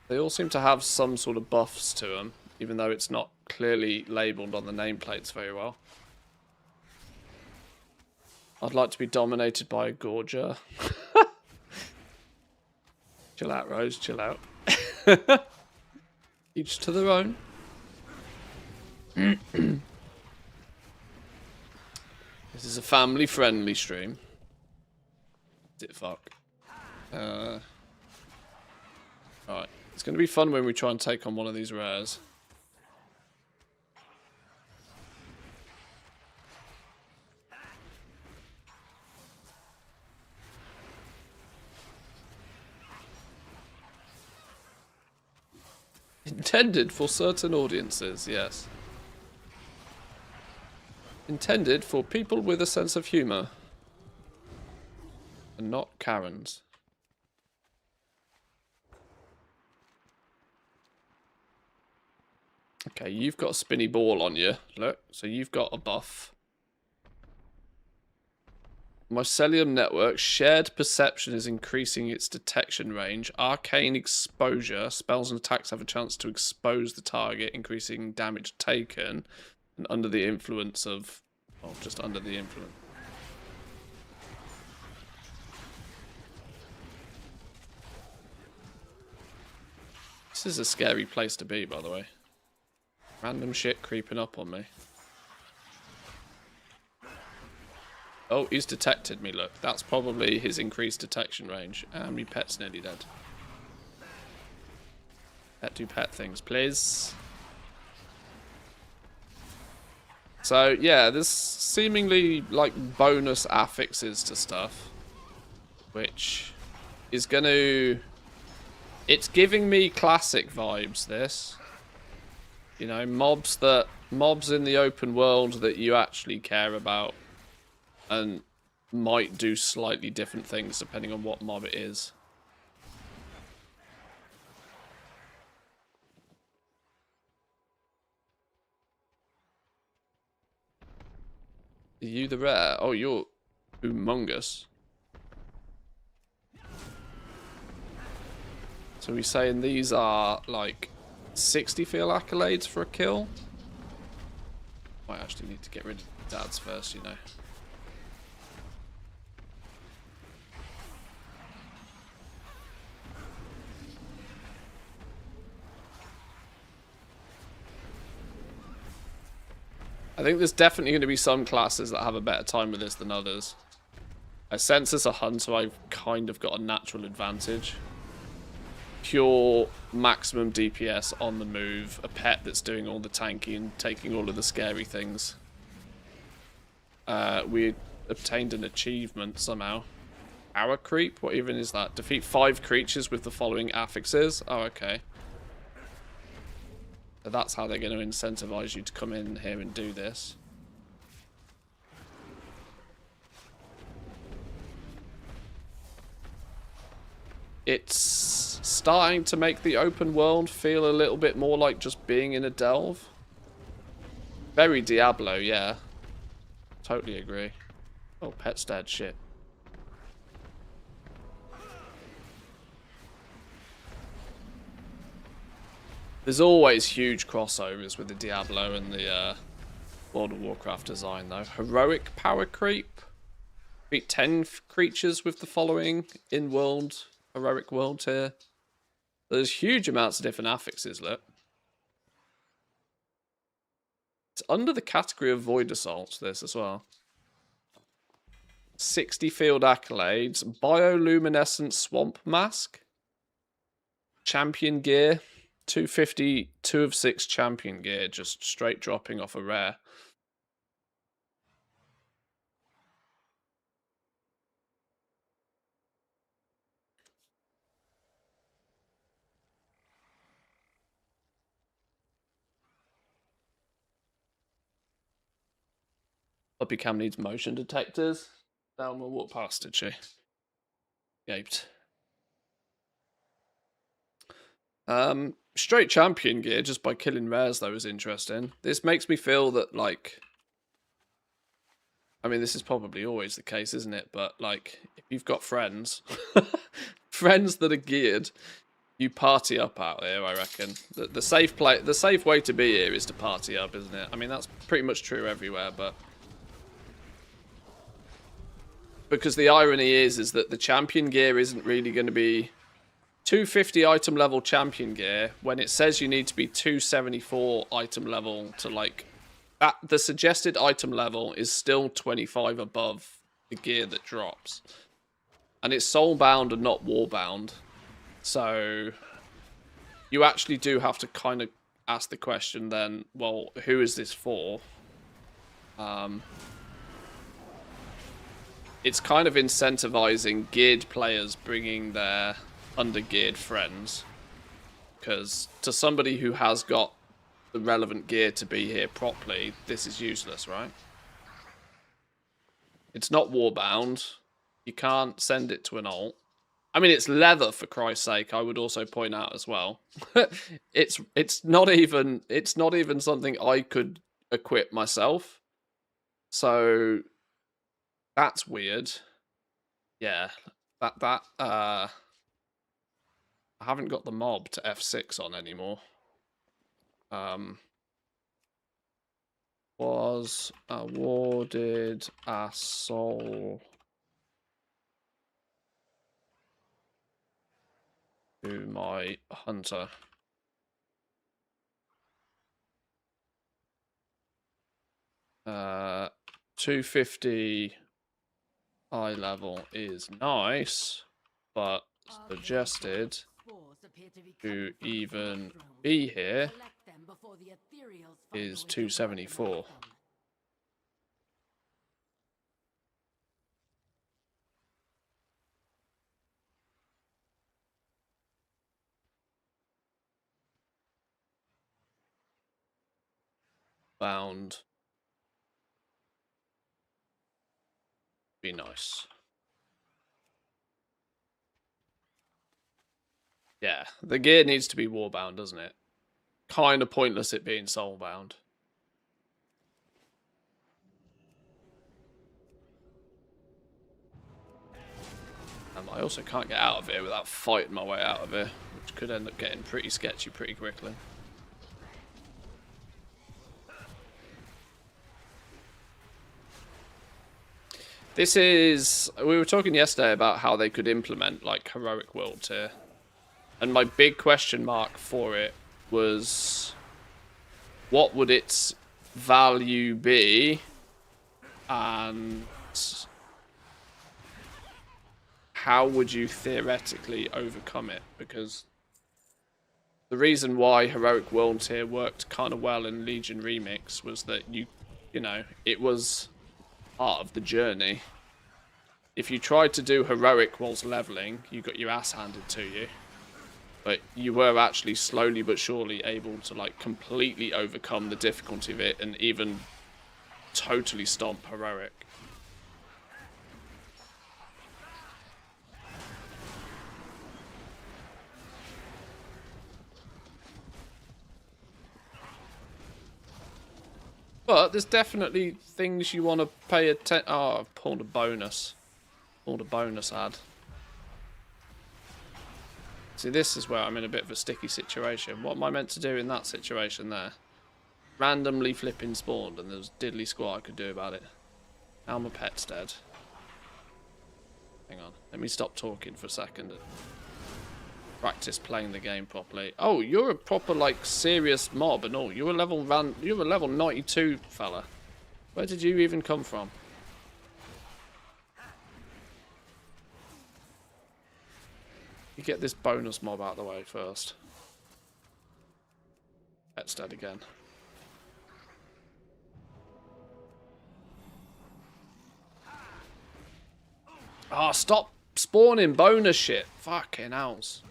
They all seem to have some sort of buffs to them, even though it's not clearly labelled on the nameplates very well. I'd like to be dominated by a Gorger. Chill out, Rose, chill out. Each to their own. This is a family-friendly stream. Did fuck. Alright. It's going to be fun when we try and take on one of these rares. Intended for certain audiences, yes. Intended for people with a sense of humour. And not Karens. Okay, you've got a spinny ball on you. Look, so you've got a buff. Mycelium Network. Shared Perception is increasing its detection range. Arcane Exposure. Spells and attacks have a chance to expose the target, increasing damage taken. And under the influence of... Oh, just under the influence. This is a scary place to be, by the way. Random shit creeping up on me. Oh, he's detected me, look. That's probably his increased detection range. And my pet's nearly dead. Pet do pet things, please. So, yeah, there's seemingly, like, bonus affixes to stuff. Which is going to... It's giving me classic vibes, this. You know, mobs in the open world that you actually care about. And might do slightly different things depending on what mob it is. Are you the rare? Oh, you're humongous. So we're saying these are like 60 field accolades for a kill? Might actually need to get rid of dads first, you know. I think there's definitely going to be some classes that have a better time with this than others. I sense as a hunter, I've kind of got a natural advantage. Pure maximum DPS on the move, a pet that's doing all the tanky and taking all of the scary things. We obtained an achievement somehow. Power creep? What even is that? Defeat 5 creatures with the following affixes? Oh, okay. So that's how they're going to incentivize you to come in here and do this. It's starting to make the open world feel a little bit more like just being in a delve. Very Diablo, yeah. Totally agree. Oh, pet's dead, shit. There's always huge crossovers with the Diablo and the World of Warcraft design, though. Heroic power creep. Beat 10 creatures with the following in-world, heroic world here. There's huge amounts of different affixes, look. It's under the category of Void Assaults, this as well. 60 field accolades. Bioluminescent Swamp Mask. Champion gear. 250, 2 of 6 champion gear, just straight dropping off a rare. Puppy Cam needs motion detectors. Down will walk past, did she? Gaped. Straight champion gear just by killing rares though is interesting. This makes me feel that like, I mean this is probably always the case, isn't it? But like if you've got friends, friends that are geared, you party up out here. I reckon the safe way to be here is to party up, isn't it? I mean that's pretty much true everywhere, but because the irony is that the champion gear isn't really going to be 250 item level champion gear when it says you need to be 274 item level to like that. The suggested item level is still 25 above the gear that drops, and it's soul bound and not war bound. So you actually do have to kind of ask the question then, well, who is this for? It's kind of incentivizing geared players bringing their under-geared friends, because to somebody who has got the relevant gear to be here properly, this is useless, right? It's not warbound. You can't send it to an alt. I mean, it's leather, for Christ's sake. I would also point out as well. it's not even something I could equip myself. So that's weird. Yeah, I haven't got the mob to F6 on anymore. Was awarded a soul to my hunter. Uh, 250 eye level is nice, but suggested to even be here is 274. Bound. Be nice. Yeah, the gear needs to be warbound, doesn't it? Kind of pointless it being soulbound. I also can't get out of here without fighting my way out of here, which could end up getting pretty sketchy pretty quickly. This is... We were talking yesterday about how they could implement, like, heroic world tier. And my big question mark for it was... What would its value be? And... how would you theoretically overcome it? Because... the reason why heroic world tier worked kind of well in Legion Remix was that you know, it was... part of the journey. If you tried to do heroic whilst leveling, you got your ass handed to you. But you were actually slowly but surely able to like completely overcome the difficulty of it and even totally stomp heroic. But there's definitely things you want to pay attention... oh, I've pulled a bonus. Pulled a bonus ad. See, this is where I'm in a bit of a sticky situation. What am I meant to do in that situation there? Randomly flipping spawned and there's diddly squat I could do about it. Now my pet's dead. Hang on. Let me stop talking for a second and practice playing the game properly. Oh, you're a proper, like, serious mob and all. You're a level 92 fella. Where did you even come from? You get this bonus mob out of the way first. Pet's dead again. Ah, oh, stop spawning bonus shit. Fucking house.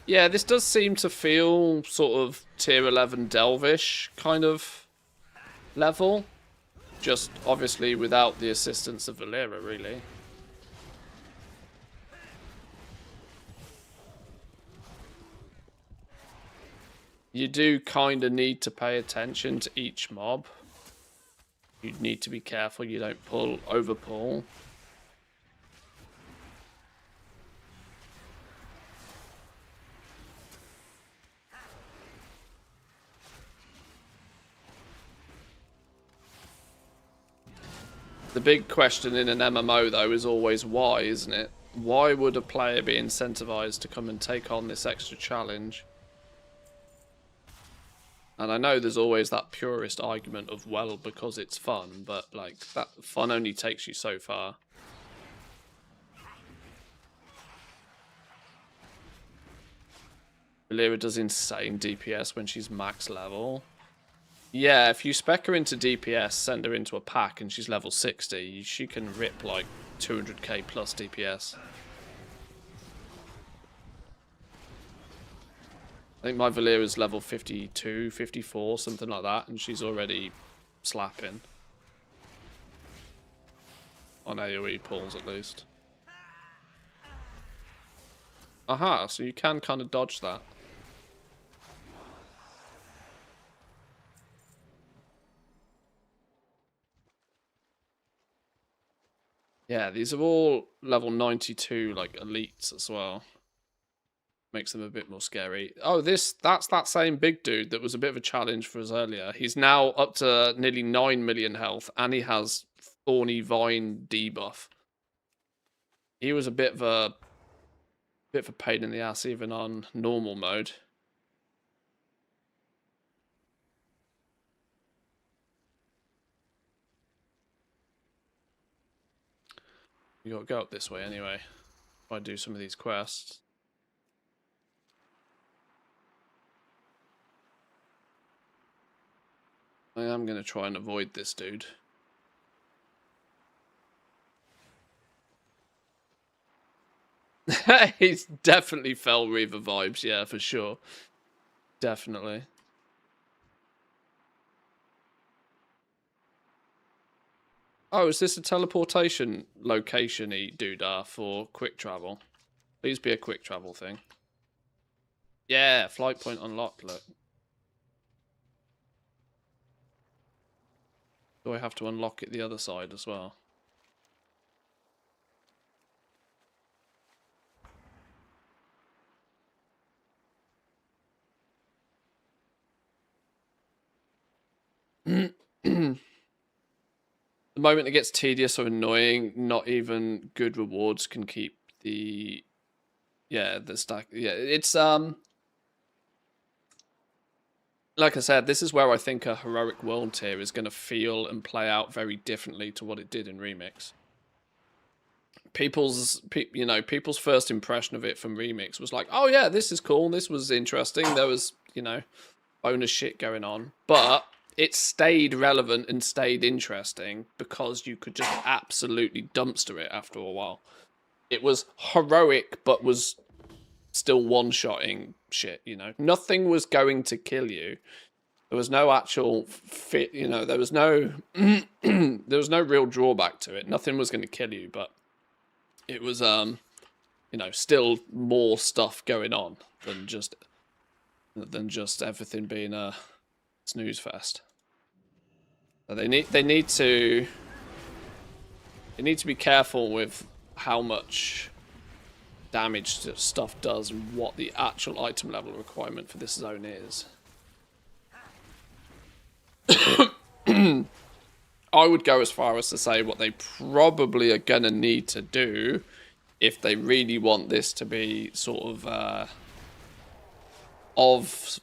Yeah, this does seem to feel sort of tier 11 Delvish kind of level. Just obviously without the assistance of Valera, really. You do kind of need to pay attention to each mob. You need to be careful you don't overpull. The big question in an MMO, though, is always why, isn't it? Why would a player be incentivized to come and take on this extra challenge? And I know there's always that purist argument of, well, because it's fun, but, like, that fun only takes you so far. Valera does insane DPS when she's max level. Yeah, if you spec her into DPS, send her into a pack, and she's level 60, she can rip like 200k plus DPS. I think my Valera's level 52, 54, something like that, and she's already slapping. On AoE pulls, at least. Aha, so you can kind of dodge that. Yeah, these are all level 92, like, elites as well. Makes them a bit more scary. Oh, that's that same big dude that was a bit of a challenge for us earlier. He's now up to nearly 9 million health, and he has Thorny Vine debuff. He was a bit of a pain in the ass even on normal mode. You gotta go up this way anyway. If I do some of these quests. I am gonna try and avoid this dude. He's definitely Fel Reaver vibes, yeah, for sure. Definitely. Oh, is this a teleportation location-y doodah for quick travel? Please be a quick travel thing. Yeah, flight point unlocked, look. Do I have to unlock it the other side as well? The moment it gets tedious or annoying, not even good rewards can keep the stack. Yeah, it's like I said, this is where I think a heroic world tier is going to feel and play out very differently to what it did in Remix. People's first impression of it from Remix was like, oh yeah, this is cool, this was interesting, there was, bonus shit going on, but it stayed relevant and stayed interesting because you could just absolutely dumpster it after a while. It was heroic, but was still one-shotting shit, Nothing was going to kill you. There was no actual fit, there was no there was no real drawback to it. Nothing was going to kill you, but it was still more stuff going on than just everything being a snooze fest. So they need to be careful with how much damage stuff does and what the actual item level requirement for this zone is. I would go as far as to say what they probably are gonna need to do if they really want this to be sort of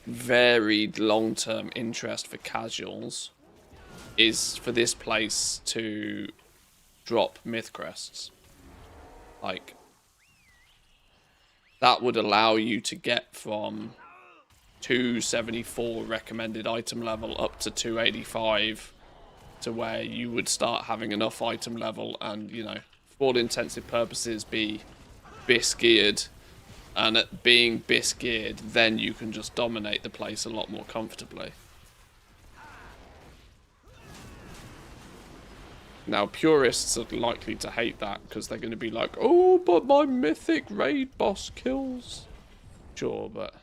varied long-term interest for casuals, is for this place to drop myth crests. Like, that would allow you to get from 274 recommended item level up to 285 to where you would start having enough item level and, for all intensive purposes, be bis-geared. And at being bis-geared, then you can just dominate the place a lot more comfortably. Now, purists are likely to hate that because they're going to be like, oh, but my mythic raid boss kills. Sure, but...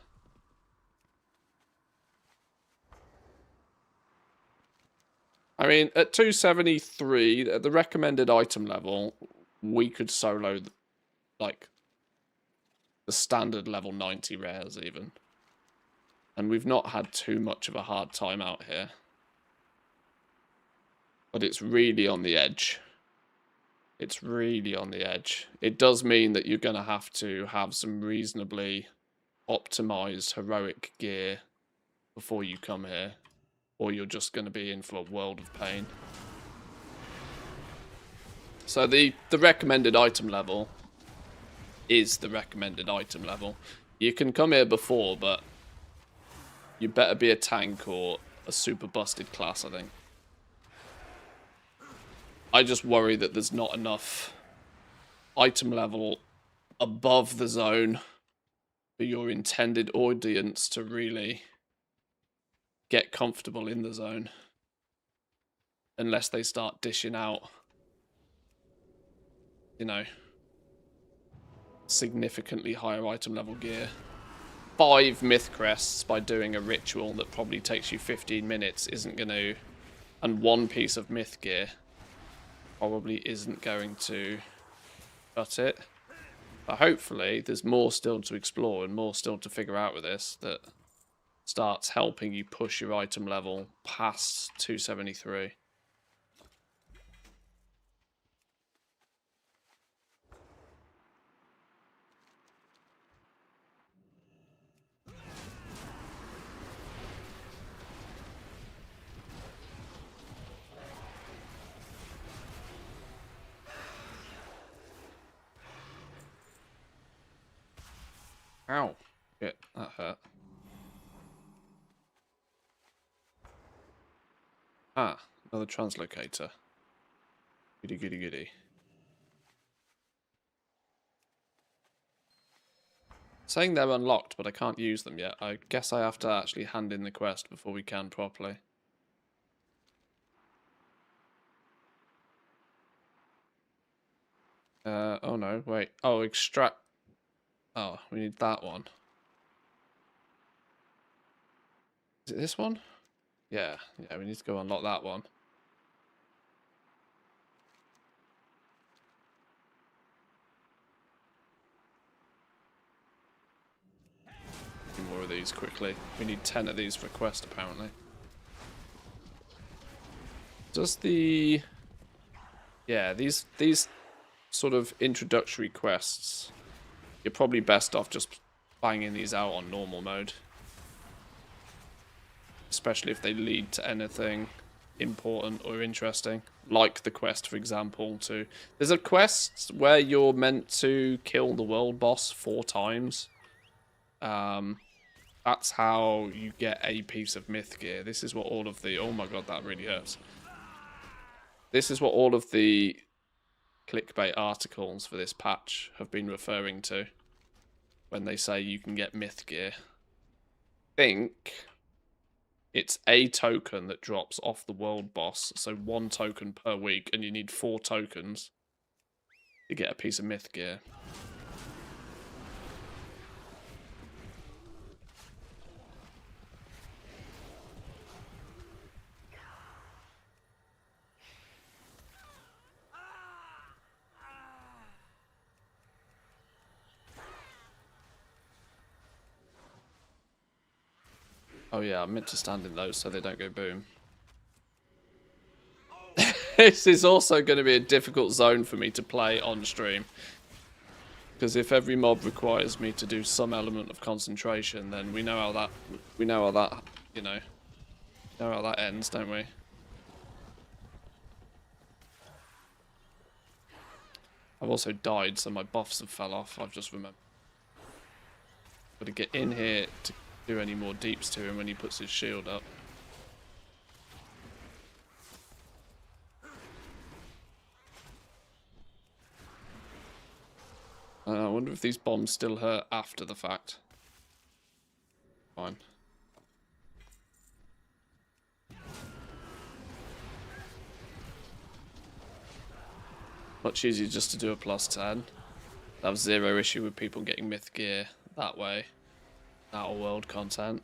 I mean, at 273, at the recommended item level, we could solo, like, the standard level 90 rares even. And we've not had too much of a hard time out here. But it's really on the edge. It's really on the edge. It does mean that you're going to have some reasonably optimized heroic gear before you come here. Or you're just going to be in for a world of pain. So the recommended item level is the recommended item level. You can come here before, but you better be a tank or a super busted class, I think. I just worry that there's not enough item level above the zone for your intended audience to really get comfortable in the zone. Unless they start dishing out, significantly higher item level gear. 5 myth crests by doing a ritual that probably takes you 15 minutes isn't going to... And 1 piece of myth gear probably isn't going to cut it. But hopefully there's more still to explore and more still to figure out with this that starts helping you push your item level past 273. Ow. Shit, that hurt. Ah, another translocator. Goody, goody, goody. Saying they're unlocked, but I can't use them yet. I guess I have to actually hand in the quest before we can properly. Oh no, wait. Oh, extract. Oh, we need that one. Is it this one? Yeah, yeah, we need to go unlock that one. More of these quickly. We need 10 of these for a quest, apparently. Does the... Yeah, these sort of introductory quests, you're probably best off just banging these out on normal mode. Especially if they lead to anything important or interesting. Like the quest, for example, to... There's a quest where you're meant to kill the world boss 4 times. That's how you get a piece of myth gear. This is what all of the... Oh my god, that really hurts. This is what all of the clickbait articles for this patch have been referring to when they say you can get myth gear. I think it's a token that drops off the world boss, so 1 token per week, and you need 4 tokens to get a piece of myth gear. Oh yeah, I meant to stand in those so they don't go boom. This is also going to be a difficult zone for me to play on stream. Because if every mob requires me to do some element of concentration, then we know how that, you know how that ends, don't we? I've also died, so my buffs have fell off. I've just remembered. Got to get in here to do any more deeps to him when he puts his shield up. I wonder if these bombs still hurt after the fact. Fine. Much easier just to do a +10. I have 0 issue with people getting myth gear that way. Outer world content.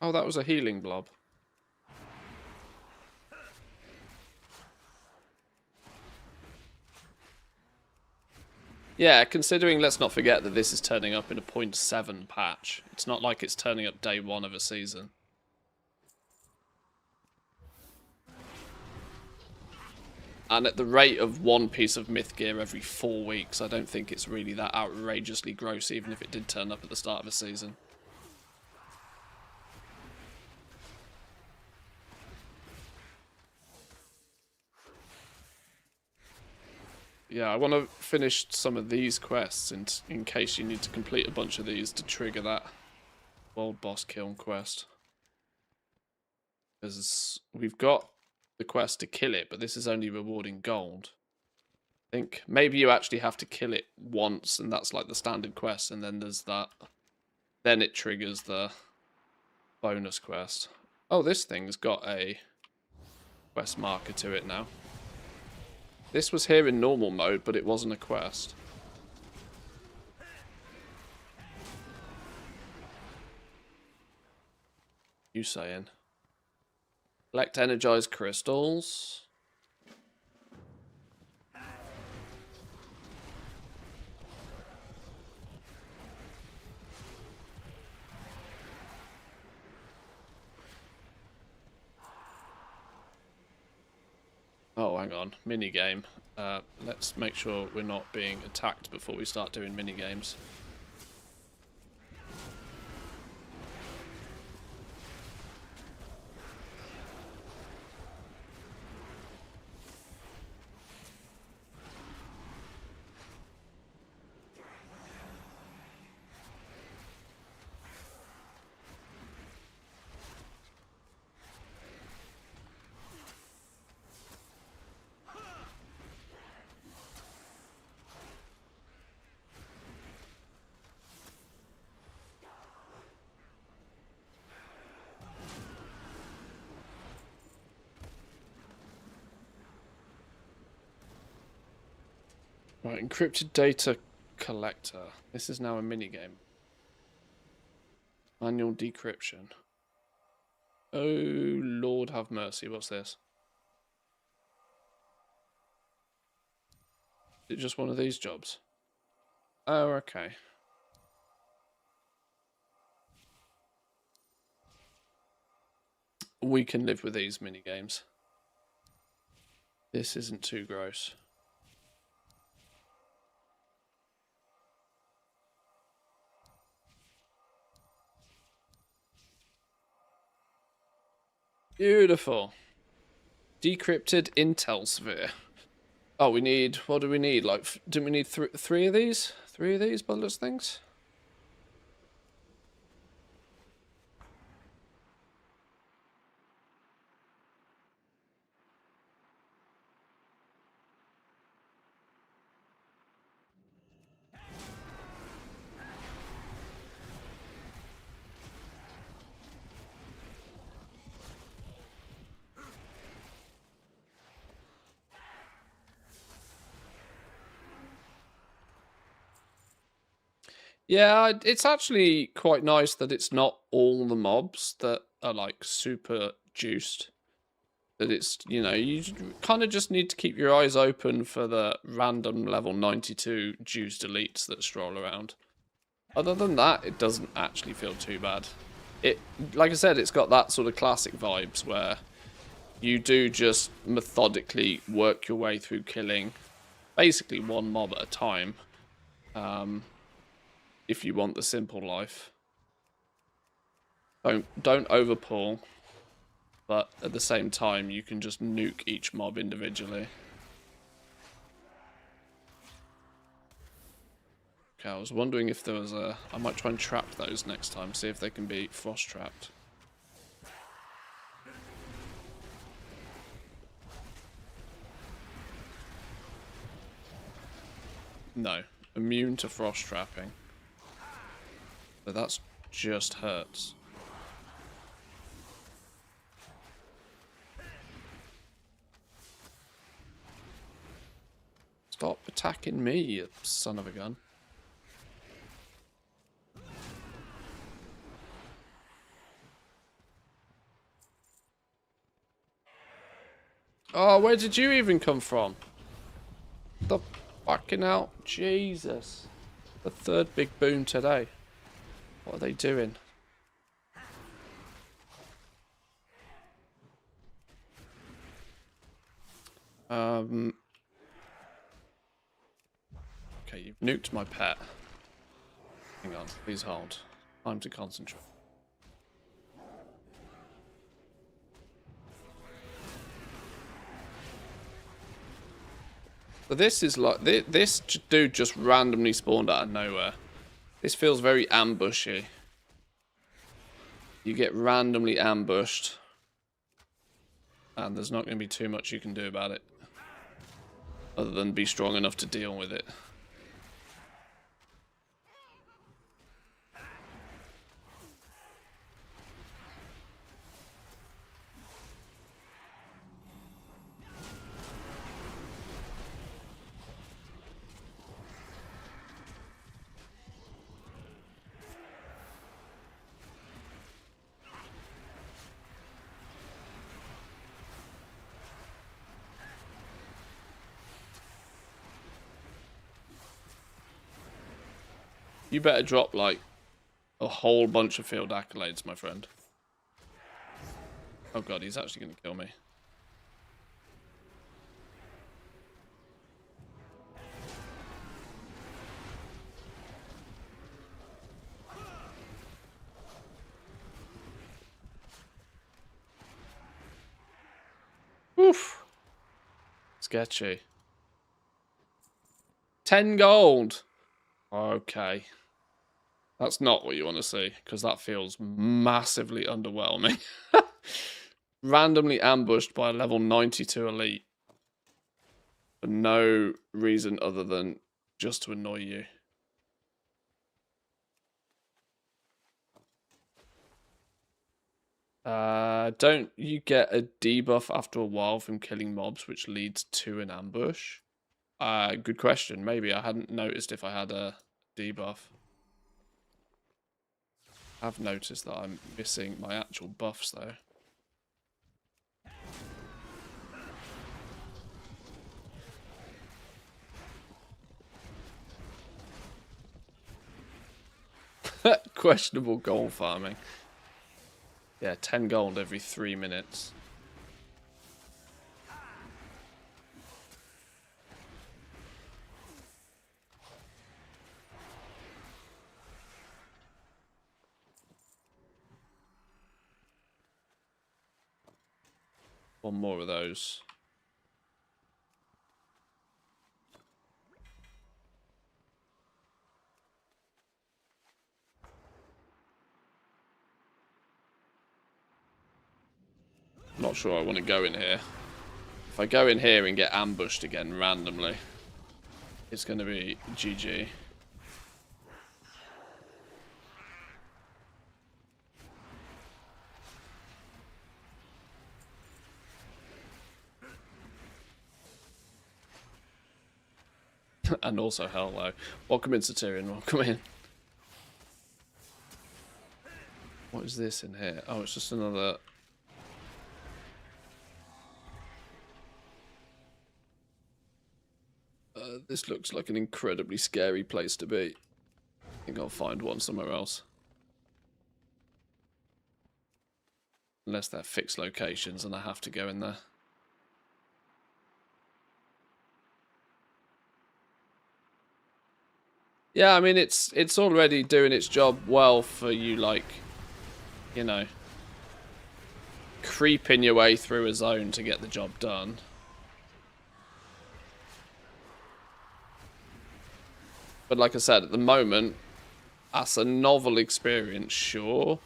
Oh, that was a healing blob. Yeah, considering, let's not forget that this is turning up in a 0.7 patch. It's not like it's turning up day 1 of a season. And at the rate of 1 piece of myth gear every 4 weeks, I don't think it's really that outrageously gross, even if it did turn up at the start of a season. Yeah, I want to finish some of these quests in case you need to complete a bunch of these to trigger that world boss kill quest. Because we've got the quest to kill it, but this is only rewarding gold. I think maybe you actually have to kill it once, and that's like the standard quest, and then there's that. Then it triggers the bonus quest. Oh, this thing's got a quest marker to it now. This was here in normal mode, but it wasn't a quest. You saying? Collect energized crystals. Oh, hang on. Minigame. Let's make sure we're not being attacked before we start doing minigames. Right, encrypted data collector. This is now a minigame. Manual decryption. Oh, Lord have mercy. What's this? Is it just one of these jobs? Oh, okay. We can live with these minigames. This isn't too gross. Beautiful. Decrypted intel sphere. Oh, we need... What do we need? Like, didn't we need three of these? Three of these bundles things? Yeah, it's actually quite nice that it's not all the mobs that are like super juiced. That it's, you know, you kind of just need to keep your eyes open for the random level 92 juiced elites that stroll around. Other than that, it doesn't actually feel too bad. It, like I said, it's got that sort of classic vibes where you do just methodically work your way through killing basically one mob at a time. If you want the simple life. Don't overpull, but at the same time you can just nuke each mob individually. Okay, I was wondering if there was a... I might try and trap those next time, see if they can be frost trapped. No, immune to frost trapping. But that's just hurts. Stop attacking me, you son of a gun. Oh, where did you even come from? The fucking hell. Jesus. The third big boon today. What are they doing? Okay, you've nuked my pet. Hang on, please hold. Time to concentrate. So this is like... This dude just randomly spawned out of nowhere. This feels very ambushy. You get randomly ambushed. And there's not going to be too much you can do about it. Other than be strong enough to deal with it. You better drop, like, a whole bunch of field accolades, my friend. Oh god, he's actually going to kill me. Oof. Sketchy. 10 gold. Okay. That's not what you want to see, because that feels massively underwhelming. Randomly ambushed by a level 92 elite. For no reason other than just to annoy you. Don't you get a debuff after a while from killing mobs, which leads to an ambush? Good question. Maybe I hadn't noticed if I had a debuff. I've noticed that I'm missing my actual buffs though. Questionable gold farming. Yeah, 10 gold every 3 minutes. One more of those. Not sure I want to go in here. If I go in here and get ambushed again randomly, it's going to be GG. And also hello. Welcome in, Satyrian. Welcome in. What is this in here? Oh, it's just another... this looks like an incredibly scary place to be. I think I'll find one somewhere else. Unless they're fixed locations and I have to go in there. Yeah, I mean, it's already doing its job well for you, like, you know, creeping your way through a zone to get the job done. But like I said, at the moment, that's a novel experience, sure.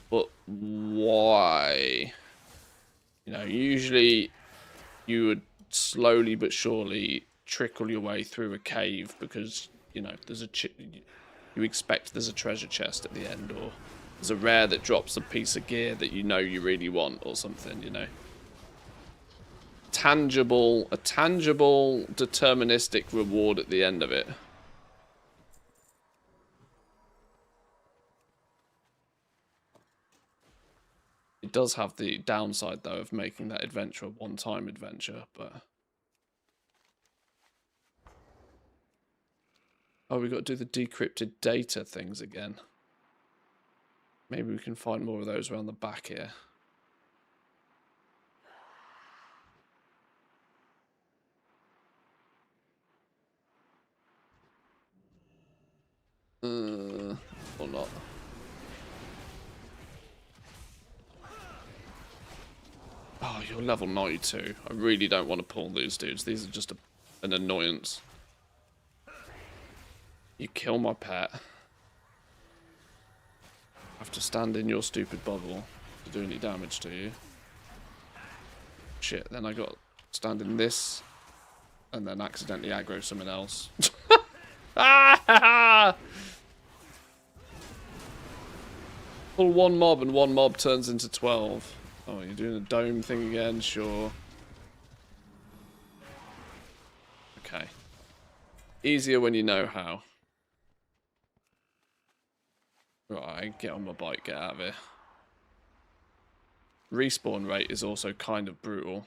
But why? You know, usually you would slowly but surely trickle your way through a cave because, you know, there's you expect there's a treasure chest at the end, or there's a rare that drops a piece of gear that you know you really want or something, you know. A tangible, deterministic reward at the end of it. It does have the downside, though, of making that adventure a one-time adventure, but... Oh, we got to do the decrypted data things again. Maybe we can find more of those around the back here. Or not. Oh, you're level 92. I really don't want to pull these dudes. These are just an annoyance. You kill my pet. I have to stand in your stupid bubble to do any damage to you. Shit, then I got to stand in this and then accidentally aggro someone else. Ah! Pull one mob and one mob turns into 12. Oh, you're doing a dome thing again? Sure. Okay. Easier when you know how. Right, get on my bike, get out of here. Respawn rate is also kind of brutal.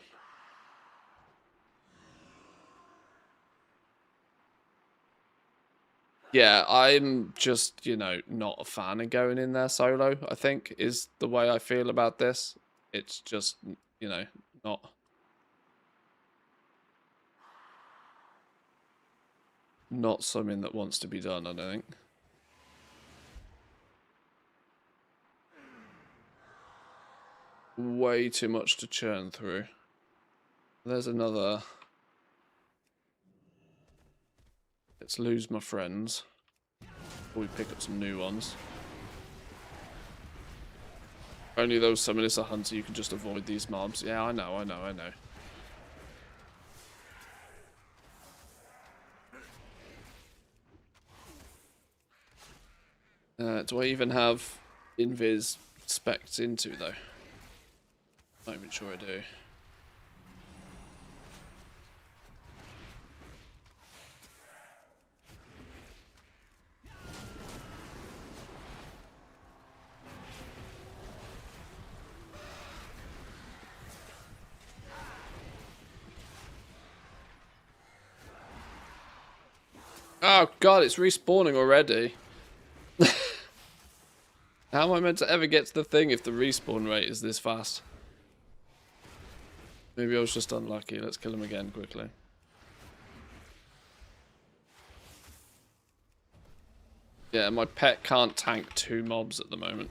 Yeah, I'm just, you know, not a fan of going in there solo, I think, is the way I feel about this. It's just, you know, not something that wants to be done, I don't think. Way too much to churn through. There's another. Let's lose my friends before we pick up some new ones. Only those summoners are hunter, you can just avoid these mobs. Yeah, I know. Do I even have invis specs into though? Not even sure I do. Oh god, it's respawning already. How am I meant to ever get to the thing if the respawn rate is this fast? Maybe I was just unlucky. Let's kill him again quickly. Yeah, my pet can't tank 2 mobs at the moment.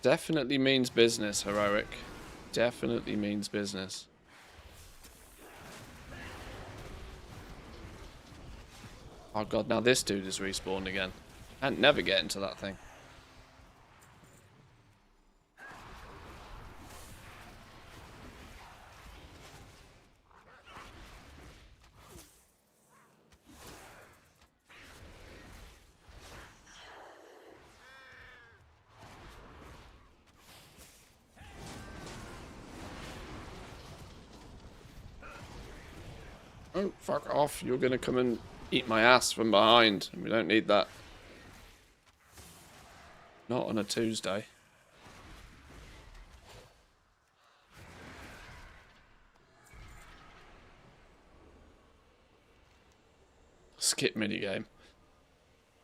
Definitely means business, Heroic. Definitely means business. Oh god, now this dude is respawned again. Can't never get into that thing. Oh, fuck off. You're gonna come and eat my ass from behind. And we don't need that. Not on a Tuesday. Skip minigame.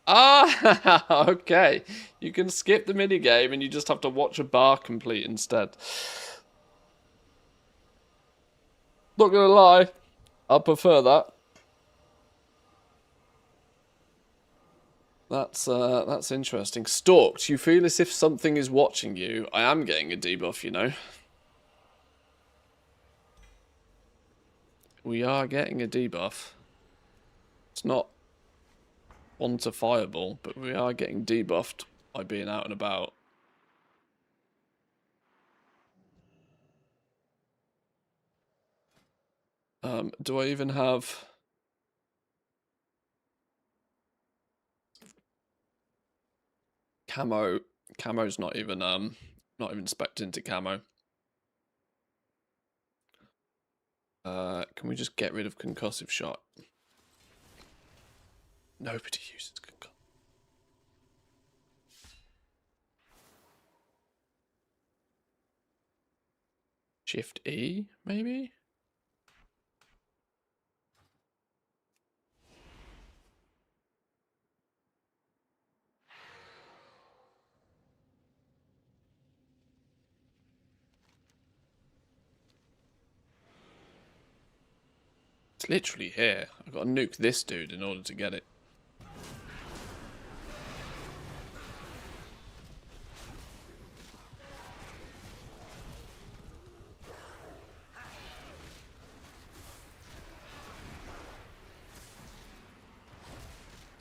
Ah, okay. You can skip the minigame and you just have to watch a bar complete instead. Not gonna lie, I prefer that. That's interesting. Stalked. You feel as if something is watching you. I am getting a debuff, you know. We are getting a debuff. It's not quantifiable, but we are getting debuffed by being out and about. Do I even have... Camo? Camo's not even spec'd into camo. Can we just get rid of concussive shot? Nobody uses concussive. Shift E, maybe? It's literally here. I've got to nuke this dude in order to get it.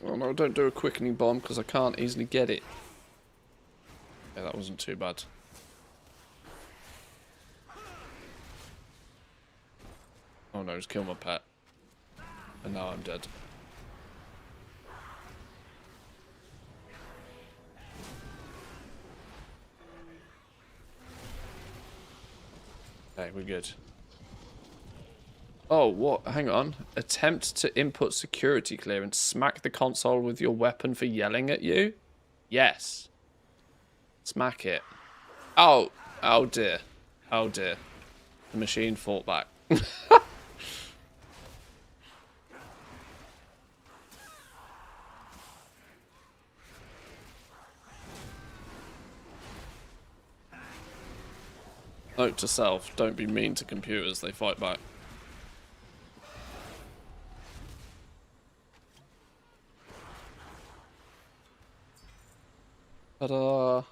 Oh no, don't do a quickening bomb because I can't easily get it. Yeah, that wasn't too bad. Oh no, just kill my pet. And now I'm dead. Okay, we're good. Oh, what? Hang on. Attempt to input security clearance. Smack the console with your weapon for yelling at you? Yes. Smack it. Oh. Oh dear. Oh dear. The machine fought back. Note to self, don't be mean to computers, they fight back. Ta-da.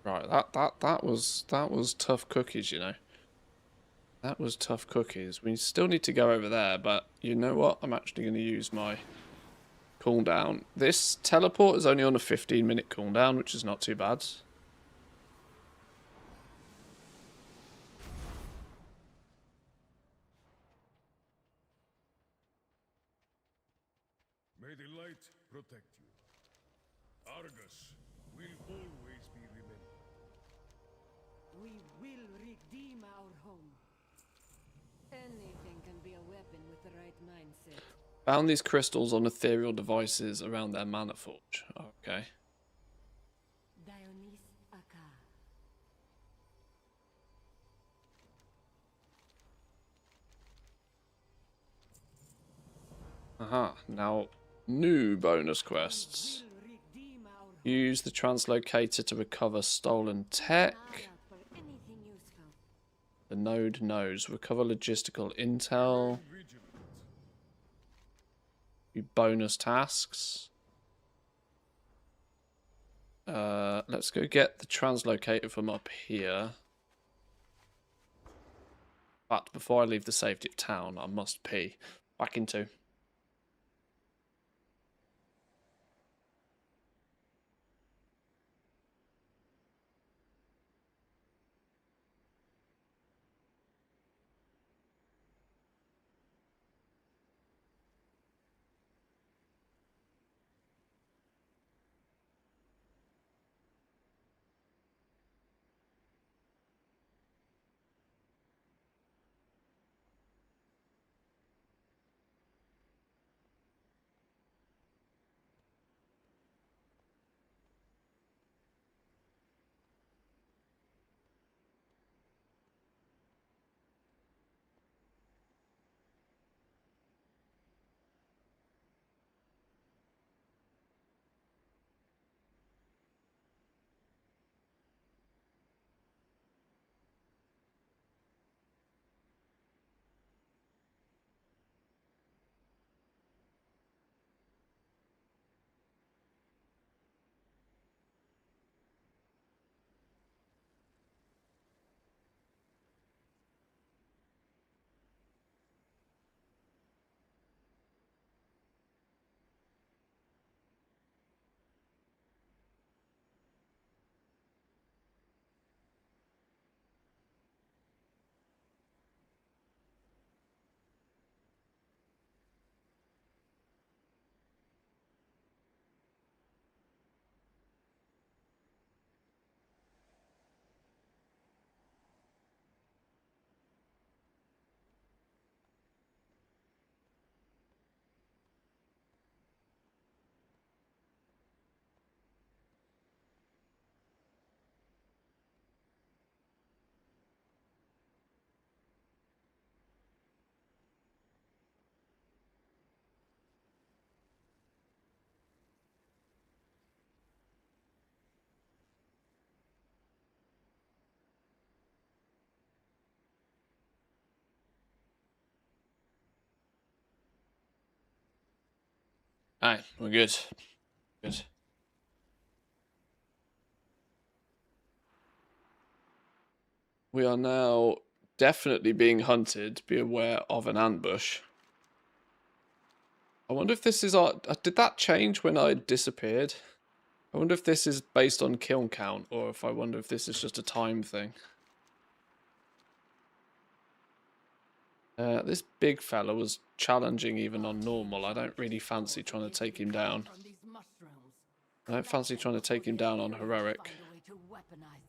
Right, that was tough cookies, you know. That was tough cookies. We still need to go over there, but you know what? I'm actually going to use my cooldown. This teleport is only on a 15-minute cooldown, which is not too bad. May the light protect you. Argus will always be remembered. We will redeem our home. Anything can be a weapon with the right mindset. Found these crystals on ethereal devices around their mana forge. Okay. Dionys Akar. Aha, now new bonus quests. Use the translocator to recover stolen tech. The node knows. Recover logistical intel. Bonus tasks. Let's go get the translocator from up here. But before I leave the safety of town, I must pee. Back into. Alright, we're good. Good. We are now definitely being hunted. Be aware of an ambush. I wonder if this is our... Did that change when I disappeared? I wonder if this is based on kill count, or if I wonder if this is just a time thing. This big fella was challenging even on normal. I don't really fancy trying to take him down. I don't fancy trying to take him down on heroic.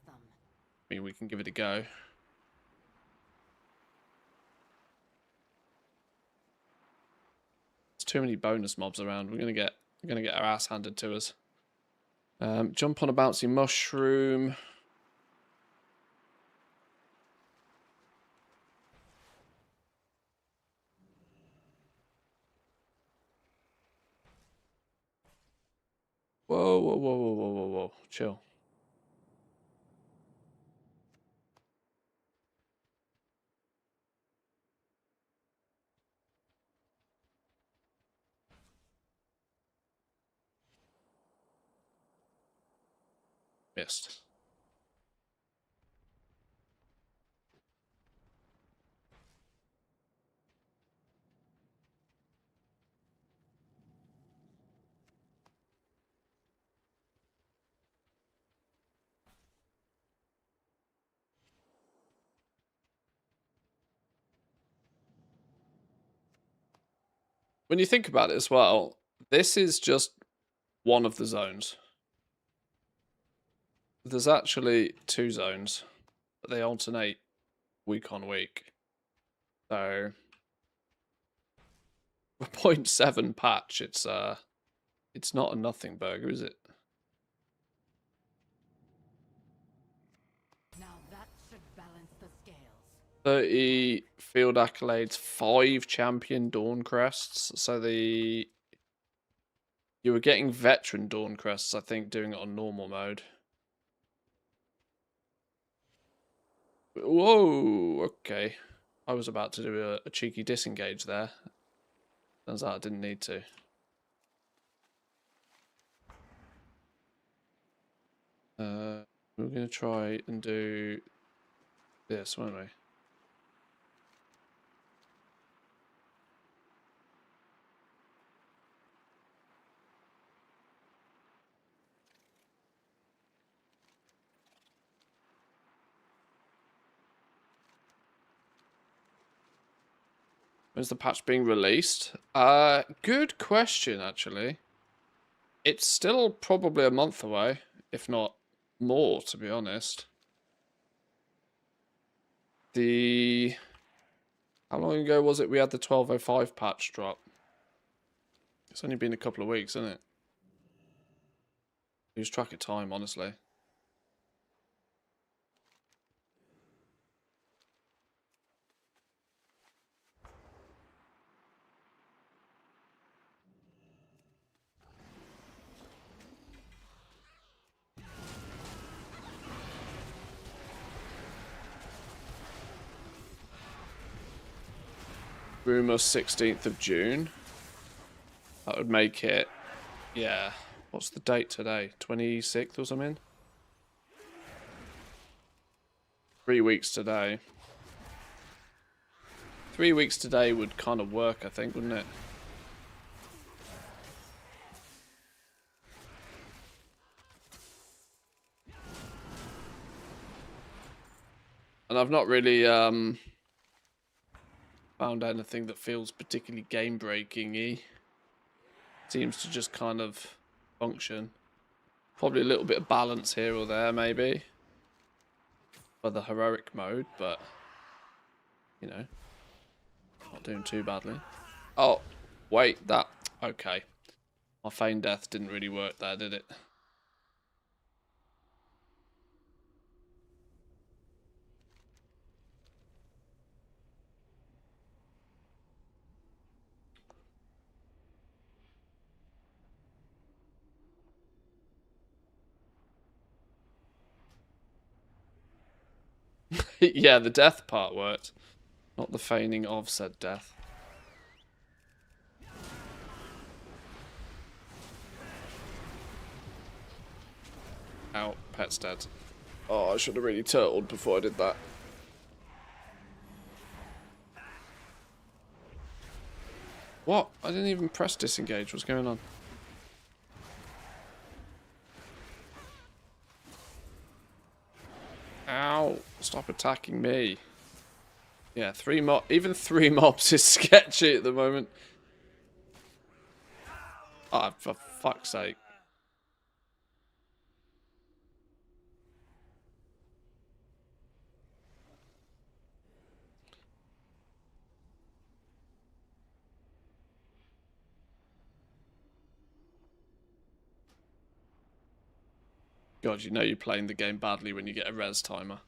I mean, we can give it a go. There's too many bonus mobs around. We're gonna get our ass handed to us. Jump on a bouncy mushroom. Whoa, whoa, whoa, whoa, whoa, whoa, whoa. Chill. Missed. When you think about it as well, this is just one of the zones. There's actually 2 zones, but they alternate week on week. So, a 0.7 patch, it's not a nothing burger, is it? Now that should balance the scales. 30 field accolades, 5 champion Dawn crests. So you were getting veteran Dawn crests, I think, doing it on normal mode. Whoa, okay. I was about to do a cheeky disengage there. Turns out I didn't need to. We're going to try and do this, won't we? When's the patch being released? Good question, actually. It's still probably a month away, if not more, to be honest. How long ago was it we had the 1205 patch drop? It's only been a couple of weeks, isn't it? Lose track of time, honestly. Rumour 16th of June. That would make it, yeah. What's the date today? 26th or something? 3 weeks today. 3 weeks today would kind of work, I think, wouldn't it? And I've not really found anything that feels particularly game-breaking-y. Seems to just kind of function. Probably a little bit of balance here or there, maybe. For the heroic mode, but, you know, not doing too badly. Oh, wait, that... Okay. My feigned death didn't really work there, did it? Yeah, the death part worked. Not the feigning of said death. Ow, pet's dead. Oh, I should have really turtled before I did that. What? I didn't even press disengage. What's going on? Ow. Stop attacking me. Yeah, even 3 mobs is sketchy at the moment. Ah, for fuck's sake. God, you know you're playing the game badly when you get a res timer.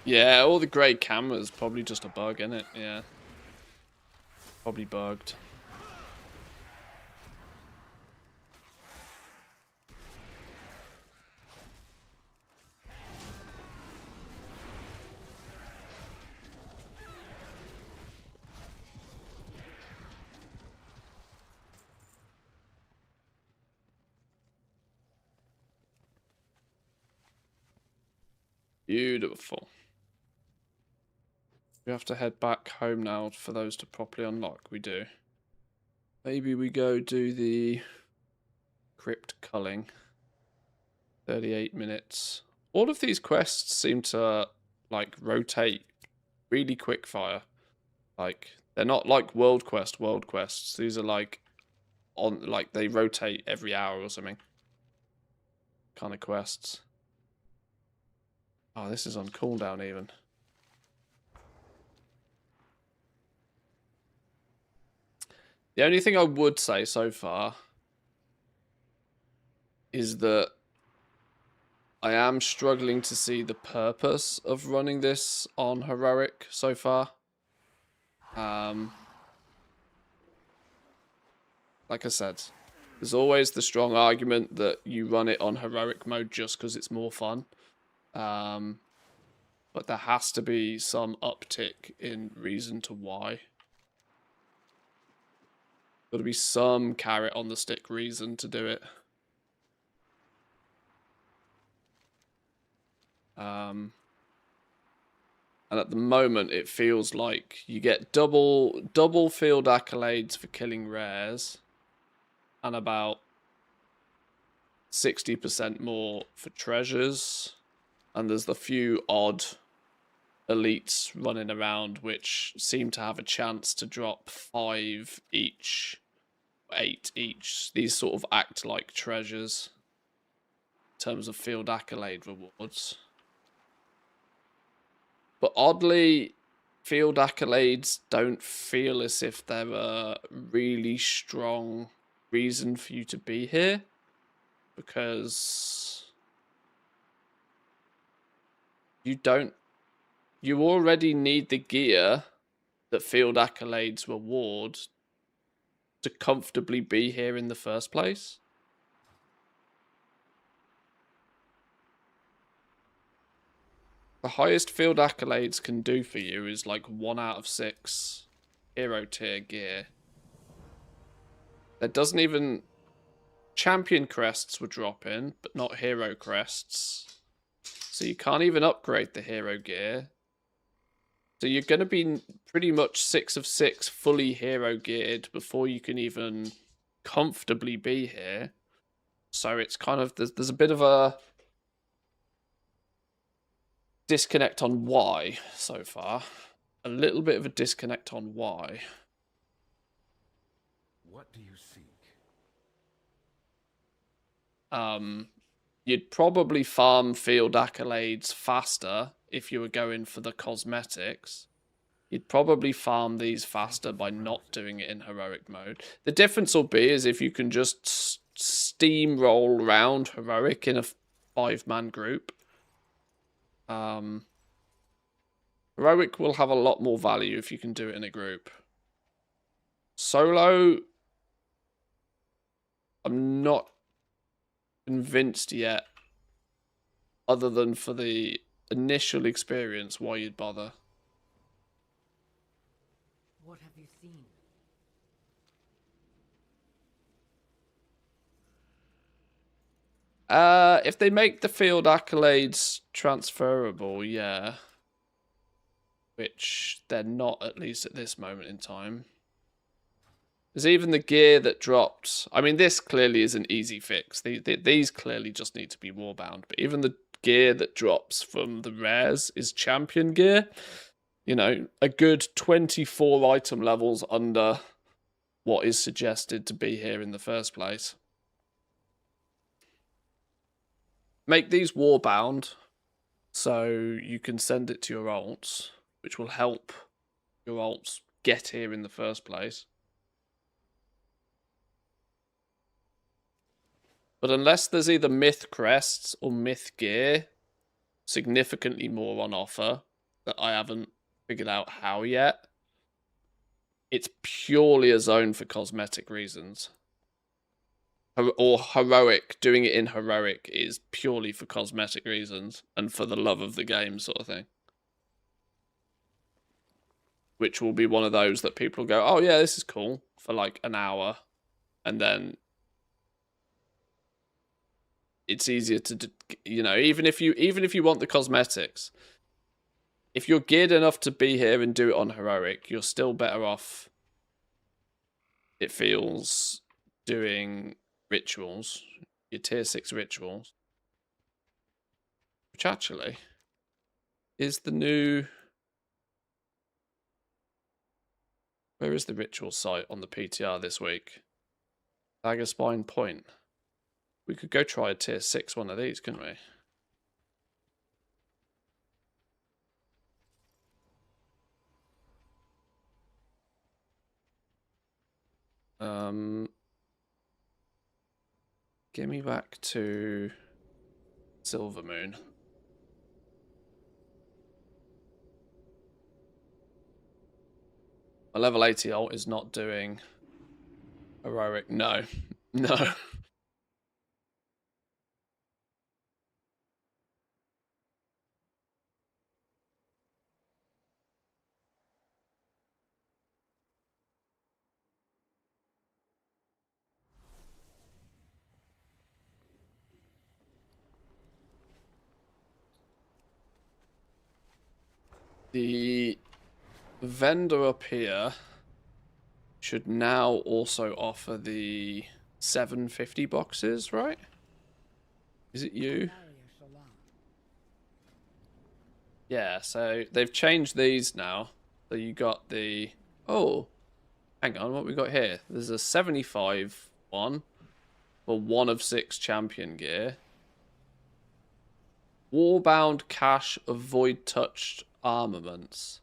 Yeah, all the grey cameras probably just a bug, innit? Yeah. Probably bugged. Beautiful. We have to head back home now for those to properly unlock. We do. Maybe we go do the crypt culling. 38 minutes. All of these quests seem to like rotate really quick fire. Like they're not like world quests. These are like they rotate every hour or something. Kind of quests. Oh, this is on cooldown even. The only thing I would say so far is that I am struggling to see the purpose of running this on heroic so far. Like I said, there's always the strong argument that you run it on heroic mode just because it's more fun. But there has to be some uptick in reason to why. Got to be some carrot on the stick reason to do it. And at the moment, it feels like you get double field accolades for killing rares, and about 60% more for treasures. And there's the few odd elites running around which seem to have a chance to drop 5 each, 8 each. These sort of act like treasures in terms of field accolade rewards. But oddly, field accolades don't feel as if they're a really strong reason for you to be here, because you already need the gear that field accolades reward to comfortably be here in the first place. The highest field accolades can do for you is like 1 out of 6 hero tier gear. That doesn't even... Champion crests would drop in, but not hero crests. So you can't even upgrade the hero gear. So you're going to be pretty much 6 of 6 fully hero geared before you can even comfortably be here. So it's kind of... There's a bit of a disconnect on why so far. A little bit of a disconnect on why. What do you seek? You'd probably farm field accolades faster if you were going for the cosmetics. You'd probably farm these faster by not doing it in heroic mode. The difference will be is if you can just steamroll around heroic in a 5-man group. Heroic will have a lot more value if you can do it in a group. Solo, I'm not convinced yet, other than for the initial experience, why you'd bother. What have you seen? If they make the field accolades transferable, yeah. Which they're not, at least at this moment in time. There's even the gear that dropped. I mean, this clearly is an easy fix. These clearly just need to be warbound. But even the gear that drops from the rares is champion gear. You know, a good 24 item levels under what is suggested to be here in the first place. Make these warbound so you can send it to your alts, which will help your alts get here in the first place. But unless there's either myth crests or myth gear significantly more on offer that I haven't figured out how yet, it's purely a zone for cosmetic reasons. Or heroic, doing it in heroic is purely for cosmetic reasons and for the love of the game sort of thing. Which will be one of those that people go, oh yeah, this is cool for like an hour, and then it's easier to, you know, even if you want the cosmetics, if you're geared enough to be here and do it on heroic, you're still better off, it feels, doing rituals, your tier 6 rituals, which actually, is the new... Where is the ritual site on the PTR this week? Dagger Spine Point. We could go try a tier 6 one of these, couldn't we? Give me back to Silver Moon. My level 80 ult is not doing heroic. No. No. The vendor up here should now also offer the 750 boxes, right? Is it you? Yeah, so they've changed these now. So you got the... Oh, hang on, what we got here? There's a 75 one for 1 of 6 champion gear. Warbound cache of void touched armaments.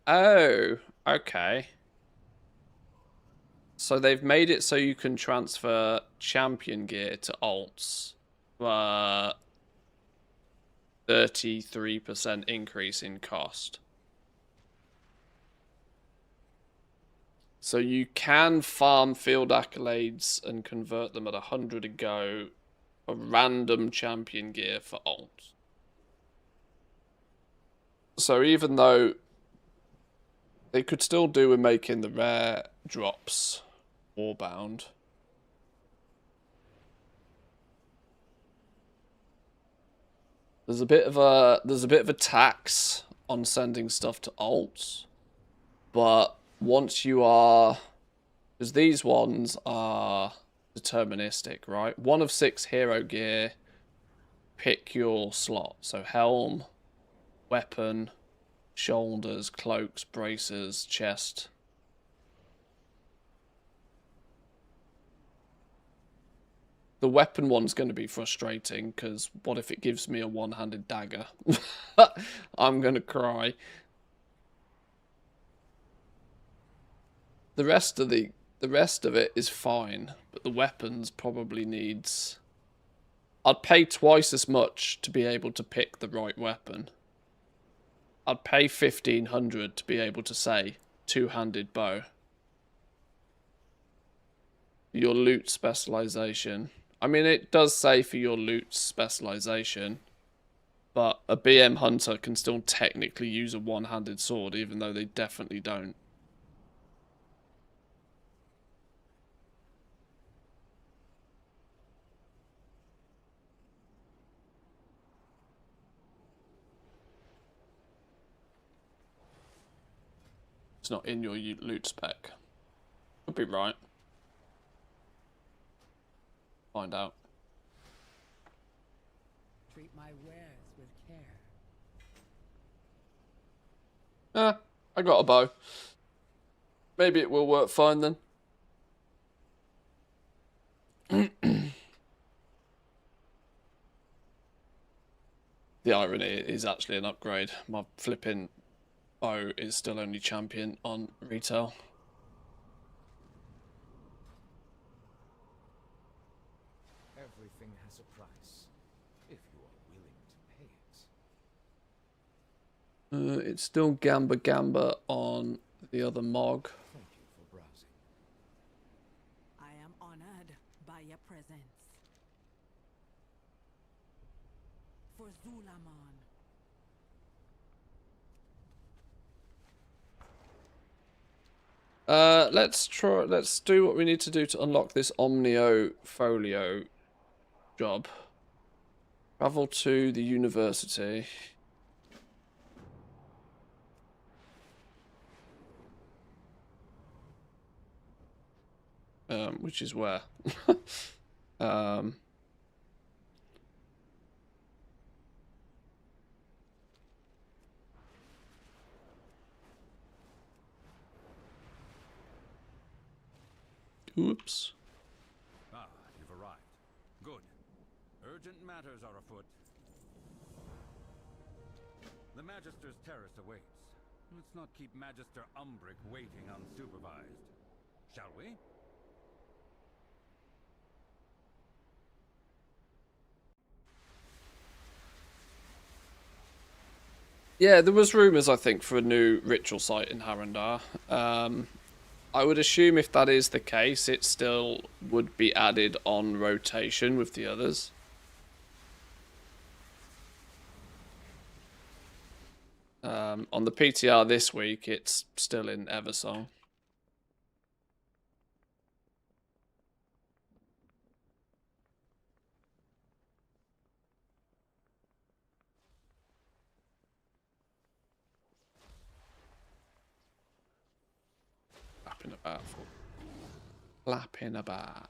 Oh, okay. So they've made it so you can transfer champion gear to alts. 33% increase in cost. So you can farm field accolades and convert them at 100 a go for random champion gear for alts. So even though they could still do with making the rare drops warbound, there's a bit of a tax on sending stuff to alts, but once you are, because these ones are deterministic, right? 1 of 6 hero gear, pick your slot. So helm, weapon, shoulders, cloaks, bracers, chest. The weapon one's going to be frustrating, because what if it gives me a one-handed dagger? I'm going to cry. The rest of it is fine, but the weapons probably needs... I'd pay twice as much to be able to pick the right weapon. I'd pay 1,500 to be able to say two-handed bow. Your loot specialization. I mean, it does say for your loot specialization, but a BM hunter can still technically use a one-handed sword, even though they definitely don't. It's not in your loot spec. Could be right. Find out. Treat my wares with care. I got a bow. Maybe it will work fine then. The irony is actually an upgrade. My flipping bow is still only champion on retail. Everything has a price, if you are willing to pay it. It's still Gamba on the other Mog. Thank you for browsing. I am honored by your presence. For Zulaman. Let's do what we need to do to unlock this Omnio Folio job. Travel to the university. Which is where? Oops. Ah, you've arrived. Good. Urgent matters are afoot. The Magister's terrace awaits. Let's not keep Magister Umbric waiting unsupervised. Shall we? Yeah, there was rumours, I think, for a new ritual site in Harrendar. I would assume if that is the case, it still would be added on rotation with the others. On the PTR this week, it's still in Eversong. Flapping about. Flapping about.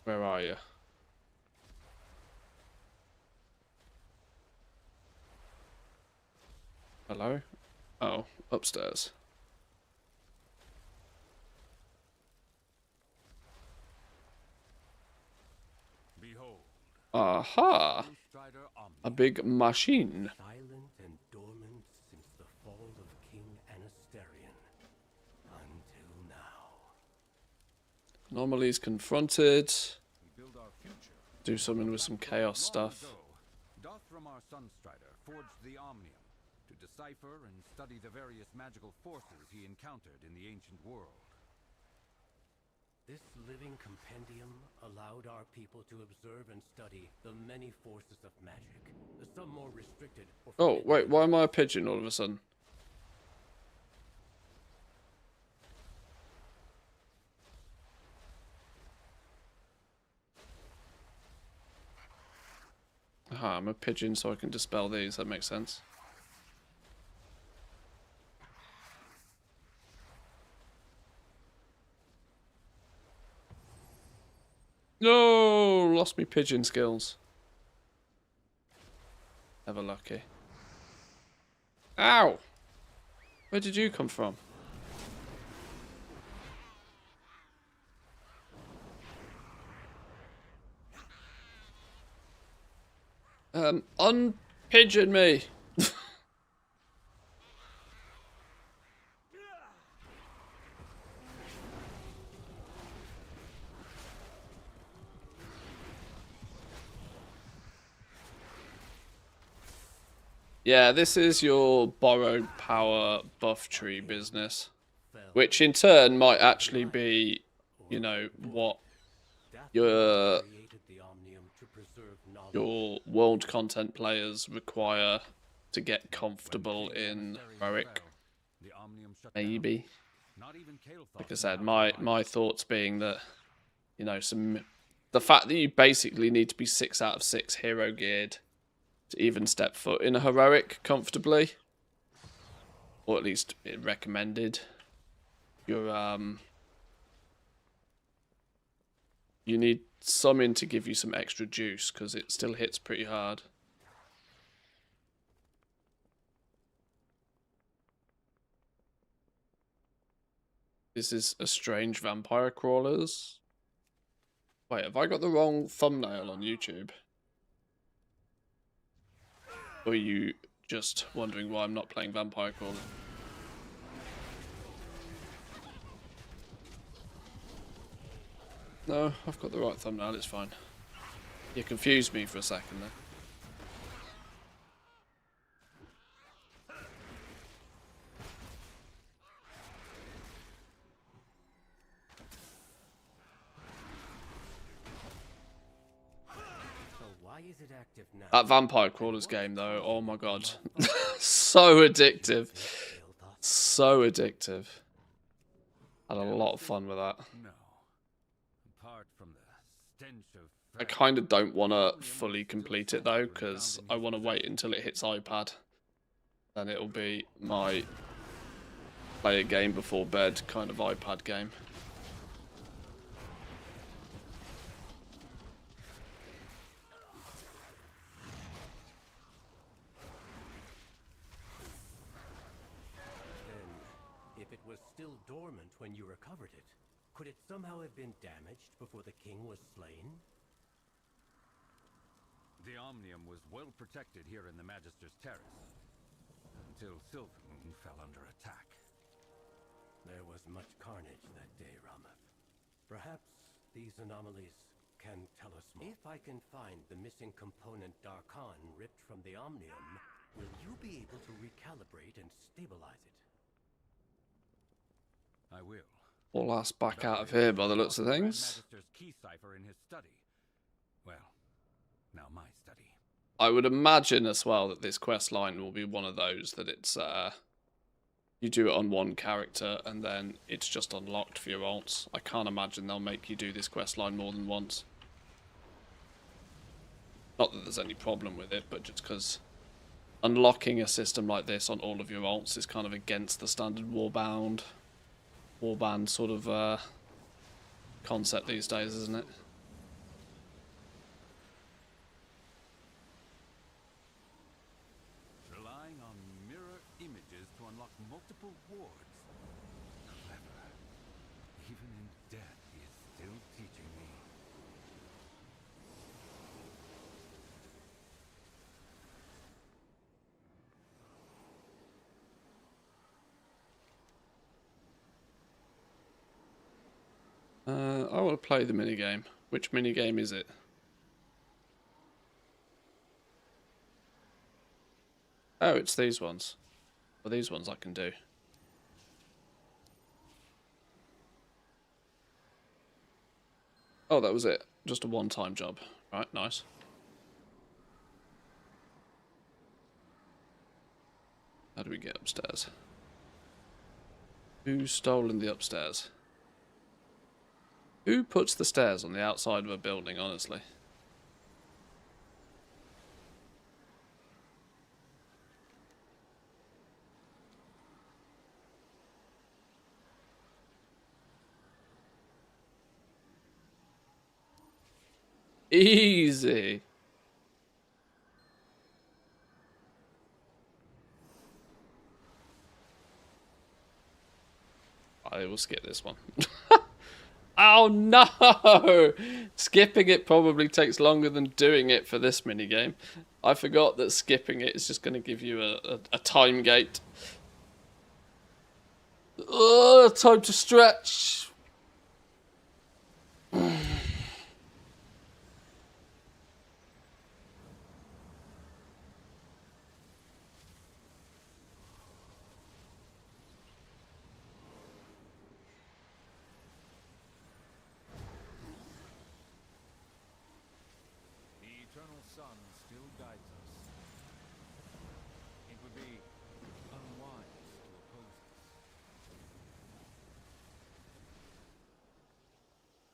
Where are you? Hello? Oh, upstairs. Behold. Aha! Strider A big machine. Silent and dormant since the fall of King Anasterion. Until now. Anomalies confronted. We build our future. Do something with some chaos stuff. Dothramar Sunstrider forged the Omnium to decipher and study the various magical forces he encountered in the ancient world. This living compendium allowed our people to observe and study the many forces of magic, some more restricted or Oh, forbidden. wait, why am I a pigeon all of a sudden? Aha, I'm a pigeon so I can dispel these, that makes sense. No, lost me pigeon skills. Never lucky. Ow! Where did you come from? Unpigeon me! Yeah, this is your borrowed power buff tree business. Which in turn might actually be, you know, what your world content players require to get comfortable in heroic. Maybe. Like I said, my thoughts being that, you know, the fact that you basically need to be 6 out of 6 hero geared to even step foot in a heroic comfortably, or at least recommended. You need something to give you some extra juice because it still hits pretty hard. This is a strange vampire crawlers. Wait, have I got the wrong thumbnail on YouTube? Or are you just wondering why I'm not playing Vampire Crawler? No, I've got the right thumbnail, it's fine. You confused me for a second there. Is it active now? That Vampire Crawlers game, though, oh my god. So addictive. So addictive. Had a lot of fun with that. No. Apart from the stench of I kind of don't want to fully complete it, though, because I want to wait until it hits iPad. Then it'll be my play a game before bed kind of iPad game. garment when you recovered it. Could it somehow have been damaged before the king was slain? The Omnium was well protected here in the Magister's Terrace, until Silvermoon fell under attack. There was much carnage that day, Ramath. Perhaps these anomalies can tell us more. If I can find the missing component Darkhan ripped from the Omnium, will you be able to recalibrate and stabilize it? I will. All ass back out of here by the looks of things. Magister's key cipher in his study. Well, now my study. I would imagine as well that this quest line will be one of those that it's you do it on one character and then it's just unlocked for your alts. I can't imagine they'll make you do this quest line more than once. Not that there's any problem with it, but just because unlocking a system like this on all of your alts is kind of against the standard warband sort of concept these days, isn't it? Relying on mirror images to unlock multiple wards. Clever. Even in death, he is still teaching me. I want to play the minigame. Which minigame is it? Oh, it's these ones. Well, these ones I can do. Oh, that was it. Just a one-time job. Right, nice. How do we get upstairs? Who's stolen the upstairs? Who puts the stairs on the outside of a building, honestly? Easy. I will skip this one. Oh no! Skipping it probably takes longer than doing it for this minigame. I forgot that skipping it is just going to give you a time gate. Time to stretch.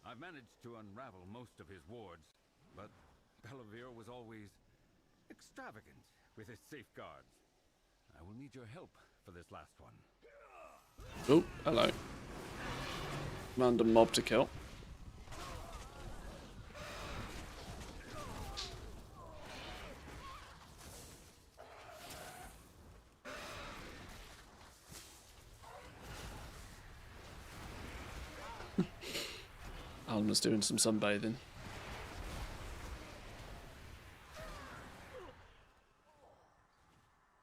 I've managed to unravel most of his wards, but Bellavere was always extravagant with his safeguards. I will need your help for this last one. Oh, hello. Random mob to kill. Alma's doing some sunbathing.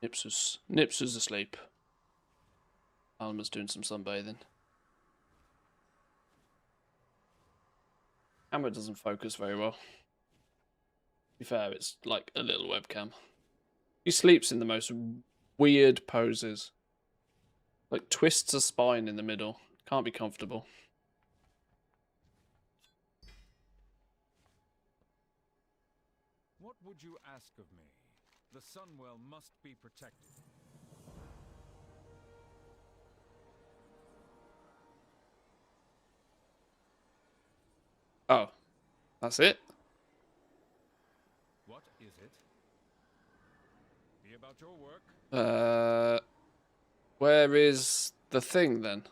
Nips was asleep. Alma's doing some sunbathing. Camera doesn't focus very well. To be fair, it's like a little webcam. He sleeps in the most weird poses. Like twists a spine in the middle. Can't be comfortable. What would you ask of me? The Sunwell must be protected. Oh, that's it? What is it? Be about your work. Where is the thing then?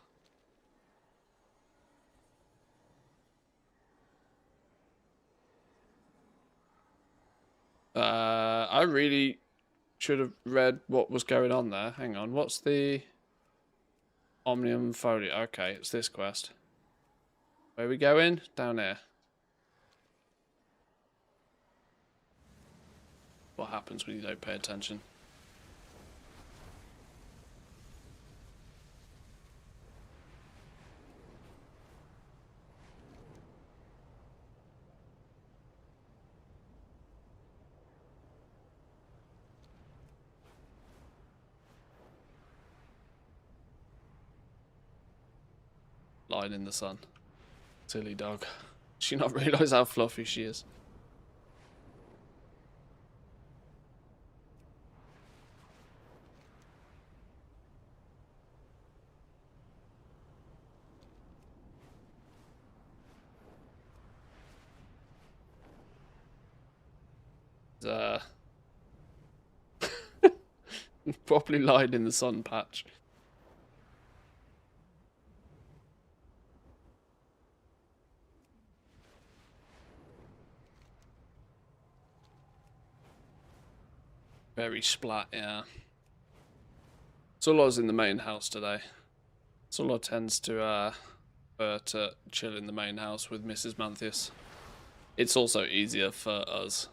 I really should have read what was going on there. Hang on, what's the... Omnium Folio. Okay, it's this quest. Where are we going? Down there. What happens when you don't pay attention? Lying in the sun. Silly dog. Does she not realise how fluffy she is? Properly lying in the sun patch. Very splat, yeah. Sulor's in the main house today. Sulor tends to chill in the main house with Mrs. Manthius. It's also easier for us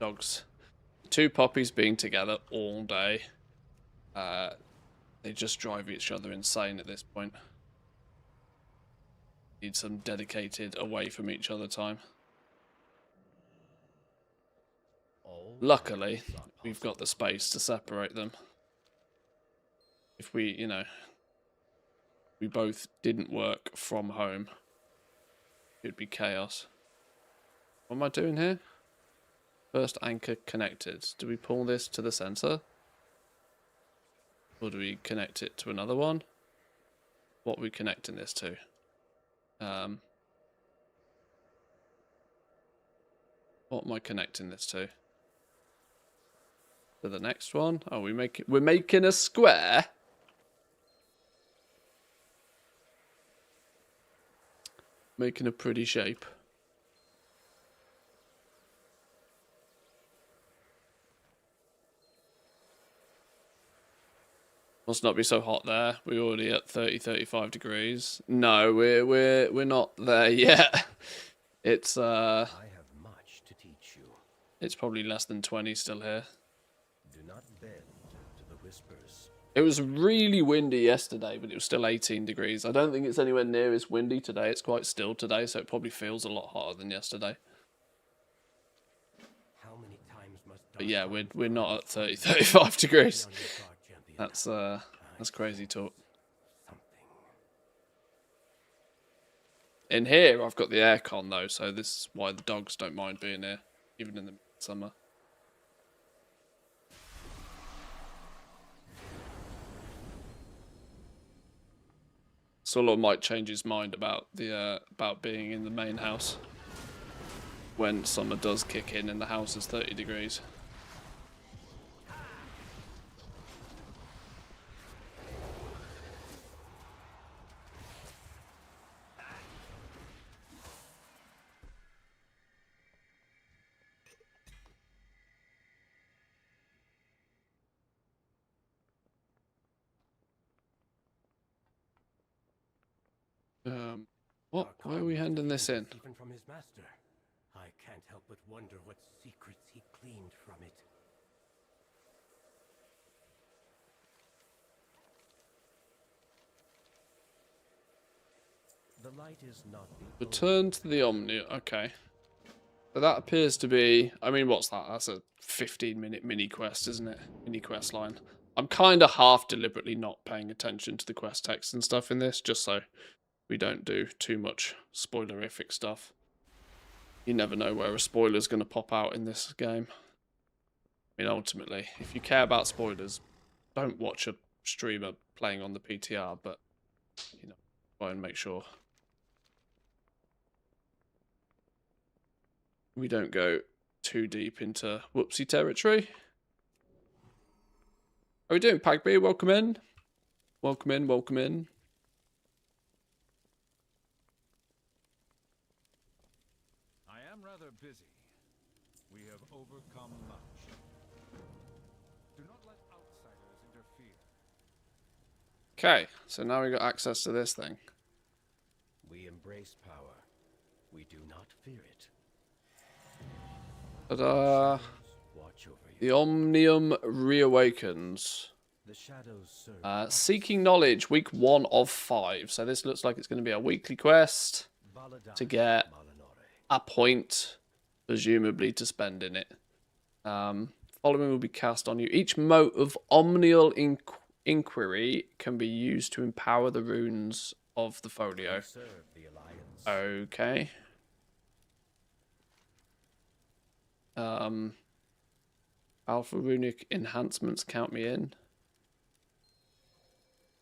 dogs. Two puppies being together all day. They just drive each other insane at this point. Need some dedicated away from each other time. Luckily, we've got the space to separate them. If we, you know, we both didn't work from home, it'd be chaos. What am I doing here? First anchor connected. Do we pull this to the center? Or do we connect it to another one? What are we connecting this to? What am I connecting this to? To the next one? Oh, we're making a square. Making a pretty shape. Must not be so hot there. We're already at 35 degrees. No, we're not there yet. It's I have much to teach you. It's probably less than 20 still here. Do not bend to the whispers. It was really windy yesterday, but it was still 18 degrees. I don't think it's anywhere near as windy today. It's quite still today, so it probably feels a lot hotter than yesterday. How many times must But yeah, we're not at 35 degrees. That's crazy talk. In here, I've got the aircon though, so this is why the dogs don't mind being here, even in the summer. Solo might change his mind about the about being in the main house when summer does kick in and the house is 30 degrees. What? Why are we handing this in? Even from his master. I can't help but wonder what secrets he gleaned from it. The light is not the Return to the Omni. Okay. So that appears to be... I mean, what's that? That's a 15-minute mini quest, isn't it? Mini quest line. I'm kind of half deliberately not paying attention to the quest text and stuff in this, just so we don't do too much spoilerific stuff. You never know where a spoiler's going to pop out in this game. I mean, ultimately, if you care about spoilers, don't watch a streamer playing on the PTR, but, you know, try and make sure we don't go too deep into whoopsie territory. How are we doing, Pagby? Welcome in. Welcome in, welcome in. I am rather busy. We have overcome much. Do not let outsiders interfere. Okay, so now we got access to this thing. We embrace power. We do not fear it. Ta-da! Watch over The you. Omnium reawakens. The shadows serve. Seeking Knowledge, week 1 of 5. So this looks like it's going to be a weekly quest to get a point, presumably to spend in it. Following will be cast on you. Each mote of Omnial Inquiry can be used to empower the runes of the folio. Serve the alliance. Okay. Alpha runic enhancements count me in.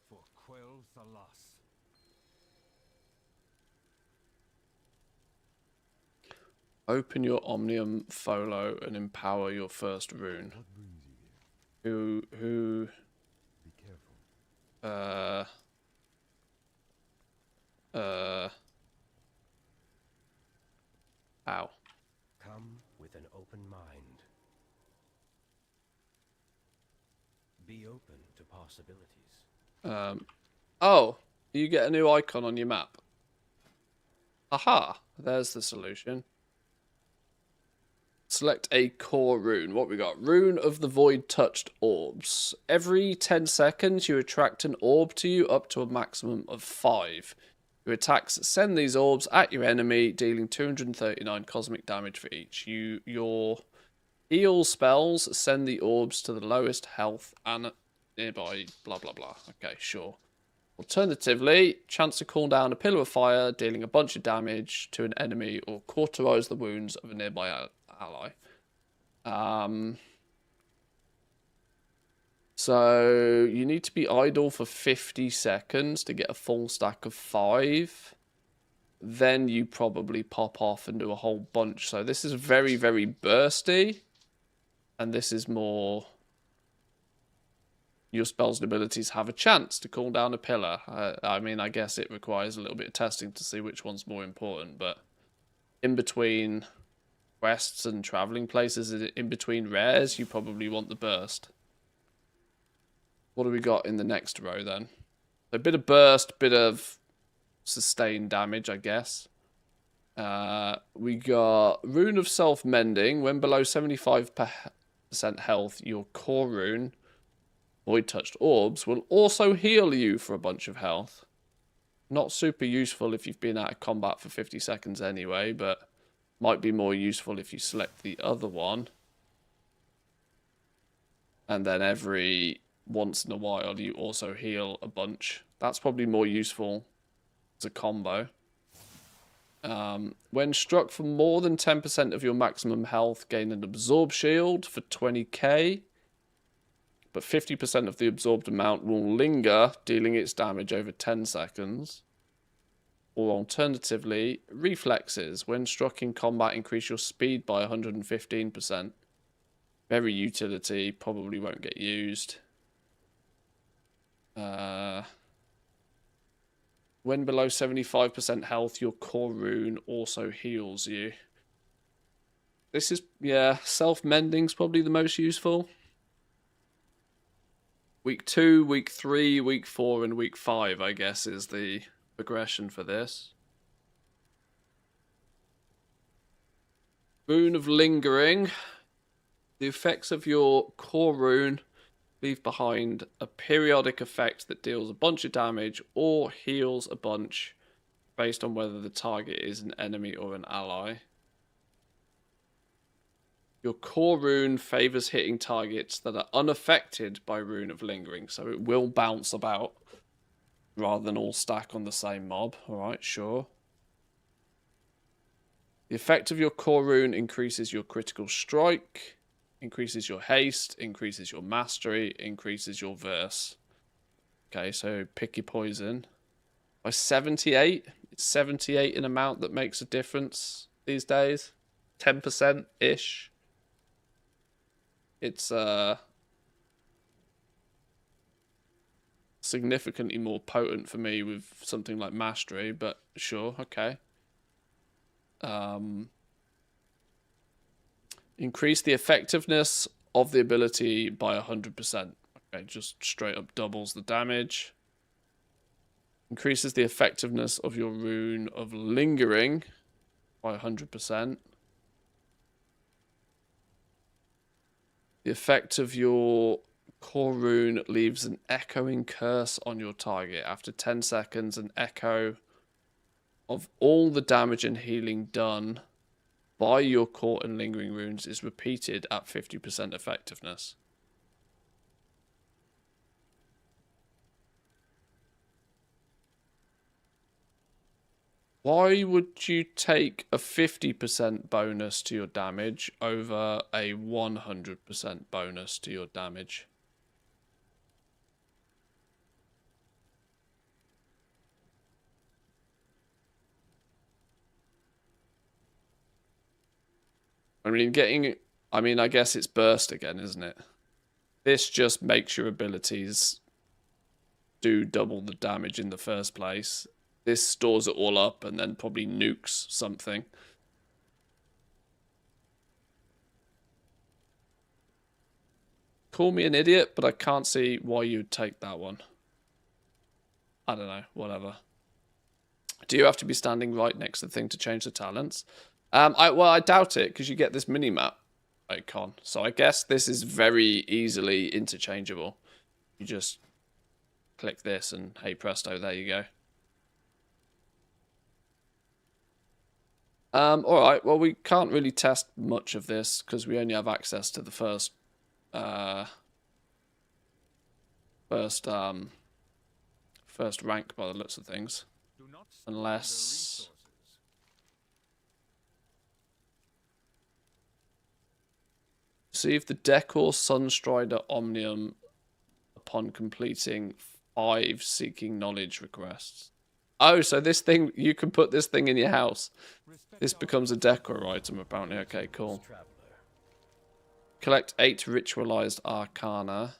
For Quell Thalas. Open your Omnium Folio and empower your first rune. What brings you here? Who Be careful. Ow. Come with an open mind. Be open to possibilities. Oh, you get a new icon on your map. Aha, there's the solution. Select a core rune. What we got? Rune of the Void Touched Orbs. Every 10 seconds you attract an orb to you up to a maximum of 5. Your attacks send these orbs at your enemy, dealing 239 cosmic damage for each. Your heal spells send the orbs to the lowest health and nearby blah blah blah. Okay, sure. Alternatively, chance to call down a pillar of fire, dealing a bunch of damage to an enemy or cauterize the wounds of a nearby ally. So you need to be idle for 50 seconds to get a full stack of 5. Then you probably pop off and do a whole bunch. So this is very, very bursty. And this is more... Your spells and abilities have a chance to call down a pillar. I mean, I guess it requires a little bit of testing to see which one's more important. But in between quests and traveling places, in between rares, you probably want the burst. What do we got in the next row then? A bit of burst, bit of sustained damage, I guess. We got Rune of Self-Mending. When below 75% health, your core rune, Void Touched Orbs, will also heal you for a bunch of health. Not super useful if you've been out of combat for 50 seconds anyway, but might be more useful if you select the other one. And then every once in a while you also heal a bunch. That's probably more useful as a combo. When struck for more than 10% of your maximum health, gain an absorb shield for 20k. But 50% of the absorbed amount will linger, dealing its damage over 10 seconds. Or alternatively, reflexes. When struck in combat, increase your speed by 115%. Very utility, probably won't get used. When below 75% health, your core rune also heals you. This is, yeah, self-mending's probably the most useful. Week 2, week 3, week 4, and week 5, I guess, is the progression for this. Rune of Lingering. The effects of your core rune leave behind a periodic effect that deals a bunch of damage or heals a bunch based on whether the target is an enemy or an ally. Your core rune favors hitting targets that are unaffected by Rune of Lingering, so it will bounce about rather than all stack on the same mob. Alright, sure. The effect of your core rune increases your critical strike, increases your haste, increases your mastery, increases your verse. Okay, so pick your poison. By 78, it's 78 in amount that makes a difference these days. 10%-ish. It's significantly more potent for me with something like mastery, but sure, okay. Increase the effectiveness of the ability by 100%. Okay, just straight up doubles the damage. Increases the effectiveness of your rune of lingering by 100%. The effect of your core rune leaves an echoing curse on your target. After 10 seconds, an echo of all the damage and healing done by your core and lingering runes is repeated at 50% effectiveness. Why would you take a 50% bonus to your damage over a 100% bonus to your damage? I mean, I guess it's burst again, isn't it? This just makes your abilities do double the damage in the first place. This stores it all up and then probably nukes something. Call me an idiot, but I can't see why you'd take that one. I don't know, whatever. Do you have to be standing right next to the thing to change the talents? Well, I doubt it, because you get this mini-map icon. So I guess this is very easily interchangeable. You just click this and hey presto, there you go. Alright, well we can't really test much of this because we only have access to the first rank by the looks of things. Unless receive the Decor Sunstrider Omnium upon completing 5 seeking knowledge requests. Oh, so this thing, you can put this thing in your house. This becomes a decor item, apparently. Okay, cool. Collect 8 ritualized arcana.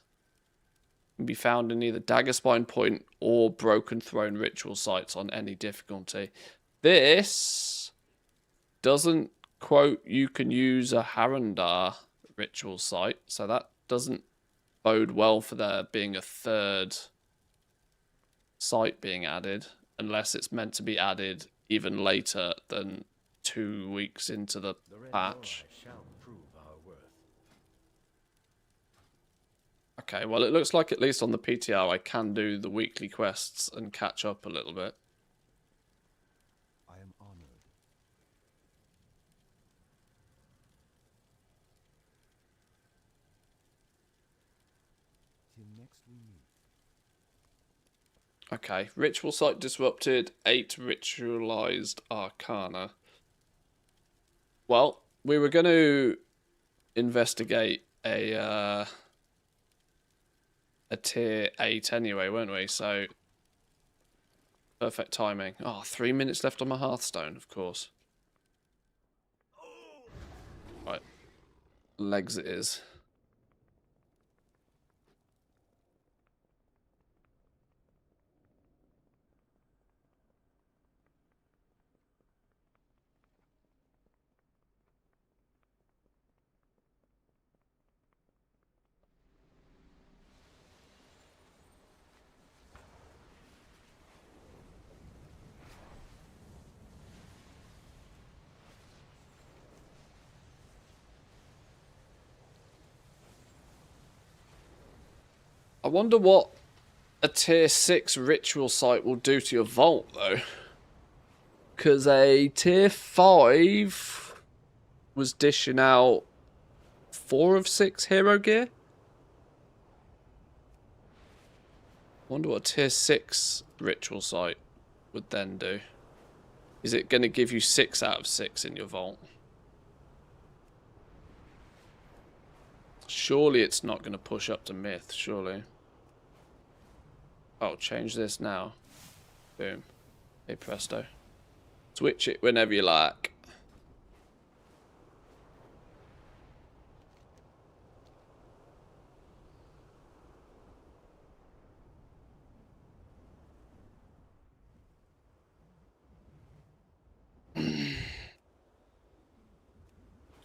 Can be found in either Daggerspine Point or Broken Throne ritual sites on any difficulty. This doesn't quote you can use a Harandar ritual site, so that doesn't bode well for there being a third site being added. Unless it's meant to be added even later than 2 weeks into the patch. Okay, well it looks like at least on the PTR I can do the weekly quests and catch up a little bit. I am honored. Till next we meet. Okay, ritual site disrupted, 8 ritualized arcana. Well, we were going to investigate a tier 8 anyway, weren't we? So, perfect timing. Oh, 3 minutes left on my Hearthstone, of course. Right, legs it is. I wonder what a tier 6 ritual site will do to your vault, though. Because a tier 5 was dishing out 4 of 6 hero gear. I wonder what a tier 6 ritual site would then do. Is it going to give you 6 out of 6 in your vault? Surely it's not going to push up to myth, surely. Oh, change this now. Boom. Hey presto. Switch it whenever you like.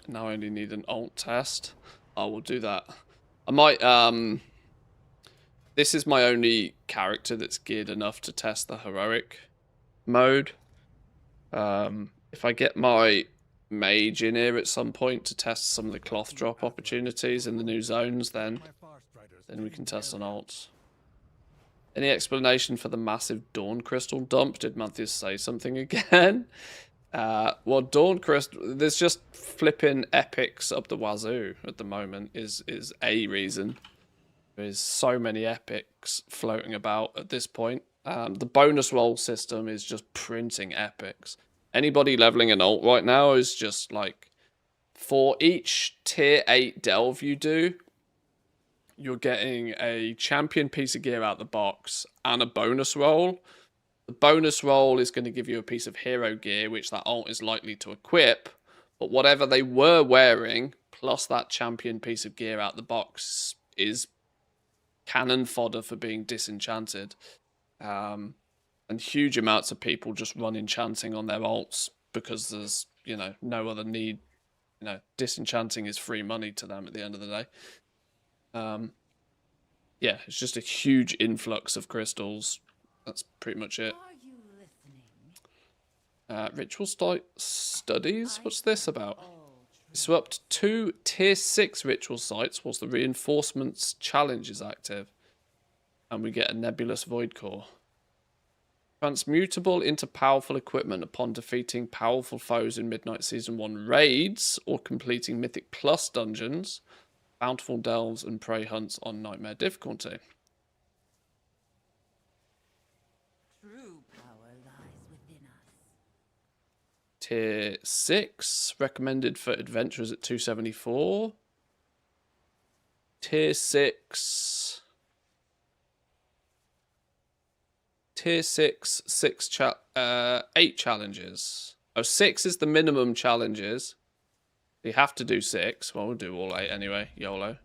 Now I only need an alt test. I will do that. I might this is my only character that's geared enough to test the heroic mode. If I get my mage in here at some point to test some of the cloth drop opportunities in the new zones, then we can test on alts. Any explanation for the massive Dawn Crystal dump? Did Mantheus say something again? Well, Dawn Crystal, there's just flipping epics up the wazoo at the moment is a reason. There's so many epics floating about at this point. The bonus roll system is just printing epics. Anybody leveling an alt right now is just like, for each tier 8 delve you do, you're getting a champion piece of gear out the box and a bonus roll. The bonus roll is going to give you a piece of hero gear, which that alt is likely to equip. But whatever they were wearing, plus that champion piece of gear out the box, is cannon fodder for being disenchanted. And huge amounts of people just run enchanting on their alts because there's, you know, no other need. You know, disenchanting is free money to them at the end of the day. Yeah, it's just a huge influx of crystals. That's pretty much it. Are you listening? Ritual studies? What's this about? Disrupt 2 tier 6 ritual sites whilst the reinforcements challenge is active. And we get a nebulous void core. Transmutable into powerful equipment upon defeating powerful foes in Midnight Season 1 raids or completing Mythic Plus dungeons, bountiful delves and prey hunts on Nightmare difficulty. True power lies within us. Tier 6, recommended for adventurers at 274. Tier 6... Tier 6, 8 challenges. Oh, 6 is the minimum challenges. You have to do 6. Well, we'll do all 8 anyway. YOLO.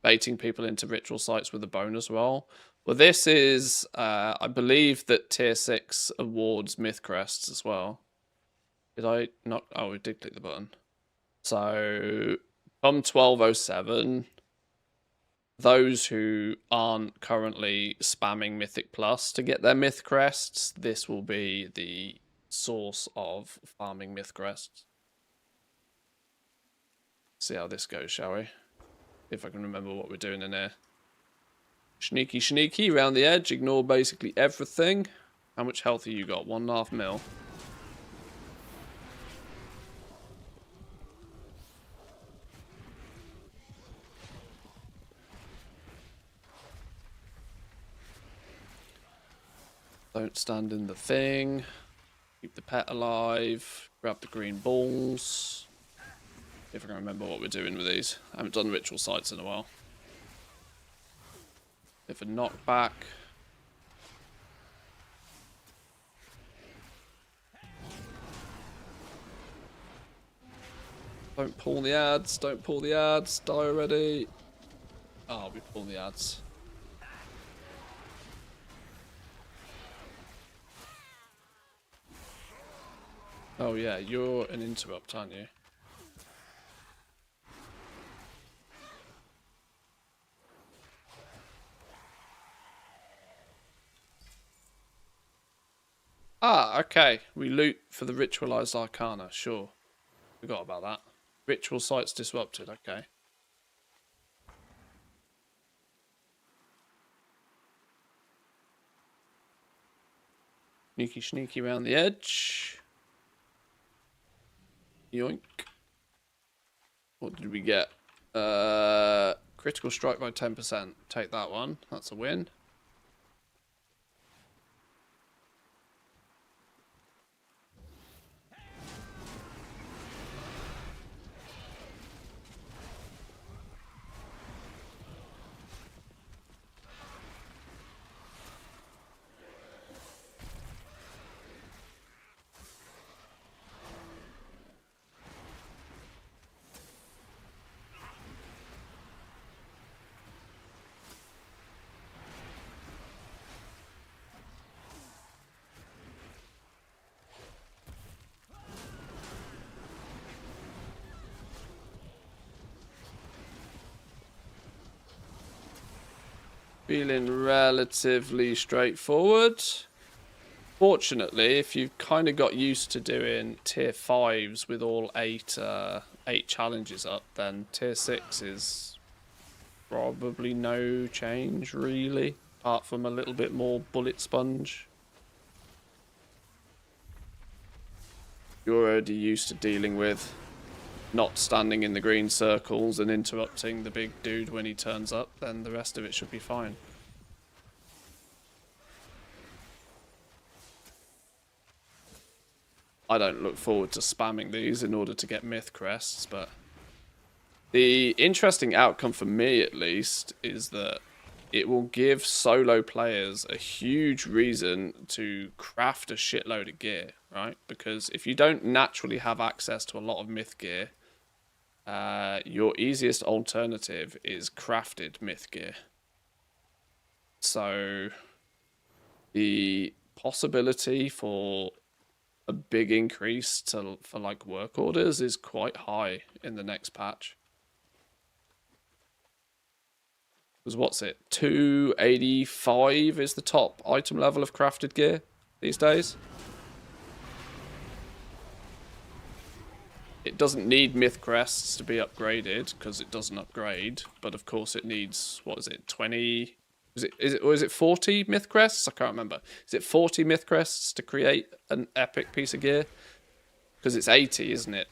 Baiting people into ritual sites with a bonus roll. Well, this is, I believe that tier 6 awards myth crests as well. Did I not? Oh, we did click the button. So, come 1207... those who aren't currently spamming Mythic Plus to get their Myth Crests, this will be the source of farming Myth Crests. See how this goes, shall we? If I can remember what we're doing in here. Sneaky, sneaky, round the edge, ignore basically everything. How much health have you got? 1.5 mil. Don't stand in the thing. Keep the pet alive. Grab the green balls. If I can remember what we're doing with these. I haven't done ritual sites in a while. If a knockback. Don't pull the ads. Don't pull the ads. Die already. Oh, we pull the ads. Oh yeah, you're an interrupt, aren't you? Ah, okay. We loot for the ritualized arcana, sure. Forgot about that. Ritual sites disrupted, okay. Sneaky, sneaky around the edge. Yoink. What did we get? Critical strike by 10%. Take that one. That's a win. feeling relatively straightforward. Fortunately, if you've kind of got used to doing tier 5s with all 8 challenges up, then tier 6 is probably no change really, apart from a little bit more bullet sponge. You're already used to dealing with not standing in the green circles and interrupting the big dude when he turns up, then the rest of it should be fine. I don't look forward to spamming these in order to get myth crests, but the interesting outcome for me at least is that it will give solo players a huge reason to craft a shitload of gear, right? Because if you don't naturally have access to a lot of myth gear, your easiest alternative is crafted myth gear. So the possibility for a big increase for like work orders is quite high in the next patch. Because what's it? 285 is the top item level of crafted gear these days. It doesn't need myth crests to be upgraded because it doesn't upgrade, but of course it needs, what is it, 20? Is it 40 myth crests? I can't remember. Is it 40 myth crests to create an epic piece of gear? Because it's 80, isn't it?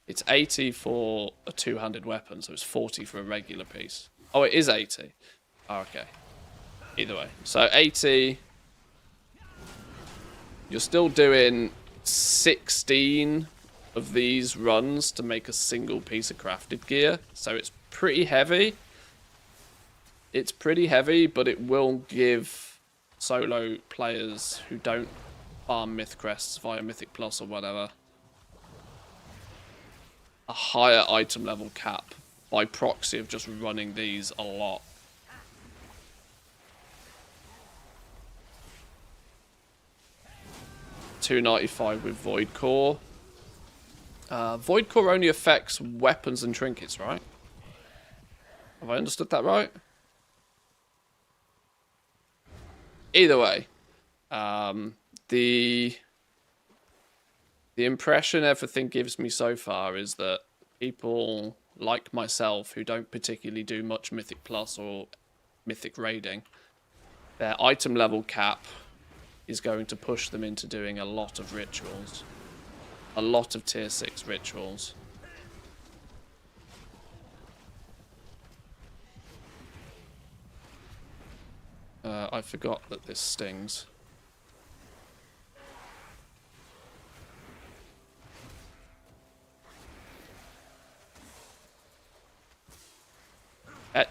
It's 80 for a two-handed weapon, so it's 40 for a regular piece. Oh, it is 80. Oh, okay. Either way. So 80. You're still doing 16 of these runs to make a single piece of crafted gear. So it's pretty heavy. It's pretty heavy, but it will give solo players who don't farm myth crests via Mythic Plus or whatever a higher item level cap by proxy of just running these a lot. $295 with Void Core. Void Core only affects weapons and trinkets, right? Have I understood that right? Either way, the impression everything gives me so far is that people like myself who don't particularly do much Mythic Plus or Mythic raiding, their item level cap is going to push them into doing a lot of rituals. A lot of tier 6 rituals. I forgot that this stings.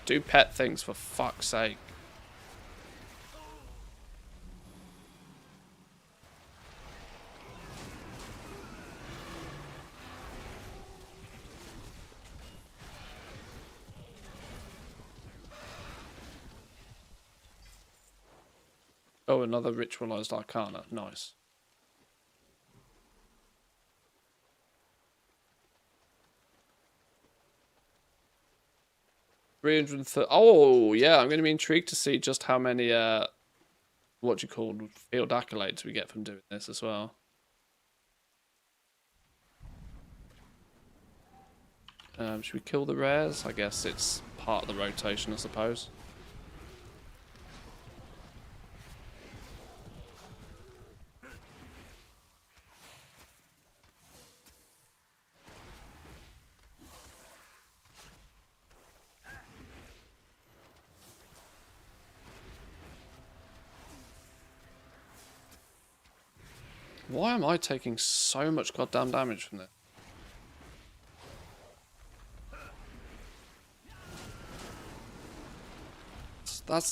Do pet things for fuck's sake. Oh, another ritualized arcana. Nice. Oh, yeah, I'm going to be intrigued to see just how many, what do you call field accolades we get from doing this as well. Should we kill the rares? I guess it's part of the rotation, I suppose. Why am I taking so much goddamn damage from this?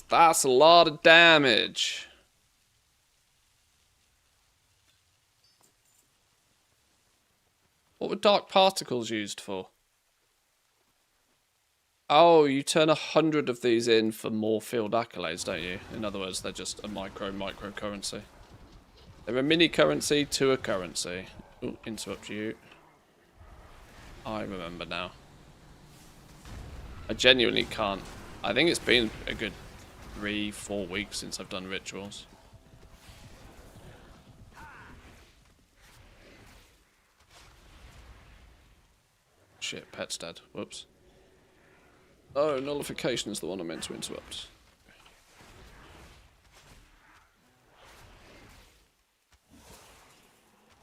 That's a lot of damage. What were dark particles used for? Oh, you turn 100 of these in for more field accolades, don't you? In other words, they're just a micro currency. They're a mini currency to a currency. Ooh, interrupt you. I remember now. I genuinely can't I think it's been a good 3-4 weeks since I've done rituals. Shit, pet's dead. Whoops. Oh, nullification is the one I meant to interrupt.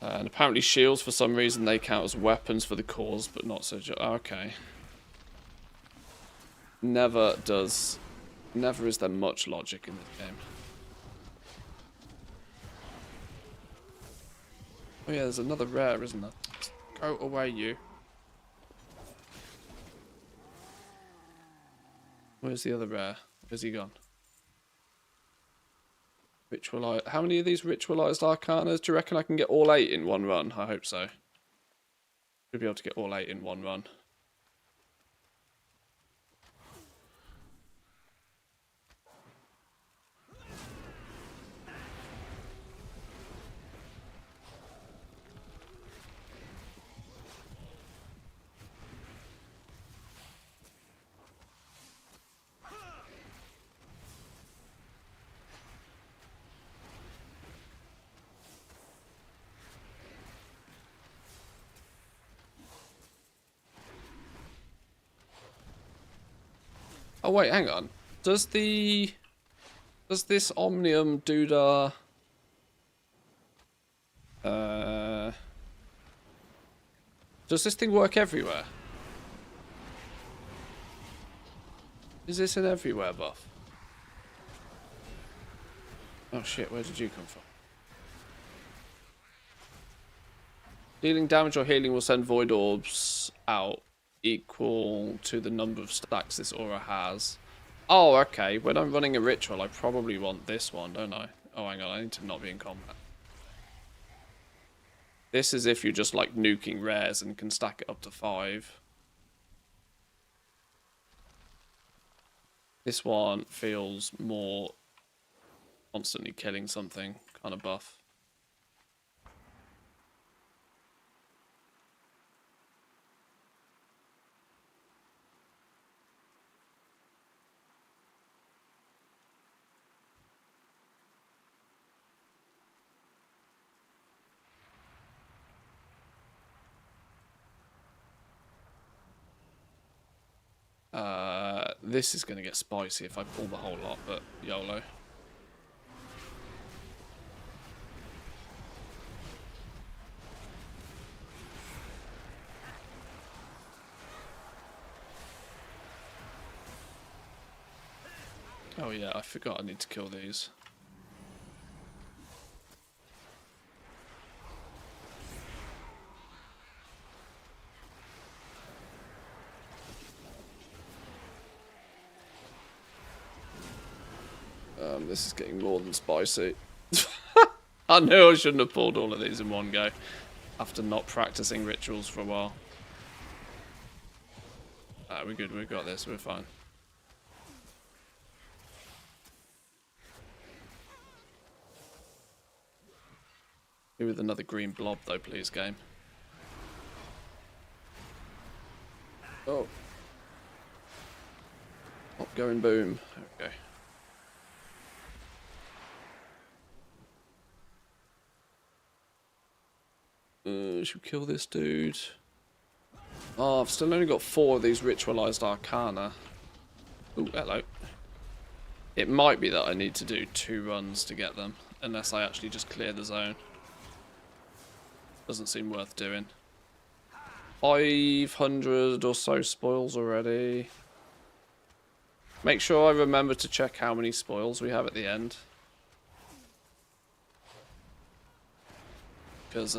And apparently shields, for some reason, they count as weapons for the cause, but not so... Okay. Never is there much logic in this game. Oh yeah, there's another rare, isn't there? Go away, you. Where's the other rare? Where's he gone? Ritualized. How many of these ritualized arcanas do you reckon I can get all 8 in one run? I hope so. Should be able to get all 8 in one run. Oh wait, hang on. Does this Omnium Doodah does this thing work everywhere? Is this an everywhere buff? Oh shit, where did you come from? Dealing damage or healing will send void orbs out equal to the number of stacks this aura has. Oh, okay. When I'm running a ritual, I probably want this one, don't I? Oh, hang on. I need to not be in combat. This is if you're just, like, nuking rares and can stack it up to 5. This one feels more constantly killing something kind of buff. This is going to get spicy if I pull the whole lot, but YOLO. Oh yeah, I forgot I need to kill these. This is getting more than spicy. I knew I shouldn't have pulled all of these in one go after not practicing rituals for a while. We're good, we've got this, we're fine. Give with another green blob though, please, game. Oh. Not going boom. Okay. Should we kill this dude? Oh, I've still only got 4 of these ritualized arcana. Ooh, hello. It might be that I need to do 2 runs to get them, unless I actually just clear the zone. Doesn't seem worth doing. 500 or so spoils already. Make sure I remember to check how many spoils we have at the end. Because,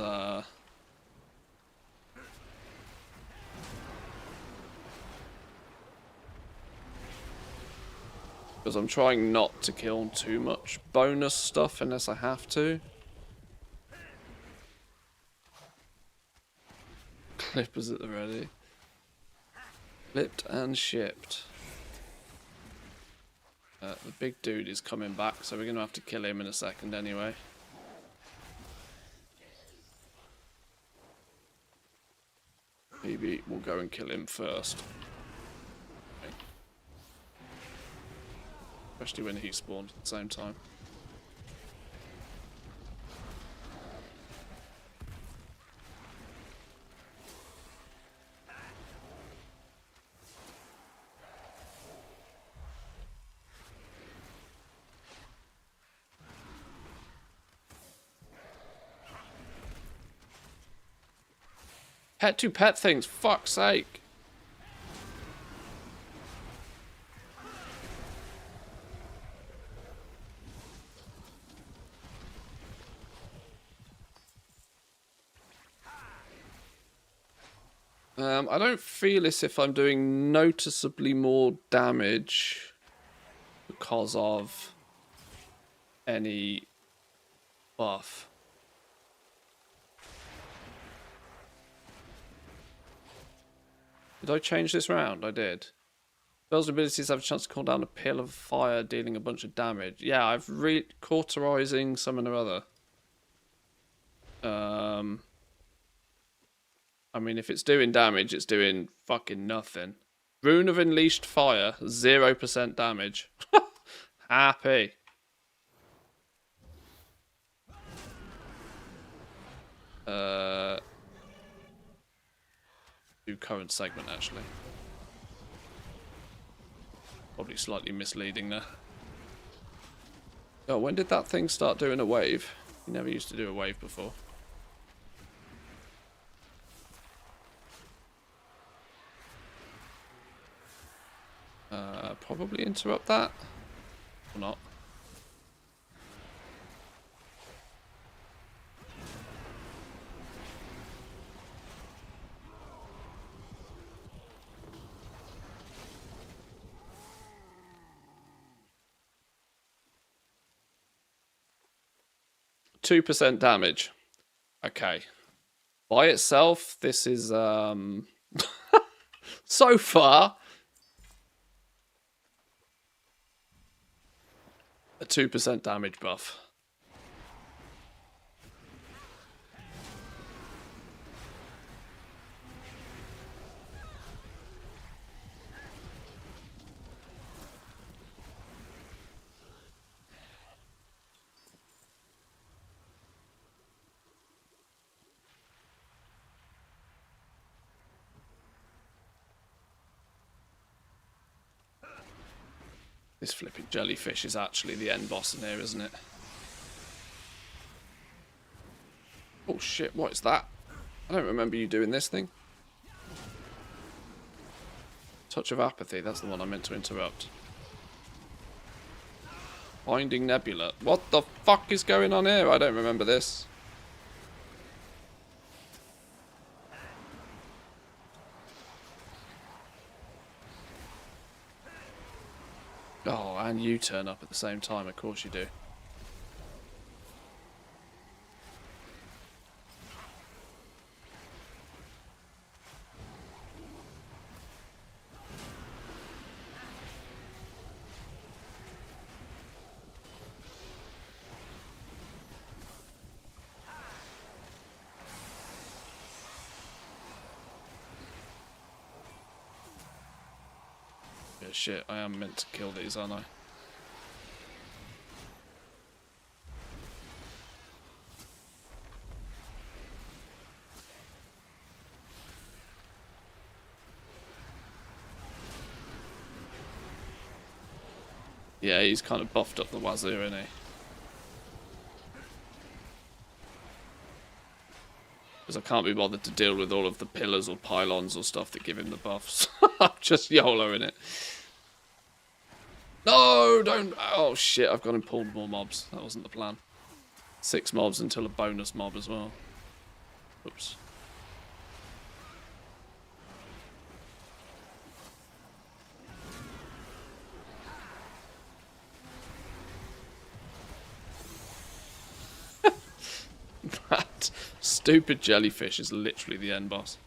I'm trying not to kill too much bonus stuff unless I have to. Clippers at the ready. Clipped and shipped. The big dude is coming back, so we're going to have to kill him in a second anyway. Maybe we'll go and kill him first. Okay. Especially when he spawned at the same time. Pet to pet things, fuck's sake. I don't feel as if I'm doing noticeably more damage because of any buff. Did I change this round? I did. Spells and abilities have a chance to call down a pill of fire, dealing a bunch of damage. Yeah, I've cauterizing something or other. I mean, if it's doing damage, it's doing fucking nothing. Rune of Unleashed Fire, 0% damage. Happy. Do current segment, actually. Probably slightly misleading there. Oh, when did that thing start doing a wave? You never used to do a wave before. Probably interrupt that. Or not. %2 damage. Okay. By itself, this is so far a 2% damage buff. This flipping jellyfish is actually the end boss in here, isn't it? Oh shit, what is that? I don't remember you doing this thing. Touch of Apathy, that's the one I meant to interrupt. Binding Nebula. What the fuck is going on here? I don't remember this. Oh, and you turn up at the same time, of course you do. Yeah, shit, I am meant to kill these, aren't I? Yeah, he's kind of buffed up the wazoo, isn't he? Because I can't be bothered to deal with all of the pillars or pylons or stuff that give him the buffs. I'm just YOLOing it. No, don't. Oh shit, I've gone and pulled more mobs. That wasn't the plan. 6 mobs until a bonus mob as well. Oops. That stupid jellyfish is literally the end boss.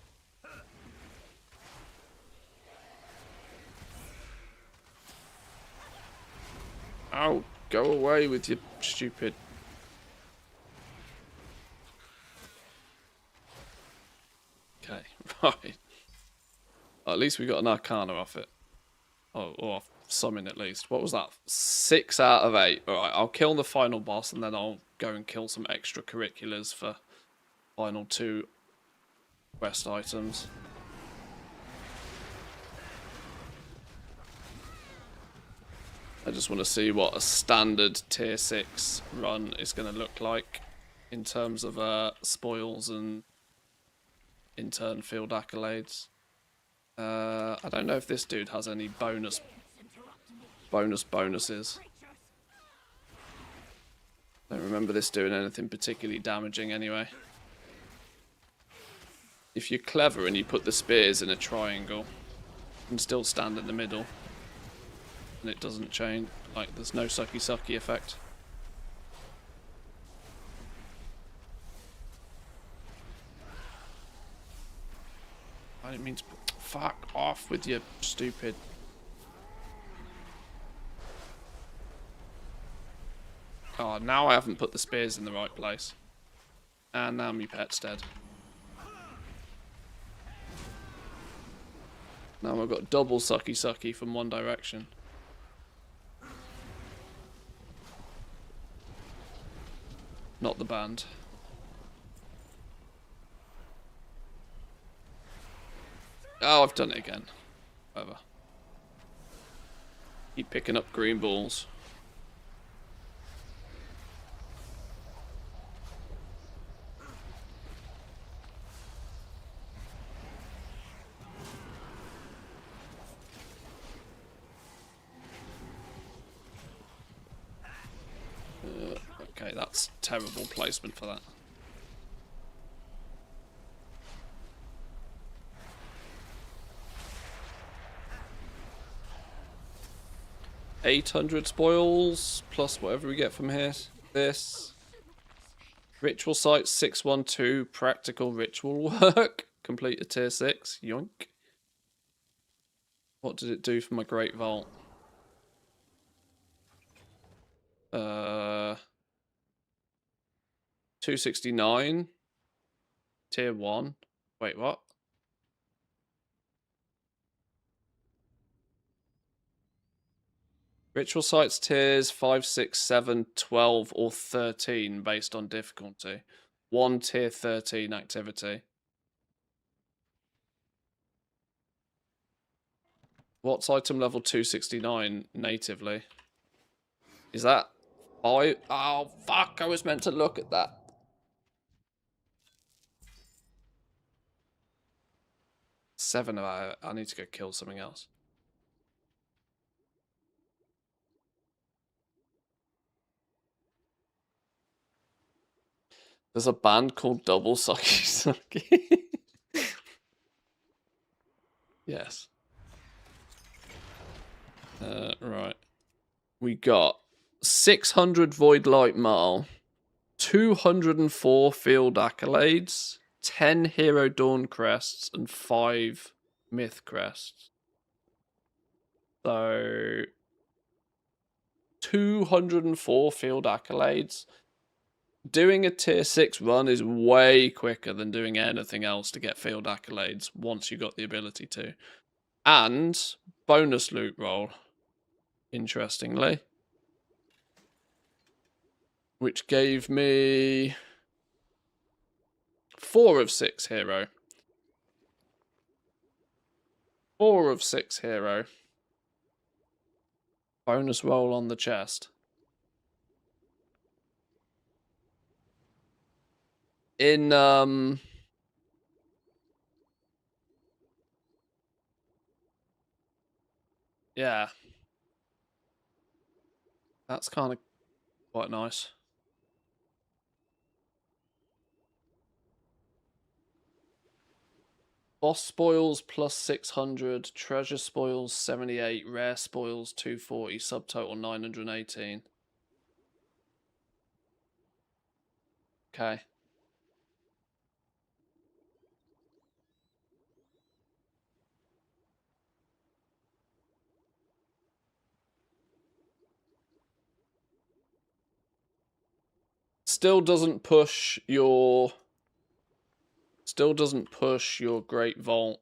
Ow, go away with your stupid... Okay, right. Well, at least we got an Arcana off it. Oh, or off something at least. What was that? 6 out of 8. Alright, I'll kill the final boss and then I'll go and kill some extracurriculars for final 2 quest items. I just want to see what a standard tier 6 run is going to look like in terms of spoils and in turn field accolades. I don't know if this dude has any bonuses. Don't remember this doing anything particularly damaging anyway. If you're clever and you put the spears in a triangle, you can still stand in the middle. And it doesn't change, like there's no sucky effect. I didn't mean to fuck off with your stupid. Oh, now I haven't put the spears in the right place. And now my pet's dead. Now I've got double sucky from one direction. Not the band. Oh, I've done it again. Whatever. Keep picking up green balls. Okay, that's terrible placement for that. $800 spoils plus whatever we get from here. This ritual site 612 practical ritual work. Complete a tier 6. Yoink. What did it do for my great vault? 269 tier 1. Wait, what? Ritual sites tiers 5, 6, 7, 12 or 13 based on difficulty. 1 tier 13 activity. What's item level 269 natively? Is that 5? Oh fuck, I was meant to look at that. Seven. I need to go kill something else. There's a band called Double Sucky Sucky. Yes. Right. We got 600 Void Light Marl, 204 Field Accolades, 10 Hero Dawn Crests, and 5 Myth Crests. So 204 Field Accolades. Doing a tier 6 run is way quicker than doing anything else to get field accolades once you got the ability to. And bonus loot roll, interestingly. Which gave me 4 of 6 hero. 4 of 6 hero. Bonus roll on the chest. In yeah, that's kind of quite nice. Boss spoils plus 600, treasure spoils 78, rare spoils 240, subtotal 918. Okay. Still doesn't push your great vault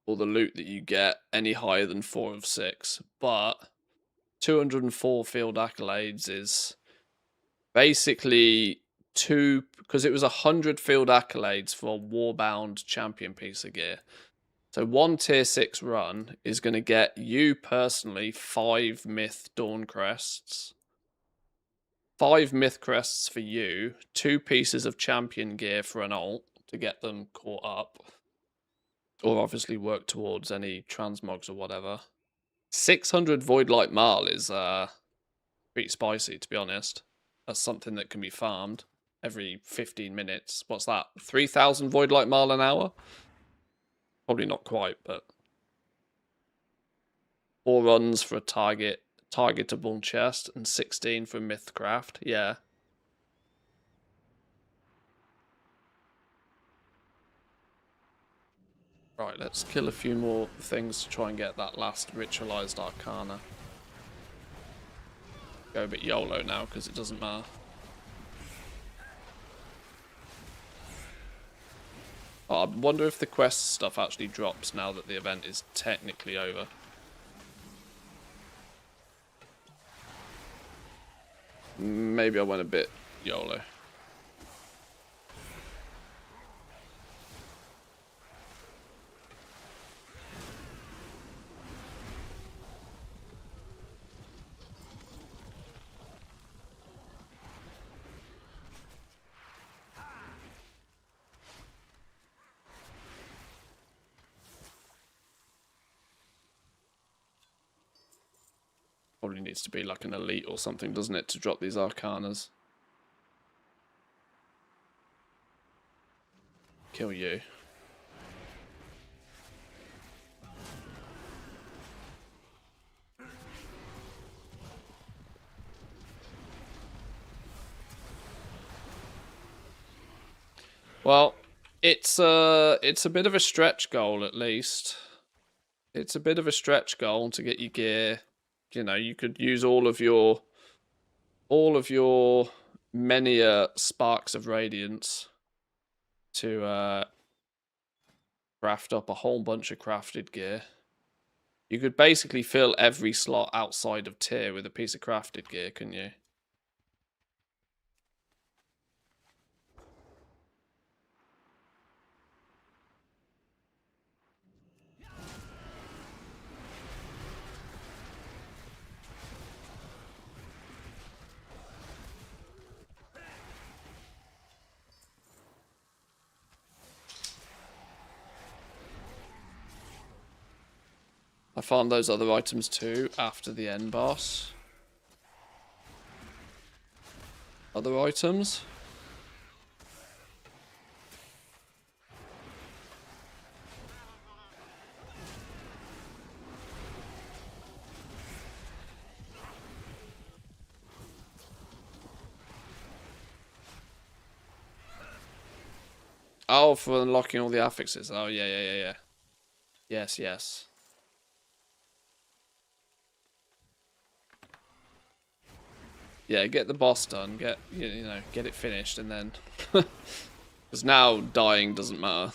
or the loot that you get any higher than 4 of 6. But 204 field accolades is basically 2, because it was 100 field accolades for a Warbound champion piece of gear. So one tier 6 run is going to get you personally 5 myth dawn crests. 5 myth crests for you, 2 pieces of champion gear for an alt to get them caught up, or obviously work towards any transmogs or whatever. 600 Void Light Marl is pretty spicy, to be honest. That's something that can be farmed every 15 minutes. What's that? 3,000 Void Light Marl an hour? Probably not quite, but 4 runs for a targetable chest and 16 for Mythcraft. Yeah. Right, let's kill a few more things to try and get that last ritualized arcana. Go a bit YOLO now because it doesn't matter. Oh, I wonder if the quest stuff actually drops now that the event is technically over. Maybe I went a bit YOLO. Probably needs to be like an elite or something, doesn't it, to drop these arcanas. Kill you. Well, it's a bit of a stretch goal at least. It's a bit of a stretch goal to get your gear. You know, you could use all of your many sparks of radiance to craft up a whole bunch of crafted gear. You could basically fill every slot outside of tier with a piece of crafted gear, couldn't you? I found those other items too after the end boss. Other items? Oh, for unlocking all the affixes. Oh, yeah. Yes. Yeah, get the boss done. Get get it finished, and then because now dying doesn't matter.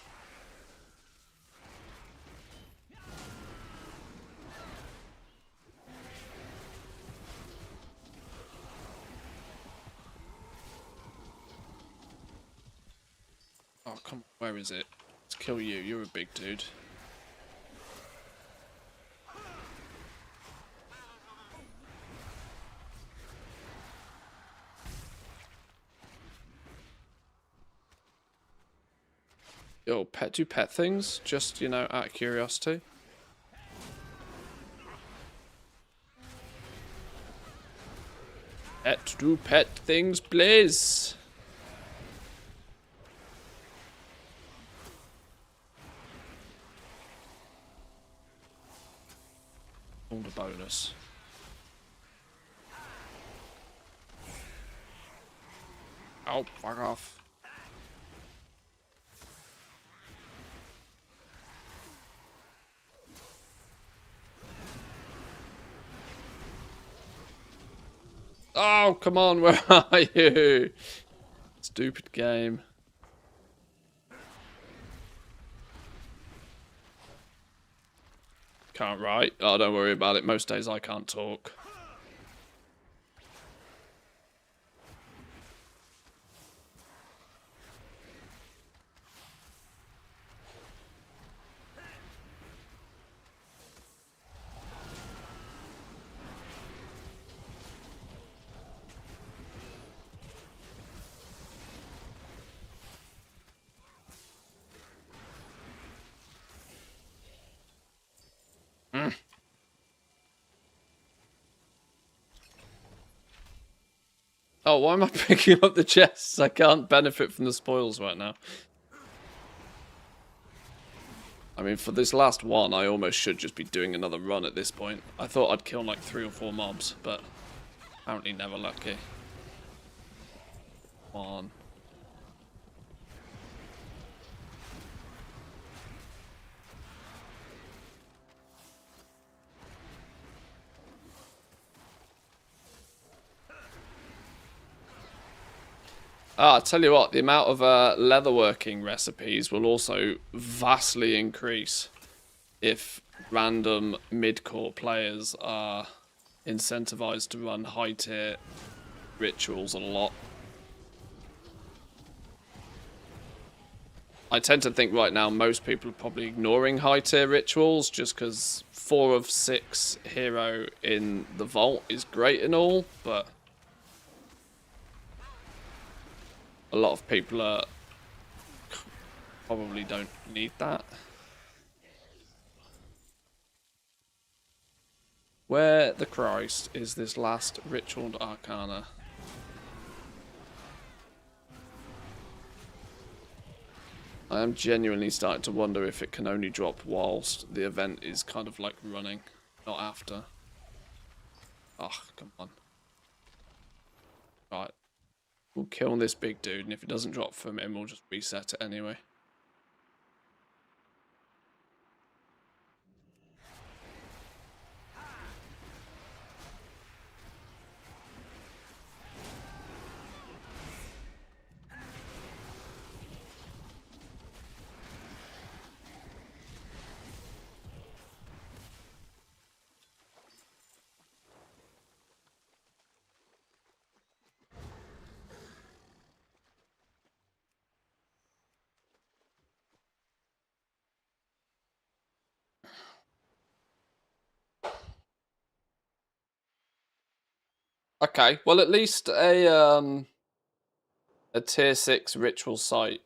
Oh come on, where is it? Let's kill you. You're a big dude. Yo, do pet things, just, you know, out of curiosity. Do pet things, please. All the bonus. Oh, fuck off. Oh, come on, where are you? Stupid game. Can't write. Oh, don't worry about it. Most days I can't talk. Oh, why am I picking up the chests? I can't benefit from the spoils right now. I mean, for this last one, I almost should just be doing another run at this point. I thought I'd kill like 3 or 4 mobs, but apparently never lucky. One. Ah, I tell you what, the amount of leatherworking recipes will also vastly increase if random mid-core players are incentivized to run high-tier rituals a lot. I tend to think right now most people are probably ignoring high-tier rituals just because 4 of 6 hero in the vault is great and all, but a lot of people probably don't need that. Where the Christ is this last ritual arcana? I am genuinely starting to wonder if it can only drop whilst the event is kind of like running, not after. Oh, come on. Right. We'll kill this big dude, and if it doesn't drop from him, we'll just reset it anyway. Okay, well at least a tier 6 ritual site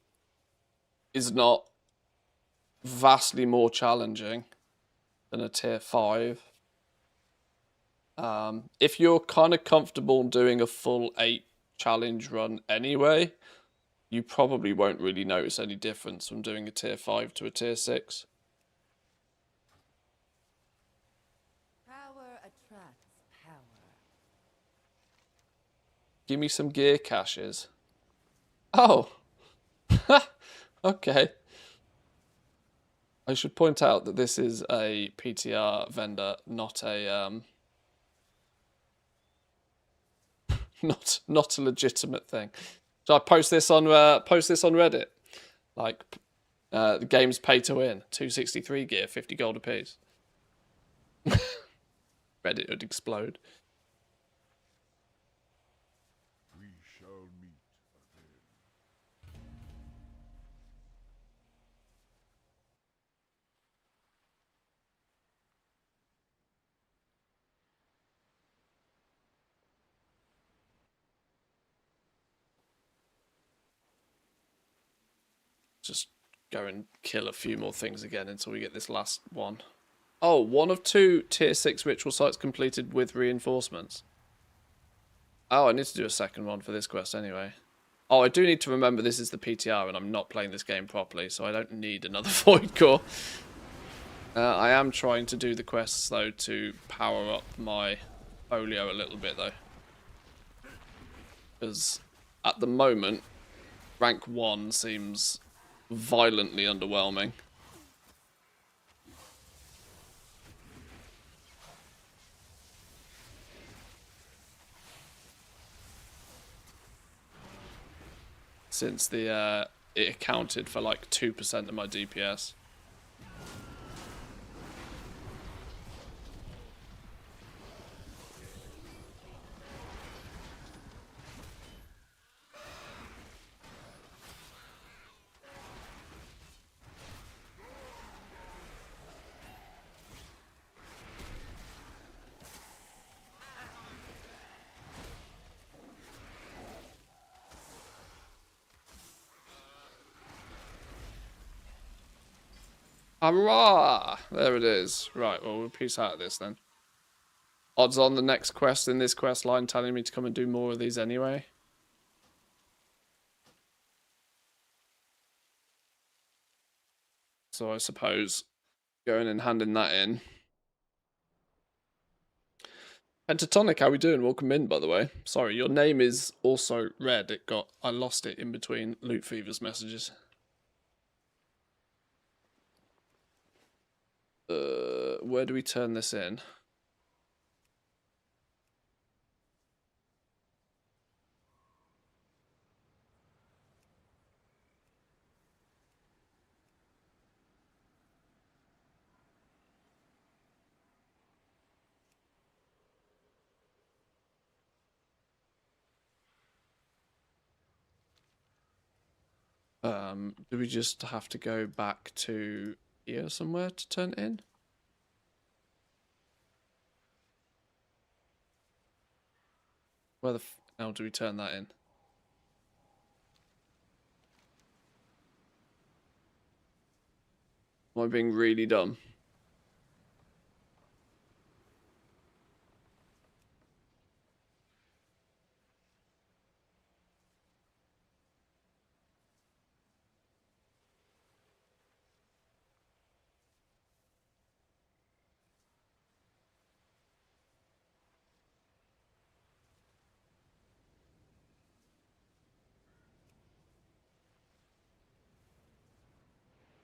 is not vastly more challenging than a tier 5. If you're kind of comfortable doing a full 8 challenge run anyway, you probably won't really notice any difference from doing a tier 5 to a tier 6. Power attracts power. Give me some gear caches. Oh! Okay. I should point out that this is a PTR vendor, not a not a legitimate thing. Should I post this on Reddit? Like, the game's pay to win. 263 gear, 50 gold apiece. Reddit would explode. We shall meet again. Just go and kill a few more things again until we get this last one. Oh, 1 of 2 tier 6 ritual sites completed with reinforcements. Oh, I need to do a second one for this quest anyway. Oh, I do need to remember this is the PTR and I'm not playing this game properly, so I don't need another Void Core. I am trying to do the quests, though, to power up my folio a little bit, though. Because at the moment, rank 1 seems violently underwhelming. Since the it accounted for like 2% of my DPS. Hurrah! There it is. Right, well, we'll piece out of this then. Odds on the next quest in this quest line telling me to come and do more of these anyway. So I suppose going and handing that in. Pentatonic, how we doing? Welcome in, by the way. Sorry, your name is also red. I lost it in between Loot Fever's messages. Where do we turn this in? Do we just have to go back to here somewhere to turn it in? Where the hell do we turn that in? Am I being really dumb?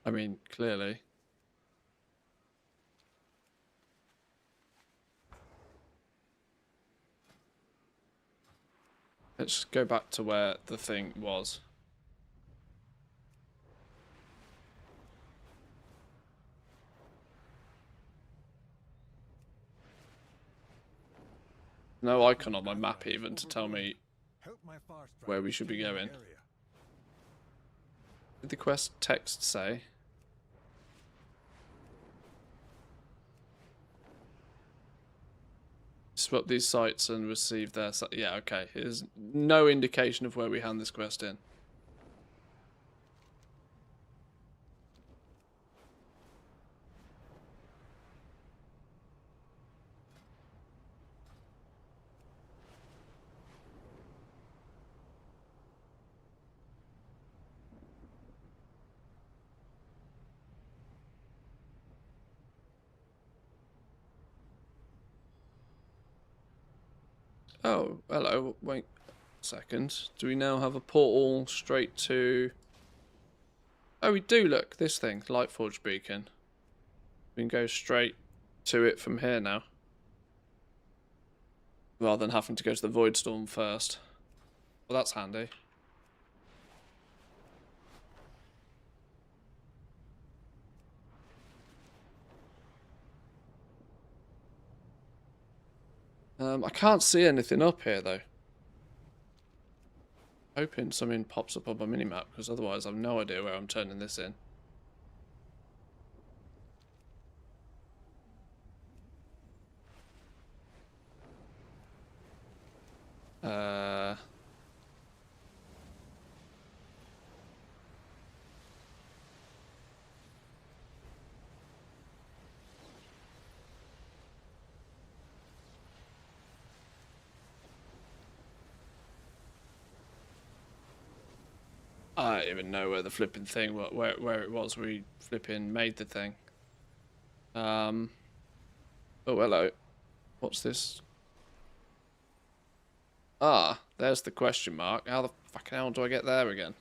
I mean, clearly. Let's go back to where the thing was. No icon on my map even to tell me where we should be going. Did the quest text say? Swap these sites and receive their... Yeah, okay. There's no indication of where we hand this quest in. Oh, hello. Wait a second. Do we now have a portal straight to... Oh, we do, look. This thing. Lightforge Beacon. We can go straight to it from here now. Rather than having to go to the Void Storm first. Well, that's handy. I can't see anything up here, though. Hoping something pops up on my minimap, because otherwise I've no idea where I'm turning this in. I don't even know where the flipping thing, where it was we flipping made the thing. Oh, hello. What's this? Ah, there's the question mark. How the fucking hell do I get there again?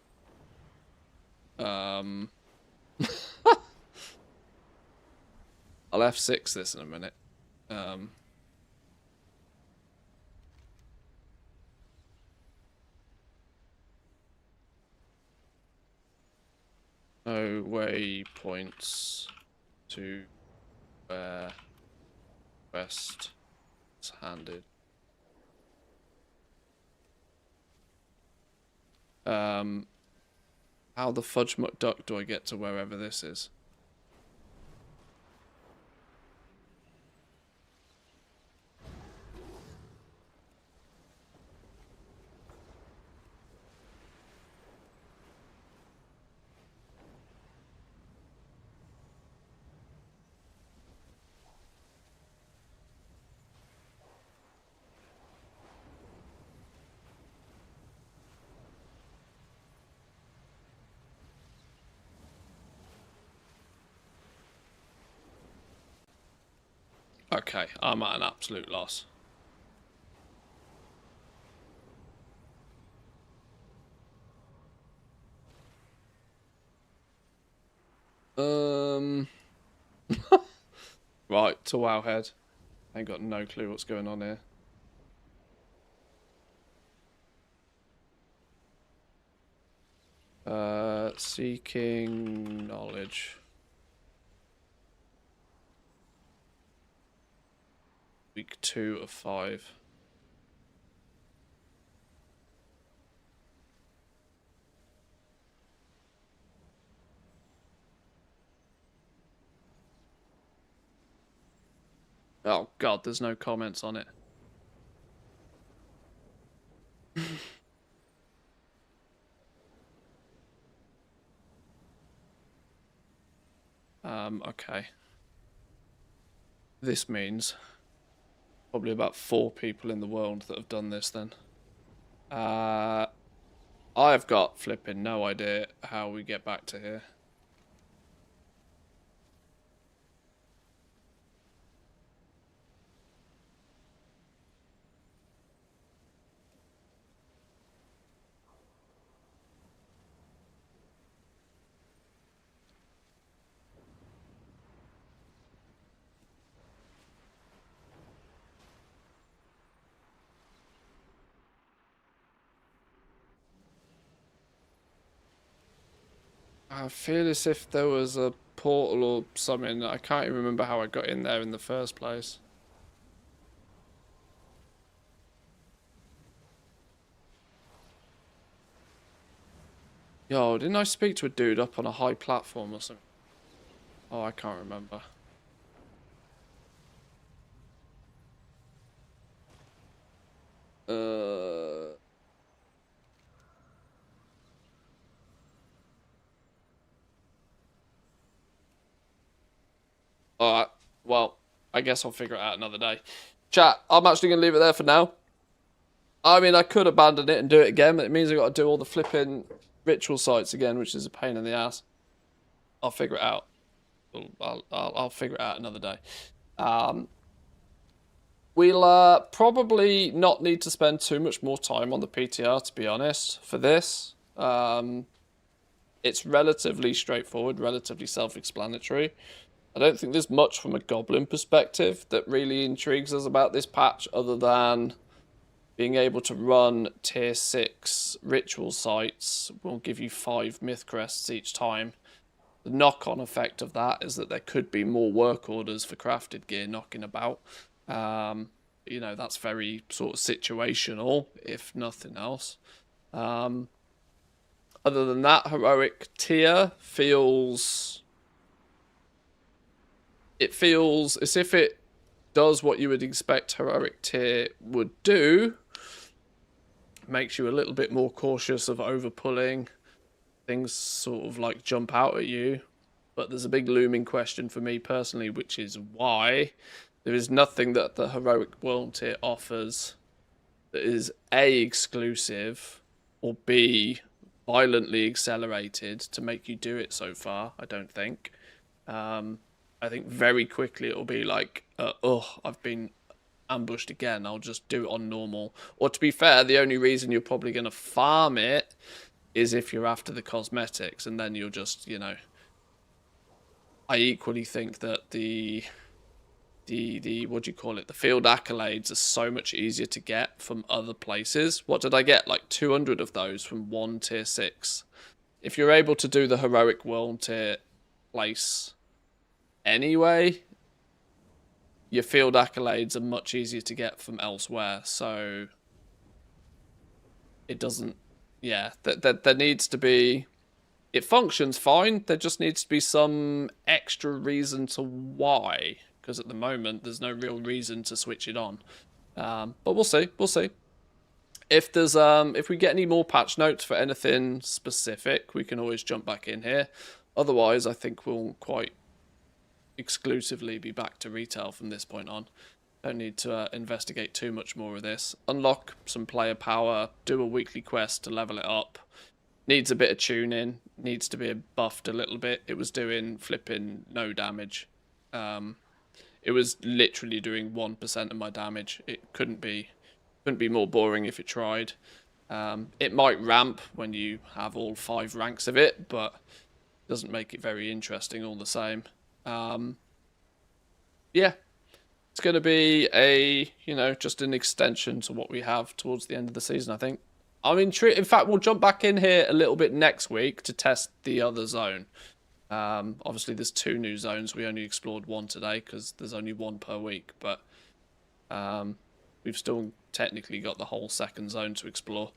I'll F6 this in a minute. No waypoints to where quest is handed. How the fudge McDuck do I get to wherever this is? Okay, I'm at an absolute loss. Right, to Wowhead. Ain't got no clue what's going on here. Seeking knowledge. Week 2 of 5. Oh god, there's no comments on it. Okay. This means probably about 4 people in the world that have done this then. I've got flipping no idea how we get back to here. I feel as if there was a portal or something. I can't even remember how I got in there in the first place. Yo, didn't I speak to a dude up on a high platform or something? Oh, I can't remember. Alright, well, I guess I'll figure it out another day. Chat, I'm actually going to leave it there for now. I mean, I could abandon it and do it again, but it means I've got to do all the flipping ritual sites again, which is a pain in the ass. I'll figure it out. I'll figure it out another day. We'll probably not need to spend too much more time on the PTR, to be honest, for this. It's relatively straightforward, relatively self-explanatory. I don't think there's much from a goblin perspective that really intrigues us about this patch, other than being able to run tier 6 ritual sites will give you 5 myth crests each time. The knock-on effect of that is that there could be more work orders for crafted gear knocking about. You know, that's very sort of situational, if nothing else. Other than that, heroic tier feels... It feels as if it does what you would expect heroic tier would do. Makes you a little bit more cautious of overpulling. Things sort of like jump out at you. But there's a big looming question for me personally, which is why there is nothing that the heroic world tier offers that is A, exclusive, or B, violently accelerated to make you do it so far, I don't think. I think very quickly it'll be like, oh, I've been ambushed again, I'll just do it on normal. Or to be fair, the only reason you're probably going to farm it is if you're after the cosmetics, and then you'll just, you know... I equally think that the what do you call it, the field accolades are so much easier to get from other places. What did I get? Like 200 of those from one tier 6. If you're able to do the heroic world tier place anyway, your field accolades are much easier to get from elsewhere. So it doesn't, yeah, there needs to be, it functions fine, there just needs to be some extra reason to why, because at the moment there's no real reason to switch it on. But we'll see. If there's if we get any more patch notes for anything specific, we can always jump back in here. Otherwise, I think we'll quite exclusively be back to retail from this point on. Don't need to investigate too much more of this. Unlock some player power, do a weekly quest to level it up. Needs a bit of tuning, needs to be buffed a little bit. It was doing flipping no damage. It was literally doing 1% of my damage. It couldn't be more boring if it tried. It might ramp when you have all 5 ranks of it, but it doesn't make it very interesting all the same. Yeah, it's going to be just an extension to what we have towards the end of the season, I think. I'm intrigued. In fact, we'll jump back in here a little bit next week to test the other zone. Obviously, there's 2 new zones. We only explored 1 today because there's only 1 per week. But we've still technically got the whole second zone to explore.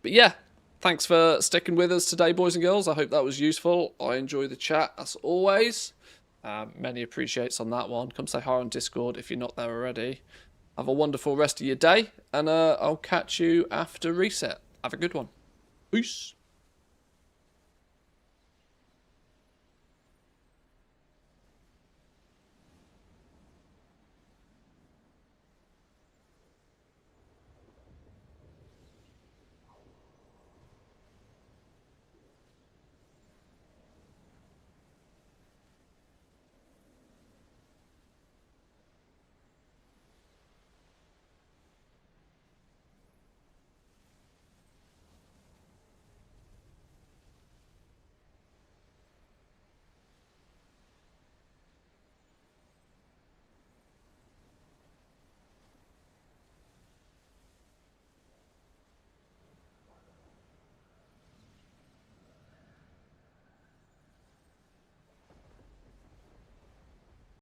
But yeah, thanks for sticking with us today, boys and girls. I hope that was useful. I enjoy the chat as always. Many appreciates on that one. Come say hi on Discord if you're not there already. Have a wonderful rest of your day, and I'll catch you after reset. Have a good one. Peace.